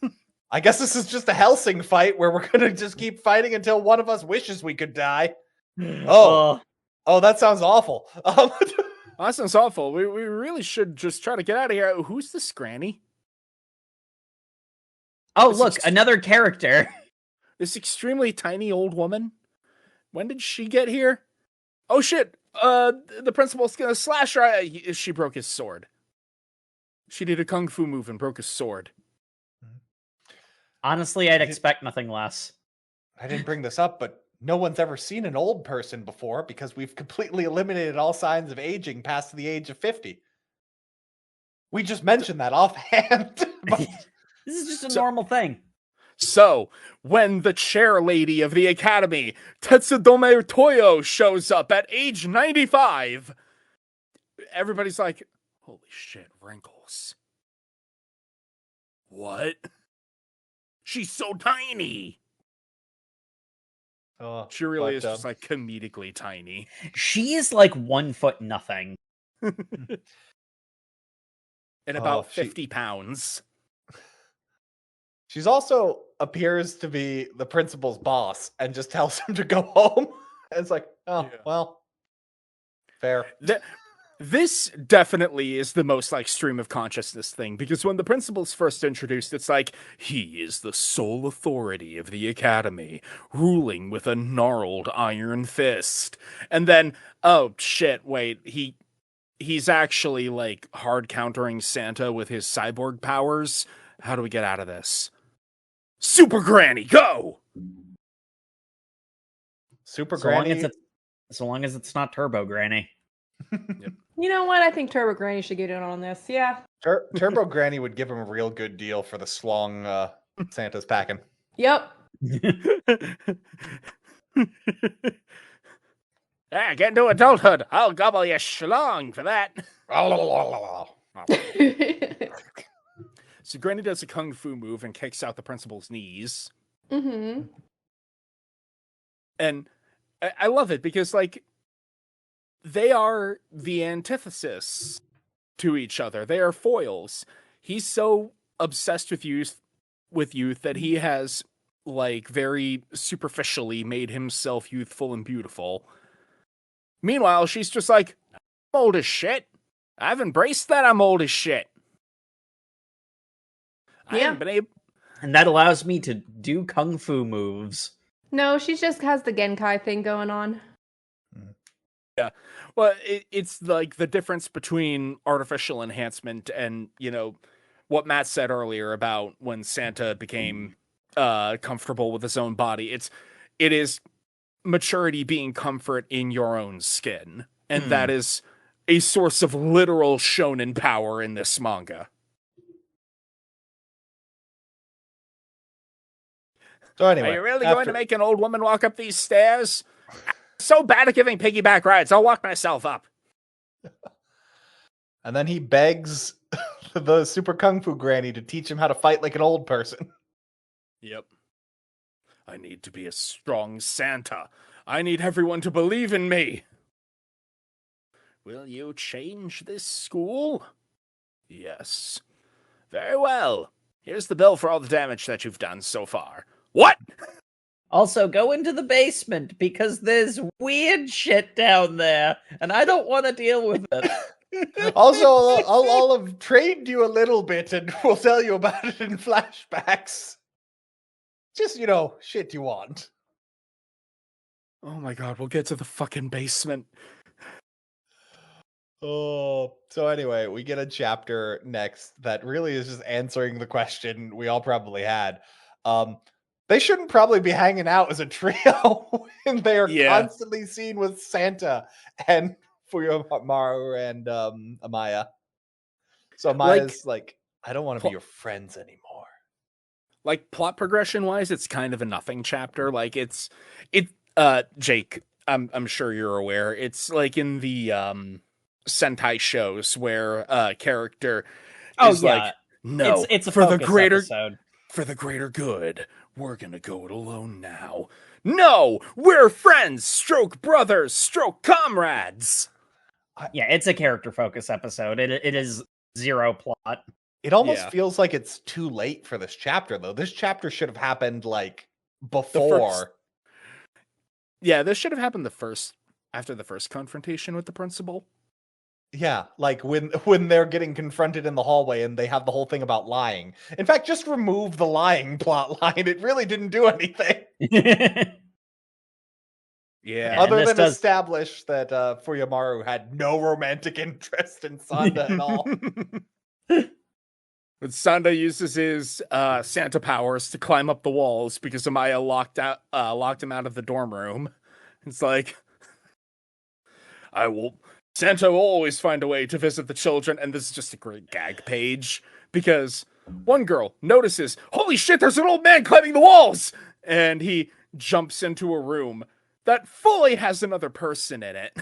S4: I guess this is just a Helsing fight where we're gonna just keep fighting until one of us wishes we could die. Oh, that sounds awful.
S1: That sounds awful. We really should just try to get out of here. Who's this granny?
S2: Oh, look, another character.
S1: This extremely tiny old woman. When did she get here? Oh shit! The principal's gonna slash her. She broke his sword. She did a kung fu move and broke his sword.
S2: Honestly, I'd expect nothing less.
S4: I didn't bring this up, but no one's ever seen an old person before because we've completely eliminated all signs of aging past the age of 50. We just mentioned that offhand. But
S2: This is just a normal thing.
S1: So, when the chair lady of the academy, Tetsudome Toyo, shows up at age 95, everybody's like, holy shit, wrinkles. What? She's so tiny. She really is just like comedically tiny.
S2: She is like 1 foot nothing.
S1: And about 50 pounds.
S4: She's also appears to be the principal's boss and just tells him to go home. And it's like, well, fair.
S1: This definitely is the most like stream of consciousness thing, because when the principal's first introduced, it's like, he is the sole authority of the academy, ruling with a gnarled iron fist. And then, oh shit, wait, he's actually like hard countering Santa with his cyborg powers. How do we get out of this? Super Granny, go!
S4: Super Granny.
S2: So long as it's not Turbo Granny.
S1: Yep.
S3: You know what? I think Turbo Granny should get in on this. Yeah.
S4: Turbo Granny would give him a real good deal for the slong Santa's packing.
S3: Yep.
S1: Get into adulthood. I'll gobble you schlong for that. So Granny does a kung fu move and kicks out the principal's knees.
S3: Mm-hmm.
S1: And I love it because, like, they are the antithesis to each other. They are foils. He's so obsessed with youth that he has, like, very superficially made himself youthful and beautiful. Meanwhile, she's just like, I'm old as shit. I've embraced that I'm old as shit. I haven't been able...
S2: And that allows me to do kung fu moves.
S3: No, she just has the Genkai thing going on.
S1: Yeah. Well, it's like the difference between artificial enhancement and, you know, what Matt said earlier about when Santa became comfortable with his own body. It is maturity being comfort in your own skin. And that is a source of literal shonen power in this manga.
S4: So anyway,
S1: are you really going to make an old woman walk up these stairs? I'm so bad at giving piggyback rides, I'll walk myself up.
S4: And then he begs the Super Kung Fu Granny to teach him how to fight like an old person.
S1: Yep. I need to be a strong Santa. I need everyone to believe in me. Will you change this school? Yes. Very well. Here's the bill for all the damage that you've done so far. What?
S2: Also, go into the basement because there's weird shit down there, and I don't want to deal with it.
S4: Also, I'll have trained you a little bit, and we'll tell you about it in flashbacks. Just, you know, shit you want.
S1: Oh my god, we'll get to the fucking basement.
S4: Oh, so anyway, we get a chapter next that really is just answering the question we all probably had. They shouldn't probably be hanging out as a trio when they are constantly seen with Santa and Fuyamaru and Amaya. So Amaya's like, I don't want to be your friends anymore.
S1: Like, plot progression wise, it's kind of a nothing chapter. Like, Jake, I'm sure you're aware, it's like in the Sentai shows where a character is like, no,
S2: it's a
S1: for the greater
S2: episode.
S1: For the greater good, we're gonna go it alone now. No, we're friends, stroke brothers, stroke comrades.
S2: Yeah, it's a character focus episode. It is zero plot.
S4: It almost feels like it's too late for this chapter, though. This chapter should have happened like before.
S1: This should have happened after the first confrontation with the principal.
S4: Yeah, like when they're getting confronted in the hallway and they have the whole thing about lying. In fact, just remove the lying plot line. It really didn't do anything.
S1: Yeah.
S4: Other than establish that Fuyamaru had no romantic interest in Sanda at all.
S1: But Sanda uses his Santa powers to climb up the walls because Amaya locked him out of the dorm room. It's like, Santa will always find a way to visit the children, and this is just a great gag page because one girl notices, holy shit, there's an old man climbing the walls! And he jumps into a room that fully has another person in it.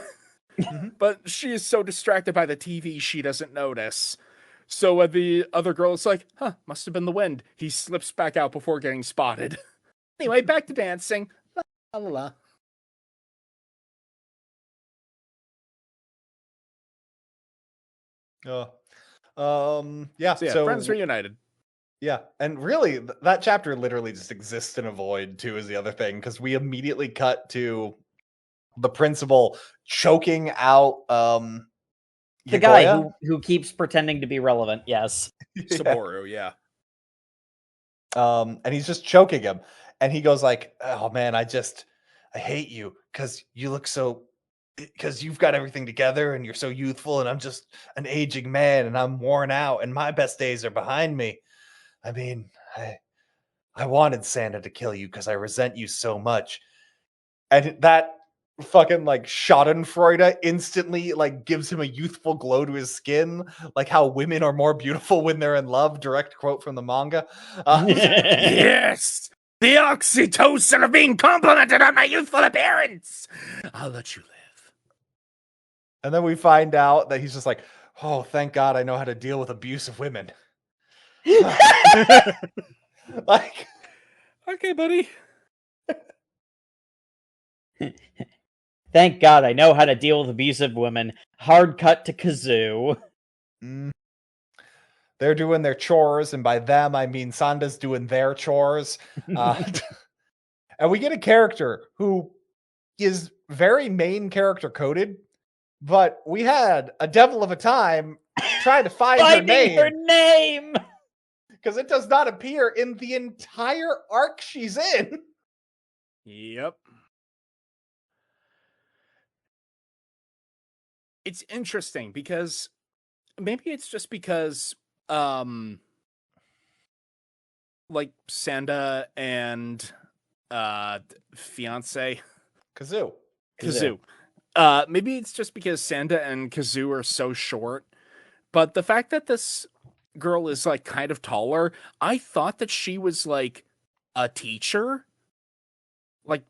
S1: But she is so distracted by the TV she doesn't notice. So when the other girl is like, must have been the wind, he slips back out before getting spotted. Anyway, back to dancing. La la la.
S4: Yeah.
S1: So yeah,
S4: So
S1: friends reunited.
S4: yeah, and really, that chapter literally just exists in a void too. Is the other thing because we immediately cut to the principal choking out
S2: The guy
S4: Yagoya.
S2: who keeps pretending to be relevant. Yes.
S1: Saboru, yeah.
S4: And he's just choking him, and he goes like, "Oh man, I hate you because you look so." Because you've got everything together and you're so youthful, and I'm just an aging man and I'm worn out and my best days are behind me. I mean, I wanted Sanda to kill you because I resent you so much. And that fucking like Schadenfreude instantly like gives him a youthful glow to his skin, like how women are more beautiful when they're in love. Direct quote from the manga.
S1: Yes! The oxytocin of being complimented on my youthful appearance! I'll let you live.
S4: And then we find out that he's just like, oh, thank God I know how to deal with abusive women. Like,
S1: okay, buddy.
S2: Thank God I know how to deal with abusive women. Hard cut to Kazoo.
S4: They're doing their chores, and by them I mean Sanda's doing their chores. And we get a character who is very main character coded, but we had a devil of a time trying to find her name because it does not appear in the entire arc she's in.
S1: Yep. It's interesting because maybe it's just because like Sanda and fiance
S4: Kazoo.
S1: Maybe it's just because Sanda and Kazoo are so short, but the fact that this girl is like kind of taller, I thought that she was like a teacher, like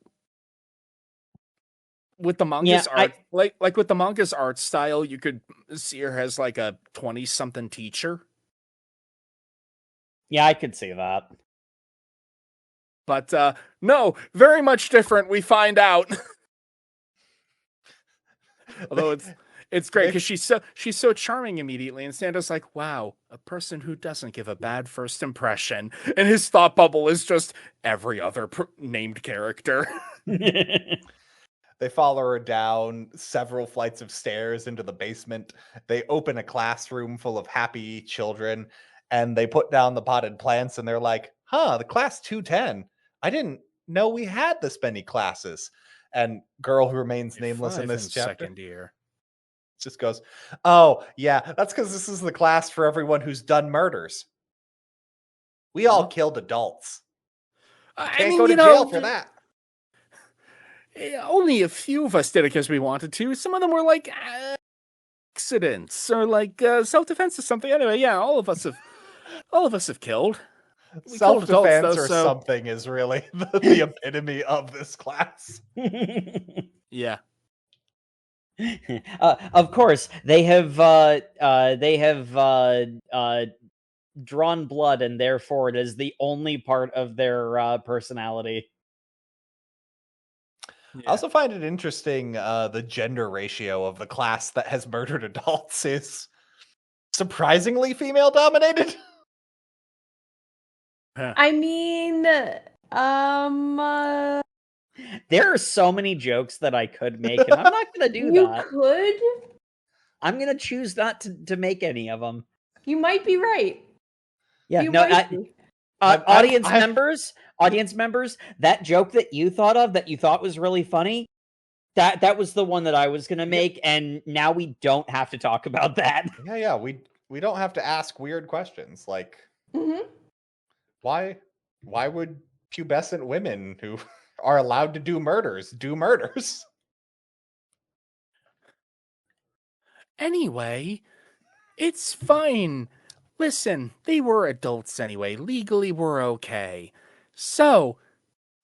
S1: with the manga's art, like with the manga's art style, you could see her as like a 20-something teacher.
S2: Yeah, I could see that.
S1: But no, very much different. We find out. Although it's great because she's so charming immediately, and Santa's like, "Wow, a person who doesn't give a bad first impression." And his thought bubble is just every other named character.
S4: They follow her down several flights of stairs into the basement. They open a classroom full of happy children, and they put down the potted plants, and they're like, the class 210. I didn't know we had this many classes. And girl who remains nameless in this chapter
S1: second year
S4: just goes, oh, yeah, that's because this is the class for everyone who's done murders. We all killed adults. Can't go to jail for that.
S1: Only a few of us did it because we wanted to. Some of them were like accidents or like self-defense or something. Anyway, yeah, all of us have killed.
S4: Self-defense or something is really the epitome of this class.
S1: Yeah.
S2: Of course, they have drawn blood, and therefore it is the only part of their personality.
S4: Yeah. I also find it interesting the gender ratio of the class that has murdered adults is surprisingly female dominated.
S3: I mean,
S2: there are so many jokes that I could make, and I'm not going to do that.
S3: You could?
S2: I'm going to choose not to make any of them.
S3: You might be right.
S2: Yeah, audience members, that joke that you thought of, that you thought was really funny, that was the one that I was going to make, and now we don't have to talk about that.
S4: Yeah, we we don't have to ask weird questions. Like,
S3: Mhm.
S4: why would pubescent women who are allowed to do murders?
S1: Anyway, it's fine. Listen, they were adults anyway. Legally, we're okay. So,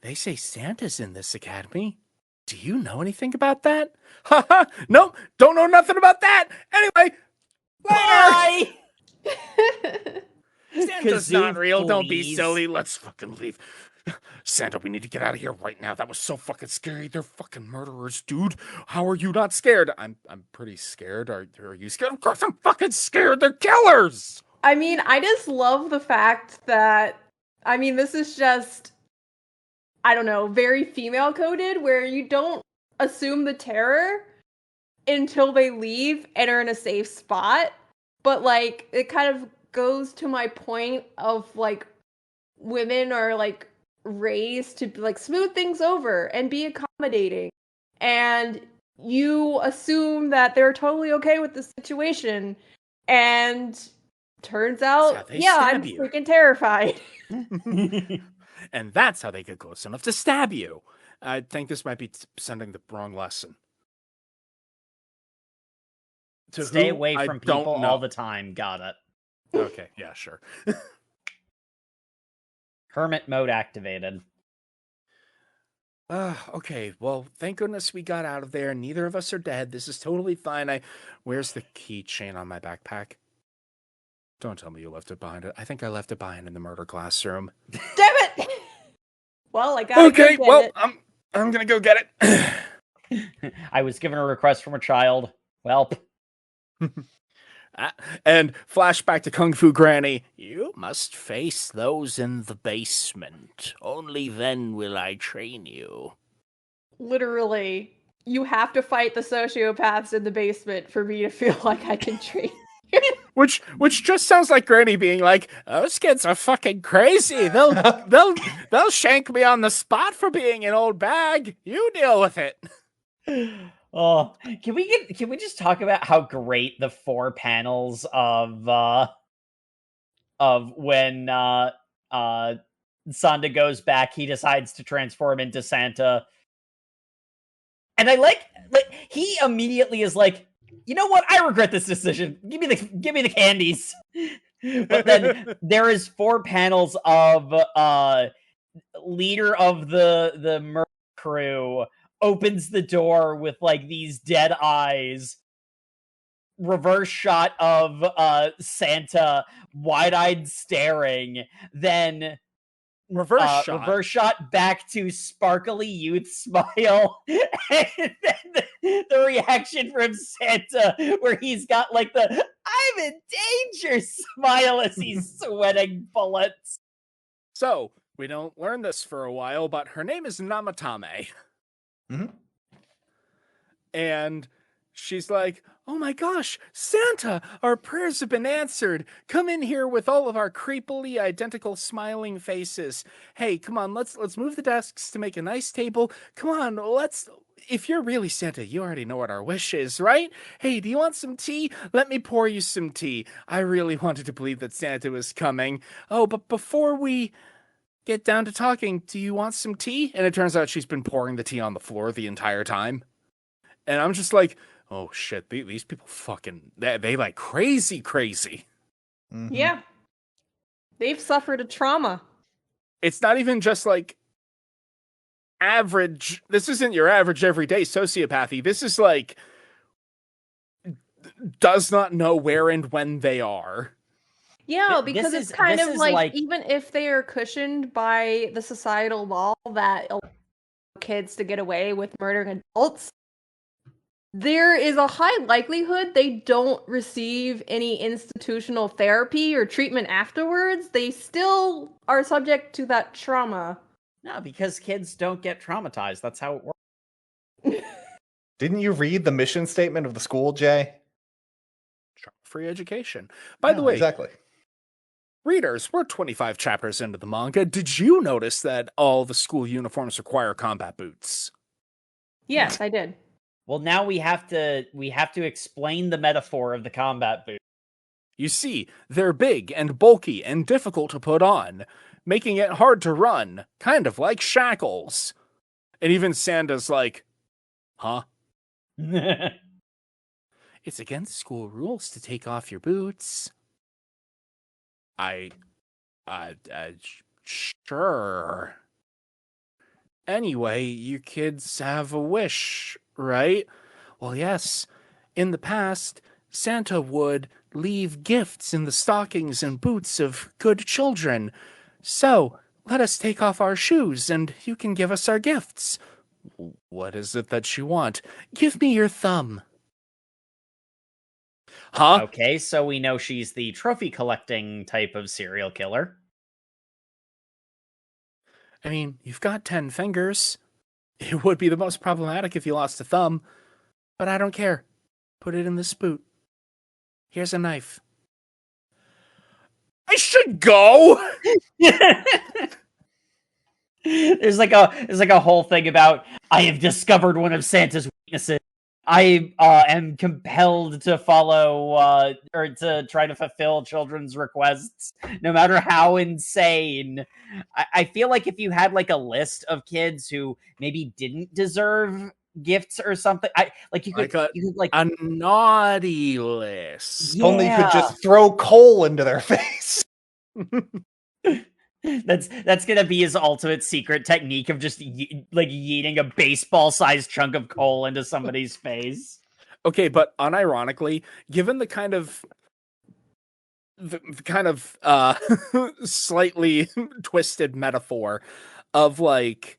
S1: they say Santa's in this academy. Do you know anything about that? Haha, nope, don't know nothing about that. Anyway, later!
S2: Bye!
S1: Santa's
S2: Kazoo,
S1: not real. Don't be
S2: please.
S1: silly. Let's fucking leave. Santa, we need to get out of here right now. That was so fucking scary. They're fucking murderers, dude. How are you not scared? I'm pretty scared. Are you scared? Of course I'm fucking scared. They're killers.
S3: I mean, I just love the fact that, I mean, this is just, I don't know, very female coded, where you don't assume the terror until they leave and are in a safe spot. But, like, it kind of goes to my point of, like, women are, like, raised to, like, smooth things over and be accommodating. And you assume that they're totally okay with the situation. And turns out, yeah, I'm freaking terrified.
S1: And that's how they get close enough to stab you. I think this might be sending the wrong lesson.
S2: Stay away from people all the time. Got it.
S1: Okay, yeah, sure.
S2: Hermit mode activated.
S1: Okay, well, thank goodness we got out of there. Neither of us are dead. This is totally fine. Where's the keychain on my backpack? Don't tell me you left it behind it. I think I left it behind in the murder classroom.
S3: Damn it! Well, I gotta go get it.
S1: I'm gonna go get
S2: it. I was given a request from a child. Welp.
S1: And flashback to Kung Fu Granny. You must face those in the basement. Only then will I train you.
S3: Literally, you have to fight the sociopaths in the basement for me to feel like I can train you.
S1: Which just sounds like Granny being like, those kids are fucking crazy. They'll shank me on the spot for being an old bag. You deal with it.
S2: Oh, can we just talk about how great the 4 panels of when Sanda goes back, he decides to transform into Santa. And I like he immediately is like, you know what? I regret this decision. Give me the candies. But then there is 4 panels of leader of the murder crew opens the door with like these dead eyes, reverse shot of Santa wide-eyed staring, then
S1: reverse
S2: shot back to sparkly youth smile, and then the reaction from Santa where he's got like the I'm in danger smile as he's sweating bullets.
S1: So we don't learn this for a while, but her name is Namatame.
S4: Mm-hmm.
S1: And she's like, oh my gosh, Santa, our prayers have been answered. Come in here with all of our creepily identical smiling faces. Hey, come on, let's move the desks to make a nice table. Come on, if you're really Santa, you already know what our wish is, right? Hey, do you want some tea? Let me pour you some tea. I really wanted to believe that Santa was coming. Oh, but before we get down to talking, do you want some tea? And it turns out she's been pouring the tea on the floor the entire time. And I'm just like, oh shit, these people fucking, they like crazy.
S4: Mm-hmm.
S3: Yeah. They've suffered a trauma.
S1: It's not even just like average, this isn't your average everyday sociopathy. This is like, does not know where and when they are.
S3: Yeah, because it's kind of like, even if they are cushioned by the societal law that allows kids to get away with murdering adults, there is a high likelihood they don't receive any institutional therapy or treatment afterwards. They still are subject to that trauma.
S2: No, because kids don't get traumatized. That's how it works.
S4: Didn't you read the mission statement of the school, Jay?
S1: Free education. By the way,
S4: exactly.
S1: Readers, we're 25 chapters into the manga. Did you notice that all the school uniforms require combat boots?
S3: Yes, I did.
S2: Well, now we have to explain the metaphor of the combat boot.
S1: You see, they're big and bulky and difficult to put on, making it hard to run, kind of like shackles. And even Sanda's like, huh? It's against school rules to take off your boots. I sure. Anyway, you kids have a wish, right? Well, yes. In the past, Santa would leave gifts in the stockings and boots of good children. So, let us take off our shoes and you can give us our gifts. What is it that you want? Give me your thumb. Huh?
S2: Okay, so we know she's the trophy collecting type of serial killer.
S1: I mean, you've got 10 fingers. It would be the most problematic if you lost a thumb. But I don't care. Put it in this boot. Here's a knife. I should go!
S2: There's like a whole thing about, I have discovered one of Santa's weaknesses. I am compelled to follow or to try to fulfill children's requests, no matter how insane. I feel like if you had like a list of kids who maybe didn't deserve gifts or something, you could like
S1: a naughty list.
S2: Yeah.
S4: Only you could just throw coal into their face.
S2: That's gonna be his ultimate secret technique of just yeeting a baseball-sized chunk of coal into somebody's face.
S1: Okay, but unironically, given the kind of slightly twisted metaphor of like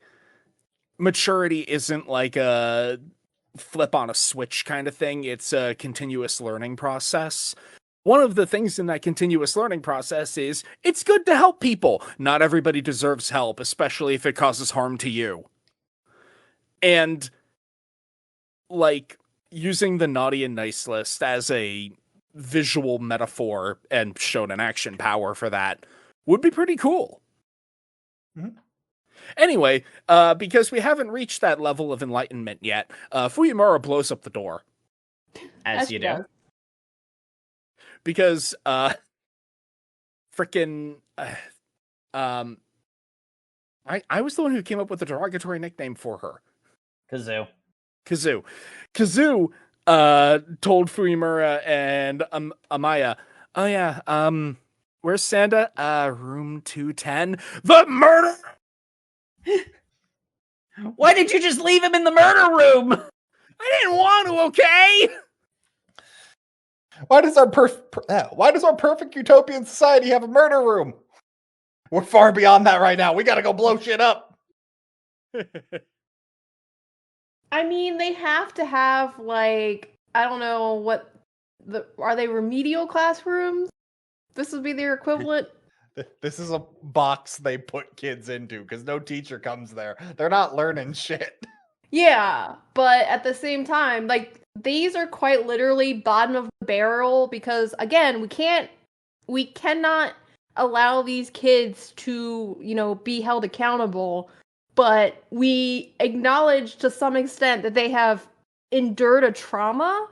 S1: maturity isn't like a flip on a switch kind of thing, it's a continuous learning process. One of the things in that continuous learning process is it's good to help people. Not everybody deserves help, especially if it causes harm to you. And like using the naughty and nice list as a visual metaphor and shown an action power for that would be pretty cool.
S4: Mm-hmm.
S1: Anyway, because we haven't reached that level of enlightenment yet, Fuyimura blows up the door.
S2: As you do.
S3: does.
S1: Because frickin' I was the one who came up with the derogatory nickname for her.
S2: Kazoo
S1: told Fuyimura and Amaya, oh yeah, where's Sanda? Room 210. The murder!
S2: Why did you just leave him in the murder room?
S1: I didn't want to, okay?
S4: Why does our perfect utopian society have a murder room? We're far beyond that right now. We gotta go blow shit up.
S3: I mean, they have to have, like, I don't know are they remedial classrooms? This would be their equivalent.
S4: This is a box they put kids into because no teacher comes there. They're not learning shit.
S3: Yeah, but at the same time, like, these are quite literally bottom of the barrel because, again, we cannot allow these kids to, be held accountable, but we acknowledge to some extent that they have endured a trauma,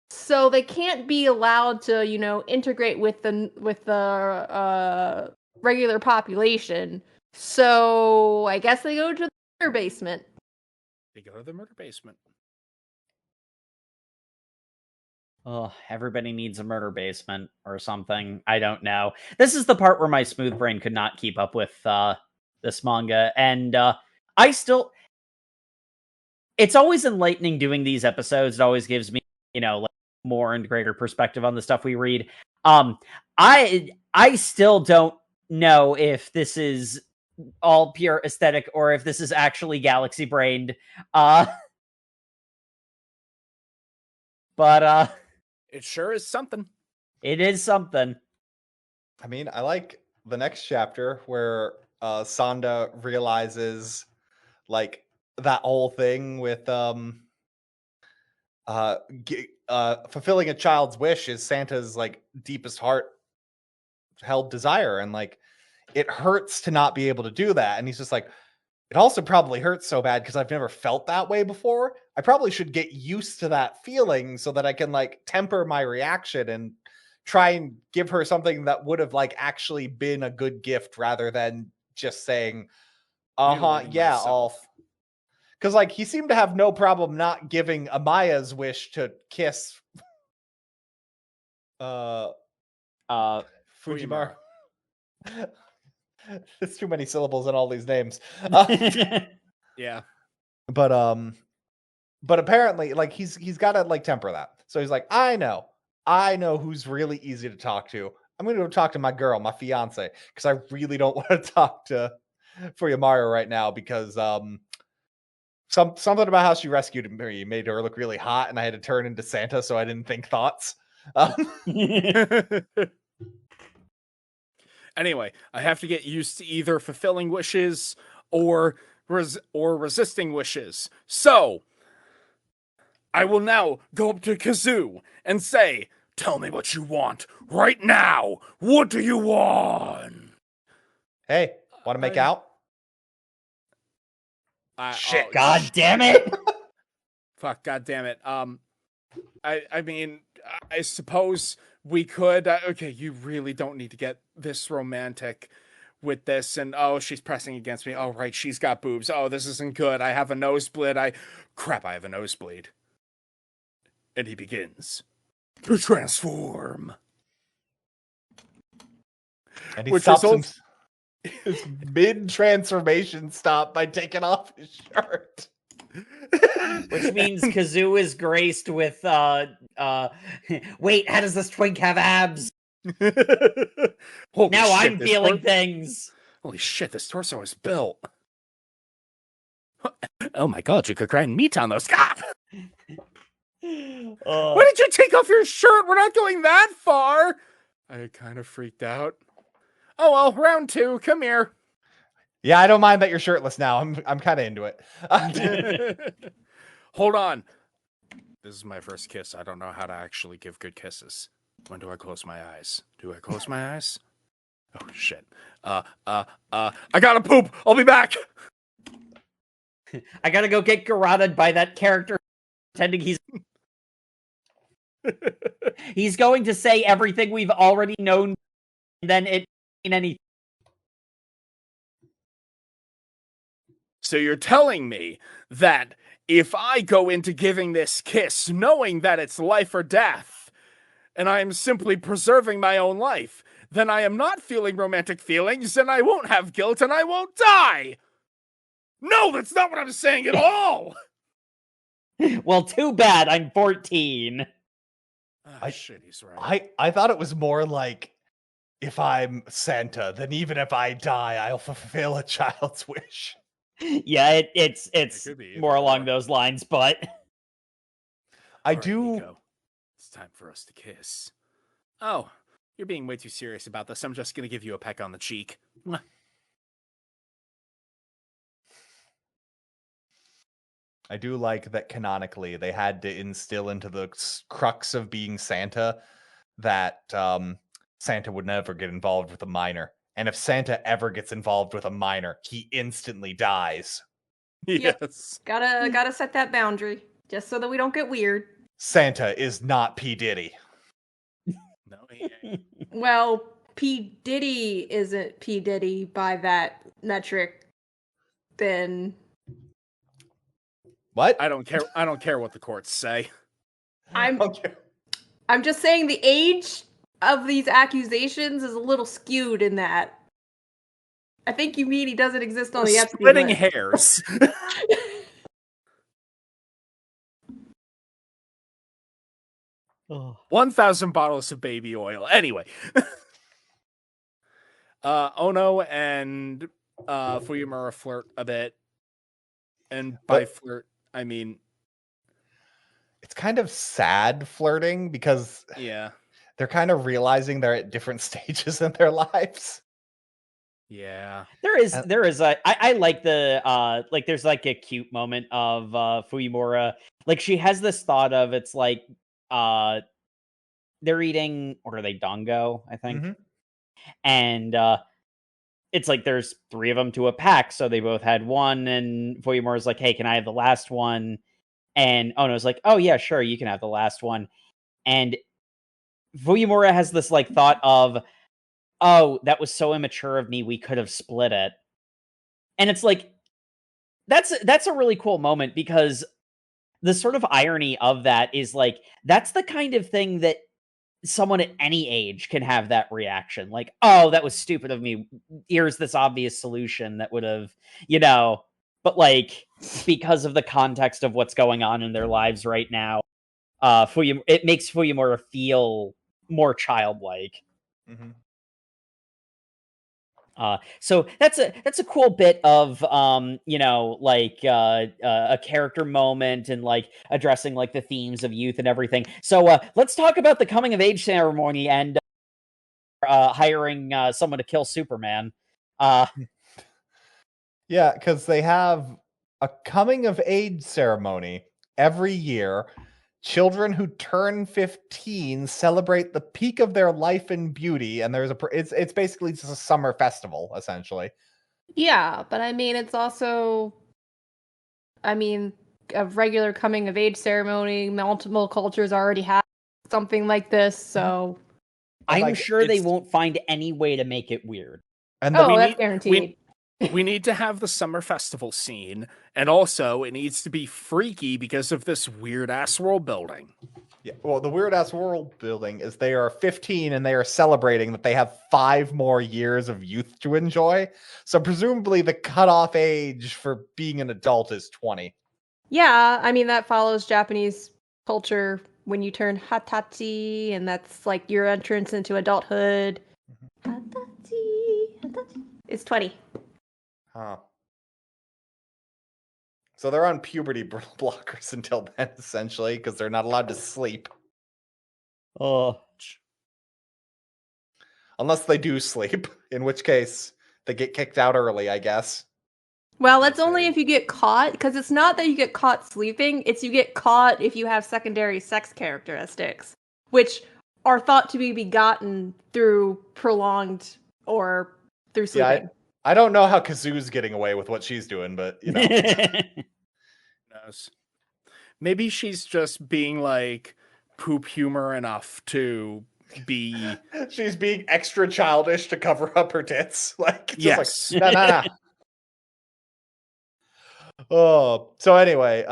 S3: so they can't be allowed to, integrate with the regular population. So I guess they go to the basement.
S1: They go to the murder basement.
S2: Oh, everybody needs a murder basement or something. I don't know. This is the part where my smooth brain could not keep up with this manga. And it's always enlightening doing these episodes. It always gives me, more and greater perspective on the stuff we read. I still don't know if this is all pure aesthetic or if this is actually galaxy brained. But
S1: it sure is something.
S2: It is something.
S4: I mean, I like the next chapter where Sanda realizes like that whole thing with fulfilling a child's wish is Santa's like deepest heart held desire, and like it hurts to not be able to do that. And he's just like, it also probably hurts so bad because I've never felt that way before. I probably should get used to that feeling so that I can like temper my reaction and try and give her something that would have like actually been a good gift rather than just saying,
S1: Mutilating
S4: yeah,
S1: myself.
S4: because like he seemed to have no problem not giving Amaya's wish to kiss Fujimaru. There's too many syllables in all these names.
S1: Yeah.
S4: But apparently like he's got to like temper that. So he's like, I know who's really easy to talk to. I'm going to go talk to my girl, my fiance, because I really don't want to talk to Fujimaru right now because something about how she rescued me made her look really hot, and I had to turn into Santa, so I didn't think thoughts.
S1: Anyway, I have to get used to either fulfilling wishes or resisting wishes. So, I will now go up to Kazoo and say, "Tell me what you want right now. What do you want?"
S4: Hey, want to make out?
S1: Shit!
S2: God damn it!
S1: Fuck! God damn it! I mean, I suppose we could. Okay, you really don't need to get this romantic with this. And oh, she's pressing against me. Oh, right, she's got boobs. Oh, this isn't good. I have a nosebleed. Crap, I have a nosebleed. And he begins to transform.
S4: And he stops his mid-transformation stop by taking off his shirt.
S2: Which means Kazoo is graced with wait, how does this twink have abs? Now I'm feeling things.
S1: Holy shit, this torso is built. Oh my god, you could grind meat on those. God! Why did you take off your shirt? We're not going that far. I kind of freaked out. Oh well, round 2. Come here.
S4: Yeah, I don't mind that you're shirtless now. I'm kind of into it.
S1: Hold on. This is my first kiss. I don't know how to actually give good kisses. When do I close my eyes? Do I close my eyes? Oh shit. I gotta poop. I'll be back.
S2: I gotta go get garroted by that character pretending he's going to say everything we've already known, and then it mean anything.
S1: So you're telling me that if I go into giving this kiss knowing that it's life or death, and I am simply preserving my own life, then I am not feeling romantic feelings, and I won't have guilt, and I won't die! No, that's not what I'm saying at all!
S2: Well, too bad, I'm 14.
S1: Shit, he's right.
S4: I thought it was more like, if I'm Santa, then even if I die, I'll fulfill a child's wish.
S2: Yeah, it's more along those lines, but
S1: Nico. It's time for us to kiss. Oh, you're being way too serious about this. I'm just gonna give you a peck on the cheek.
S4: I do like that canonically they had to instill into the crux of being Santa that Santa would never get involved with a minor. And if Santa ever gets involved with a minor, he instantly dies.
S1: Yes.
S3: Yep. Gotta set that boundary, just so that we don't get weird.
S4: Santa is not P. Diddy.
S1: No, he ain't.
S3: Well, P. Diddy isn't P. Diddy by that metric, then...
S4: What?
S1: I don't care what the courts say.
S3: I'm just saying the age of these accusations is a little skewed in that. I think you mean he doesn't exist on the Epstein
S1: Splitting
S3: list.
S1: hairs. 1,000 bottles of baby oil. Anyway. Ono and Fujimaru flirt a bit. And by flirt, I mean...
S4: It's kind of sad flirting because they're kind of realizing they're at different stages in their lives.
S1: Yeah.
S2: There is I like the like there's like a cute moment of Fujimaru. Like she has this thought of it's like they're eating, or are they dango, I think.
S4: Mm-hmm.
S2: And it's like there's 3 of them to a pack, so they both had one, and Fujimaru's like, "Hey, can I have the last one?" And Ono's like, "Oh yeah, sure, you can have the last one." And Fuyumura has this like thought of, oh, that was so immature of me, we could have split it. And it's like, that's a really cool moment, because the sort of irony of that is like, that's the kind of thing that someone at any age can have that reaction. Like, oh, that was stupid of me. Here's this obvious solution that would have, but like, because of the context of what's going on in their lives right now, it makes Fuyumura feel more childlike.
S4: Mm-hmm.
S2: So that's a cool bit of a character moment, and like addressing like the themes of youth and everything. So let's talk about the coming of age ceremony and hiring someone to kill Superman.
S4: Yeah, because they have a coming of age ceremony every year. Children who turn 15 celebrate the peak of their life and beauty, and it's basically just a summer festival, essentially.
S3: Yeah, but I mean, it's also, a regular coming of age ceremony. Multiple cultures already have something like this, so
S2: I'm sure they won't find any way to make it weird.
S4: And
S3: that's guaranteed.
S1: We need to have the summer festival scene, and also it needs to be freaky because of this weird-ass world building.
S4: Yeah, well, the weird-ass world building is they are 15 and they are celebrating that they have 5 more years of youth to enjoy. So presumably the cutoff age for being an adult is 20.
S3: Yeah, I mean, that follows Japanese culture when you turn hatachi, and that's like your entrance into adulthood. Hatachi is 20.
S4: Huh. So they're on puberty blockers until then, essentially, because they're not allowed to sleep.
S2: Oh.
S4: Unless they do sleep, in which case they get kicked out early, I guess.
S3: Well, that's only if you get caught, because it's not that you get caught sleeping, it's you get caught if you have secondary sex characteristics, which are thought to be begotten through prolonged or through sleeping.
S4: Yeah, I don't know how Kazu's getting away with what she's doing, but,
S1: knows. Maybe she's just being like poop humor enough to be.
S4: She's being extra childish to cover up her tits. Like,
S1: yes.
S4: Like, nah. Oh, so anyway,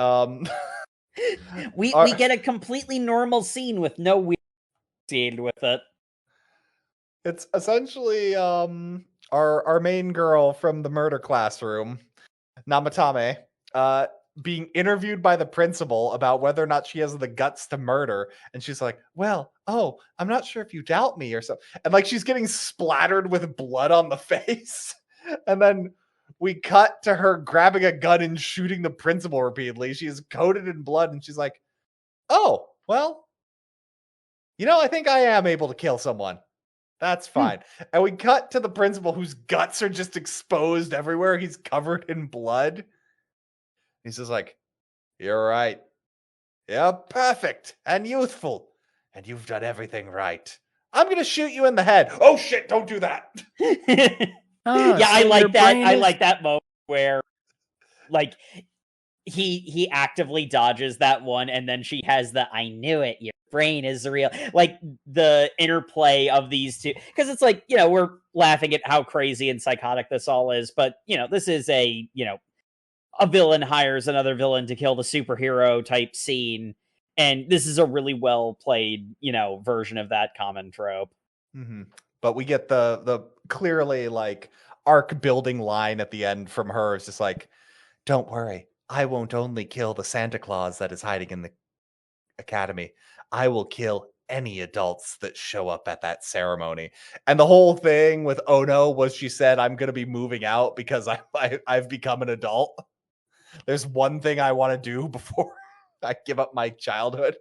S2: we get a completely normal scene with no weird scene with it.
S4: It's essentially our main girl from the murder classroom, Namatame, being interviewed by the principal about whether or not she has the guts to murder, and she's like, well, I'm not sure if you doubt me or something, and like she's getting splattered with blood on the face, and then we cut to her grabbing a gun and shooting the principal repeatedly. She is coated in blood, and she's like, oh, well, I think I am able to kill someone. That's fine. And we cut to the principal whose guts are just exposed everywhere. He's covered in blood. He's just like, you're right. Yeah, perfect and youthful. And you've done everything right. I'm going to shoot you in the head. Oh, shit, don't do that.
S2: Yeah, I like that. I like that moment where, like, he actively dodges that one, and then she has the "I knew it, your brain is real," like the interplay of these two, because it's like, we're laughing at how crazy and psychotic this all is, but this is a villain hires another villain to kill the superhero type scene, and this is a really well played version of that common trope.
S4: Mm-hmm. But we get the clearly like arc building line at the end from her. It's just like, don't worry, I won't only kill the Santa Claus that is hiding in the academy. I will kill any adults that show up at that ceremony. And the whole thing with Ono was she said, I'm going to be moving out because I've become an adult. There's one thing I want to do before I give up my childhood.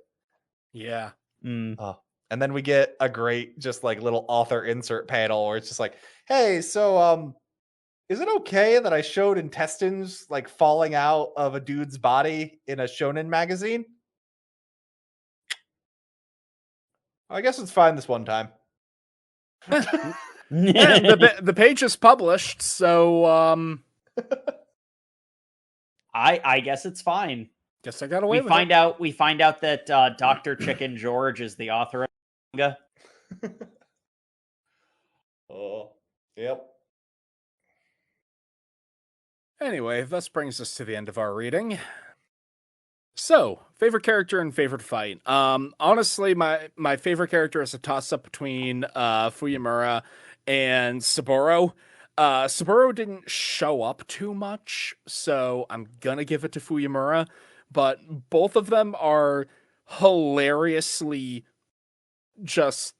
S1: Yeah.
S4: And then we get a great just like little author insert panel where it's just like, hey, so is it okay that I showed intestines like falling out of a dude's body in a shonen magazine? I guess it's fine this one time.
S1: The page is published, so
S2: I guess it's fine.
S1: Guess I got away with
S2: it. We find out that Dr. Chicken George is the author of the manga.
S4: Oh, yep.
S1: Anyway, this brings us to the end of our reading. So, favorite character and favorite fight. Honestly, my favorite character is a toss up between Fuyamura and Saburo. Saburo didn't show up too much, so I'm gonna give it to Fuyamura. But both of them are hilariously just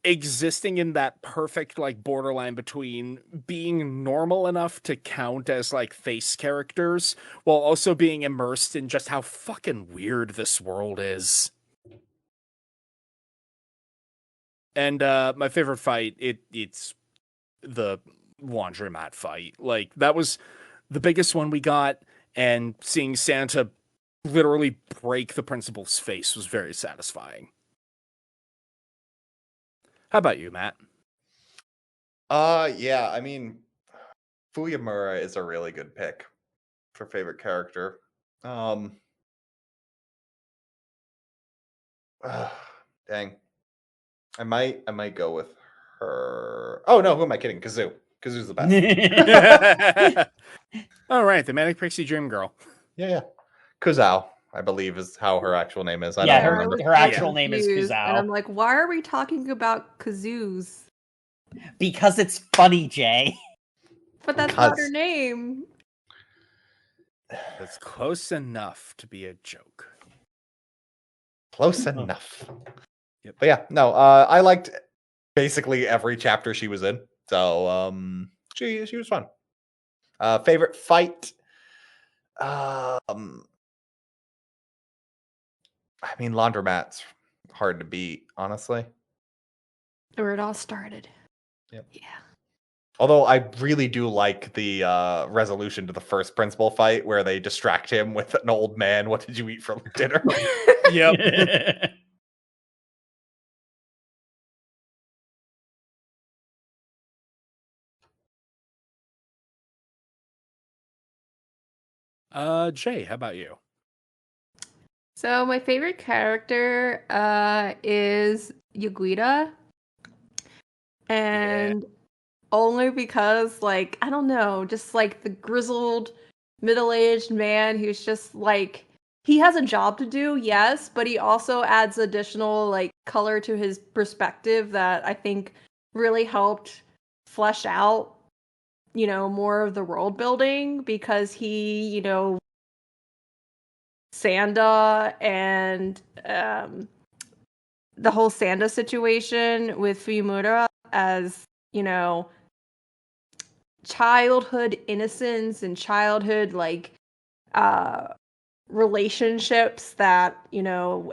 S1: existing in that perfect like borderline between being normal enough to count as like face characters while also being immersed in just how fucking weird this world is. And my favorite fight, it's the laundromat fight. Like that was the biggest one we got, and seeing Santa literally break the principal's face was very satisfying. How about you, Matt?
S4: Yeah, I mean, Fuyamura is a really good pick for favorite character. Dang. I might go with her. Oh no, who am I kidding? Kazoo. Kazoo's the best.
S1: All right, the Manic Pixie Dream Girl.
S4: Yeah. Kuzao, I believe, is how her actual name is. I
S2: Yeah,
S4: don't remember.
S2: her actual name is
S3: Confused, and I'm
S2: Kuzao.
S3: like, why are we talking about kazoos?
S2: Because it's funny, Jay.
S3: But that's not her
S4: Because-
S3: name.
S1: It's close enough to be a joke.
S4: Close enough.
S1: Yep.
S4: But yeah, no, I liked basically every chapter she was in. So she was fun. Favorite fight? I mean, Laundromat's hard to beat, honestly.
S3: Where it all started.
S4: Yep.
S3: Yeah.
S4: Although I really do like the resolution to the first principal fight where they distract him with an old man. What did you eat for dinner?
S1: Yep. Jay, how about you?
S3: So my favorite character is Yaguita. And only because, like, I don't know, just like the grizzled middle-aged man who's just like, he has a job to do, yes, but he also adds additional like color to his perspective that I think really helped flesh out, more of the world building, because he, Sanda and the whole Sanda situation with Fuyamura as, childhood innocence and childhood like relationships that,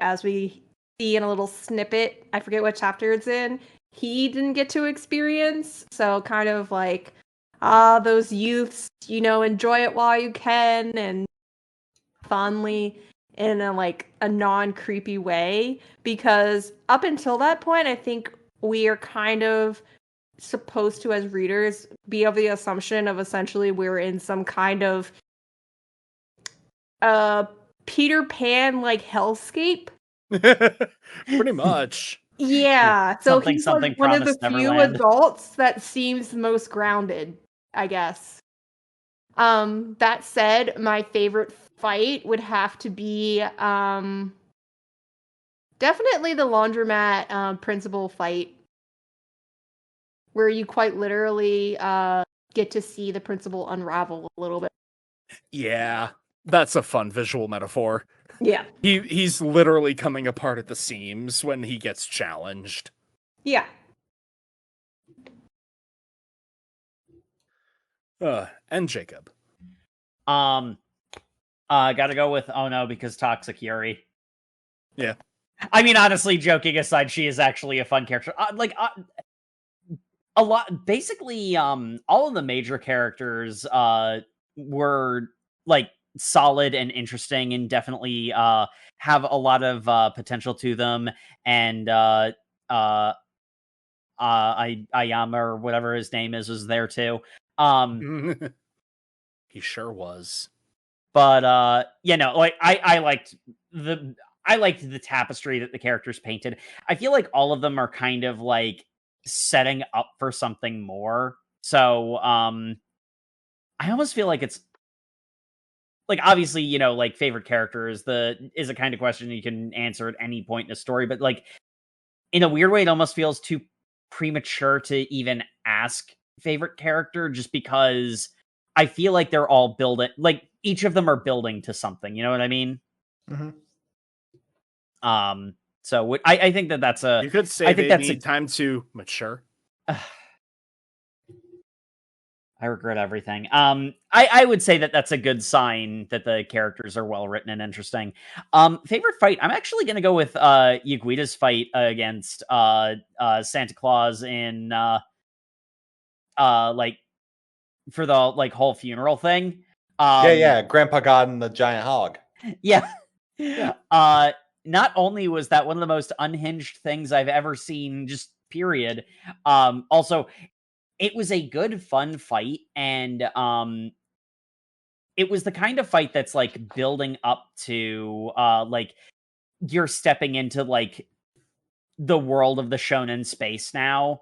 S3: as we see in a little snippet, I forget what chapter it's in, he didn't get to experience. So kind of like those youths, enjoy it while you can, and fondly in a non-creepy way, because up until that point I think we are kind of supposed to, as readers, be of the assumption of essentially we're in some kind of Peter Pan like hellscape.
S1: Pretty much.
S3: Yeah, so he's like one of the few
S2: Neverland.
S3: adults that seems most grounded, I guess. That said, my favorite fight would have to be definitely the laundromat principal fight, where you quite literally get to see the principal unravel a little bit.
S1: Yeah, that's a fun visual metaphor.
S3: Yeah.
S1: He's literally coming apart at the seams when he gets challenged.
S3: Yeah.
S1: And Jacob.
S2: Gotta go with Ono because Toxic Yuri.
S1: Yeah.
S2: I mean, honestly, joking aside, she is actually a fun character. A lot, basically, all of the major characters were like solid and interesting, and definitely have a lot of potential to them. And Ayama, or whatever his name is, was there too.
S1: He sure was.
S2: But like I liked I liked the tapestry that the characters painted. I feel like all of them are kind of like setting up for something more. So I almost feel like it's like, obviously, you know, like favorite character is a kind of question you can answer at any point in a story, but like in a weird way, it almost feels too premature to even ask favorite character, just because I feel like they're all building, like each of them are building to something. You know what I mean?
S4: Mm-hmm.
S2: So I think that's a.
S1: You could say
S2: I think
S1: they
S2: that's
S1: need time to mature.
S2: I regret everything. I would say that that's a good sign that the characters are well written and interesting. Favorite fight? I'm actually going to go with Yaguita's fight against Santa Claus in like for the like whole funeral thing.
S4: Yeah. Grandpa God and the giant hog.
S2: Yeah.
S1: Yeah.
S2: Not only was that one of the most unhinged things I've ever seen, just period. Also, it was a good, fun fight, and it was the kind of fight that's like building up to like you're stepping into like the world of the shonen space now.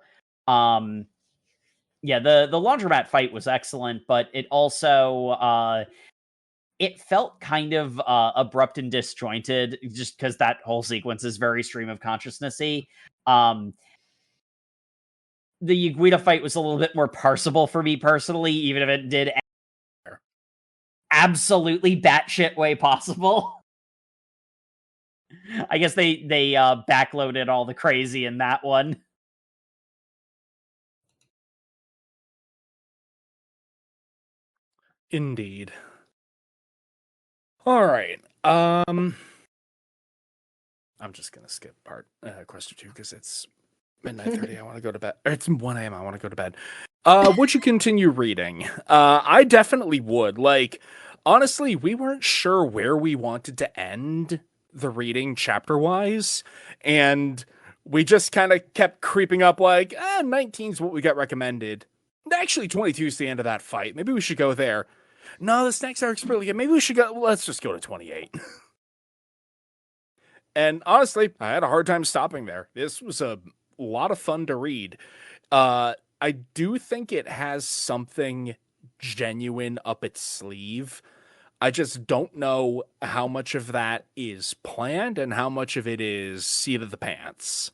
S2: Yeah, the laundromat fight was excellent, but it also it felt kind of abrupt and disjointed, just because that whole sequence is very stream of consciousness-y. The Yaguita fight was a little bit more parsable for me personally, even if it did absolutely batshit way possible. I guess they backloaded all the crazy in that one.
S1: Indeed. All right. I'm just gonna skip question 2 because it's midnight 30. I want to go to bed. Or it's 1 a.m. I want to go to bed. Would you continue reading? I definitely would. Like, honestly, we weren't sure where we wanted to end the reading chapter wise, and we just kind of kept creeping up. Like, 19 is what we got recommended. Actually, 22 is the end of that fight. Maybe we should go there. No, this next arc's really good. Maybe we should go. Let's just go to 28. And honestly, I had a hard time stopping there. This was a lot of fun to read. I do think it has something genuine up its sleeve. I just don't know how much of that is planned and how much of it is seat of the pants.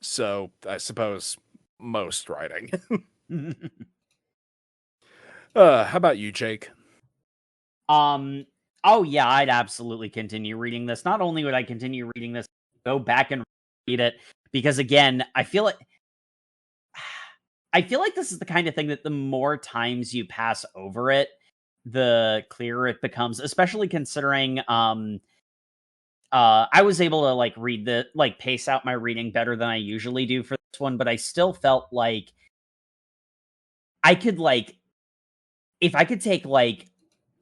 S1: So I suppose most writing. How about you, Jake?
S2: Oh yeah, I'd absolutely continue reading this. Not only would I continue reading this, go back and read it, because again, I feel like this is the kind of thing that the more times you pass over it, the clearer it becomes, especially considering I was able to like pace out my reading better than I usually do for this one, but I still felt like I could like if I could take like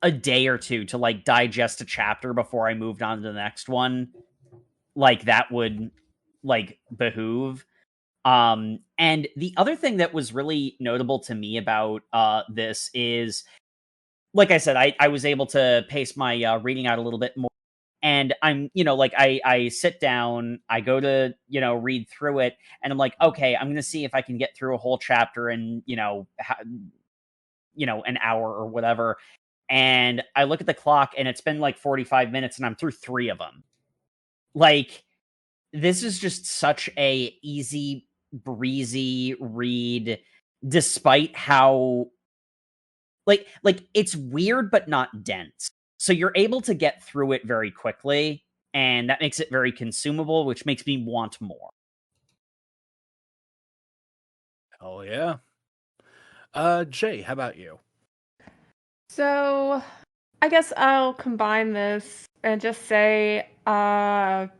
S2: a day or two to like digest a chapter before I moved on to the next one, like that would like behoove. And the other thing that was really notable to me about this is, like I said, I was able to pace my reading out a little bit more. And I'm, like I sit down, I go to, read through it, and I'm like, okay, I'm going to see if I can get through a whole chapter in, an hour or whatever. And I look at the clock and it's been like 45 minutes and I'm through 3 of them. Like, this is just such a easy, breezy read, despite how like it's weird but not dense. So you're able to get through it very quickly, and that makes it very consumable, which makes me want more.
S1: Oh yeah. Jay, how about you?
S3: So, I guess I'll combine this and just say,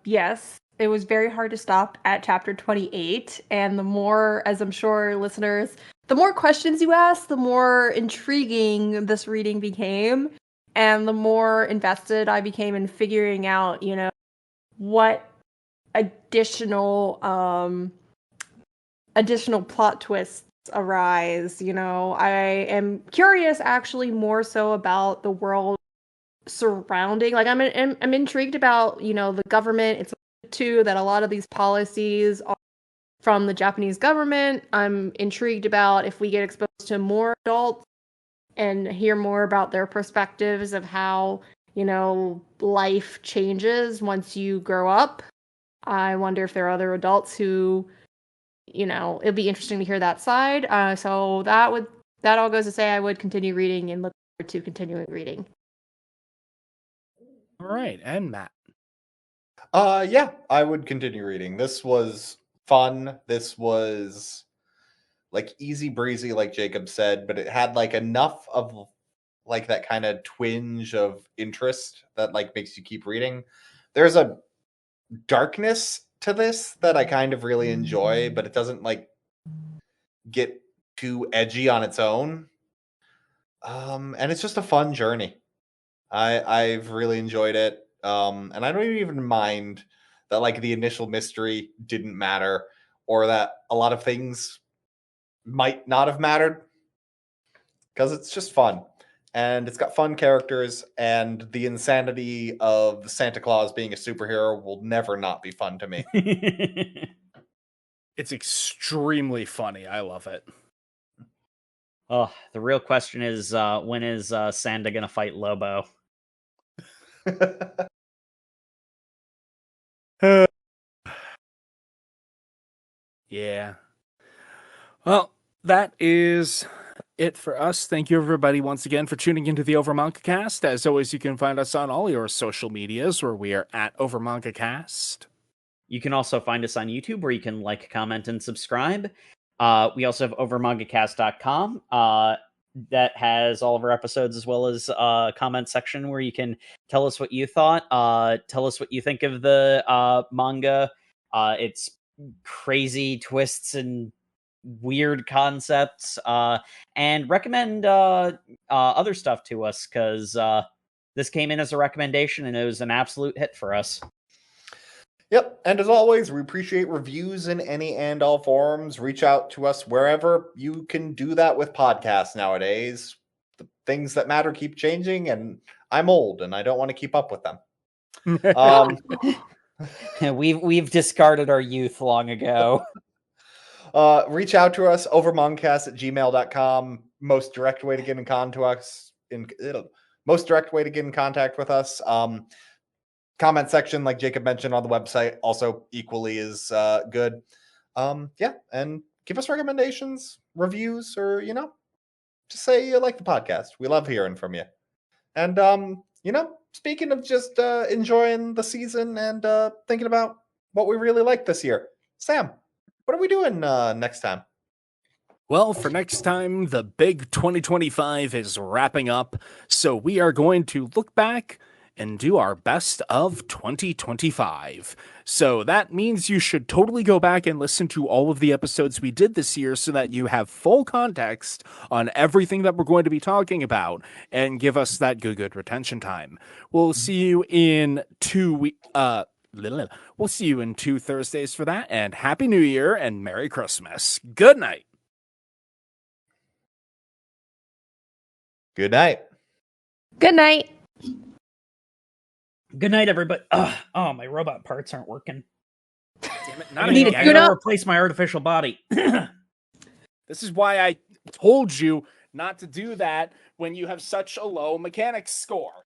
S3: yes, it was very hard to stop at chapter 28. And the more, as I'm sure listeners, the more questions you ask, the more intriguing this reading became. And the more invested I became in figuring out, what additional plot twists arise. I am curious actually more so about the world surrounding. Like I'm intrigued about, the government. It's too that a lot of these policies are from the Japanese government. I'm intrigued about if we get exposed to more adults and hear more about their perspectives of how, life changes once you grow up. I wonder if there are other adults who, it'd be interesting to hear that side. So that all goes to say I would continue reading and look forward to continuing reading.
S1: All right, and Matt.
S4: Yeah, I would continue reading. This was fun. This was like easy breezy, like Jacob said, but it had like enough of like that kind of twinge of interest that like makes you keep reading. There's a darkness to this that I kind of really enjoy, but it doesn't like get too edgy on its own. And it's just a fun journey. I've really enjoyed it. And I don't even mind that like the initial mystery didn't matter or that a lot of things might not have mattered because it's just fun. And it's got fun characters, and the insanity of Santa Claus being a superhero will never not be fun to me.
S1: It's extremely funny. I love it.
S2: Oh, the real question is, when is Sanda gonna fight Lobo?
S1: Yeah. Well, that is it for us. Thank you, everybody, once again for tuning into the OverMangaCast. As always, you can find us on all your social medias where we are at OverMangaCast.
S2: You can also find us on YouTube where you can like, comment, and subscribe. We also have overmangacast.com that has all of our episodes as well as a comment section where you can tell us what you thought. Tell us what you think of the manga. It's crazy twists and weird concepts. And recommend other stuff to us because this came in as a recommendation and it was an absolute hit for us.
S4: Yep. And as always, we appreciate reviews in any and all forms. Reach out to us wherever you can do that with podcasts nowadays. The things that matter keep changing, and I'm old and I don't want to keep up with them.
S2: We've discarded our youth long ago.
S4: Reach out to us over mongcast@gmail.com. Most direct way to get in contact with us. Comment section, like Jacob mentioned on the website, also equally is good. Yeah, and give us recommendations, reviews, or just say you like the podcast. We love hearing from you. And speaking of just enjoying the season and thinking about what we really like this year, Sam, what are we doing next time?
S1: Well, for next time, the big 2025 is wrapping up, so we are going to look back and do our best of 2025. So that means you should totally go back and listen to all of the episodes we did this year so that you have full context on everything that we're going to be talking about and give us that good retention time. We'll see you in 2 weeks. We'll see you in 2 Thursdays for that, and Happy New Year and Merry Christmas. Good night.
S4: Good night.
S3: Good night.
S2: Good night, everybody. Oh, my robot parts aren't working.
S1: Damn it,
S2: I
S1: not
S3: need
S1: again.
S2: I gotta replace my artificial body.
S1: This is why I told you not to do that when you have such a low mechanics score.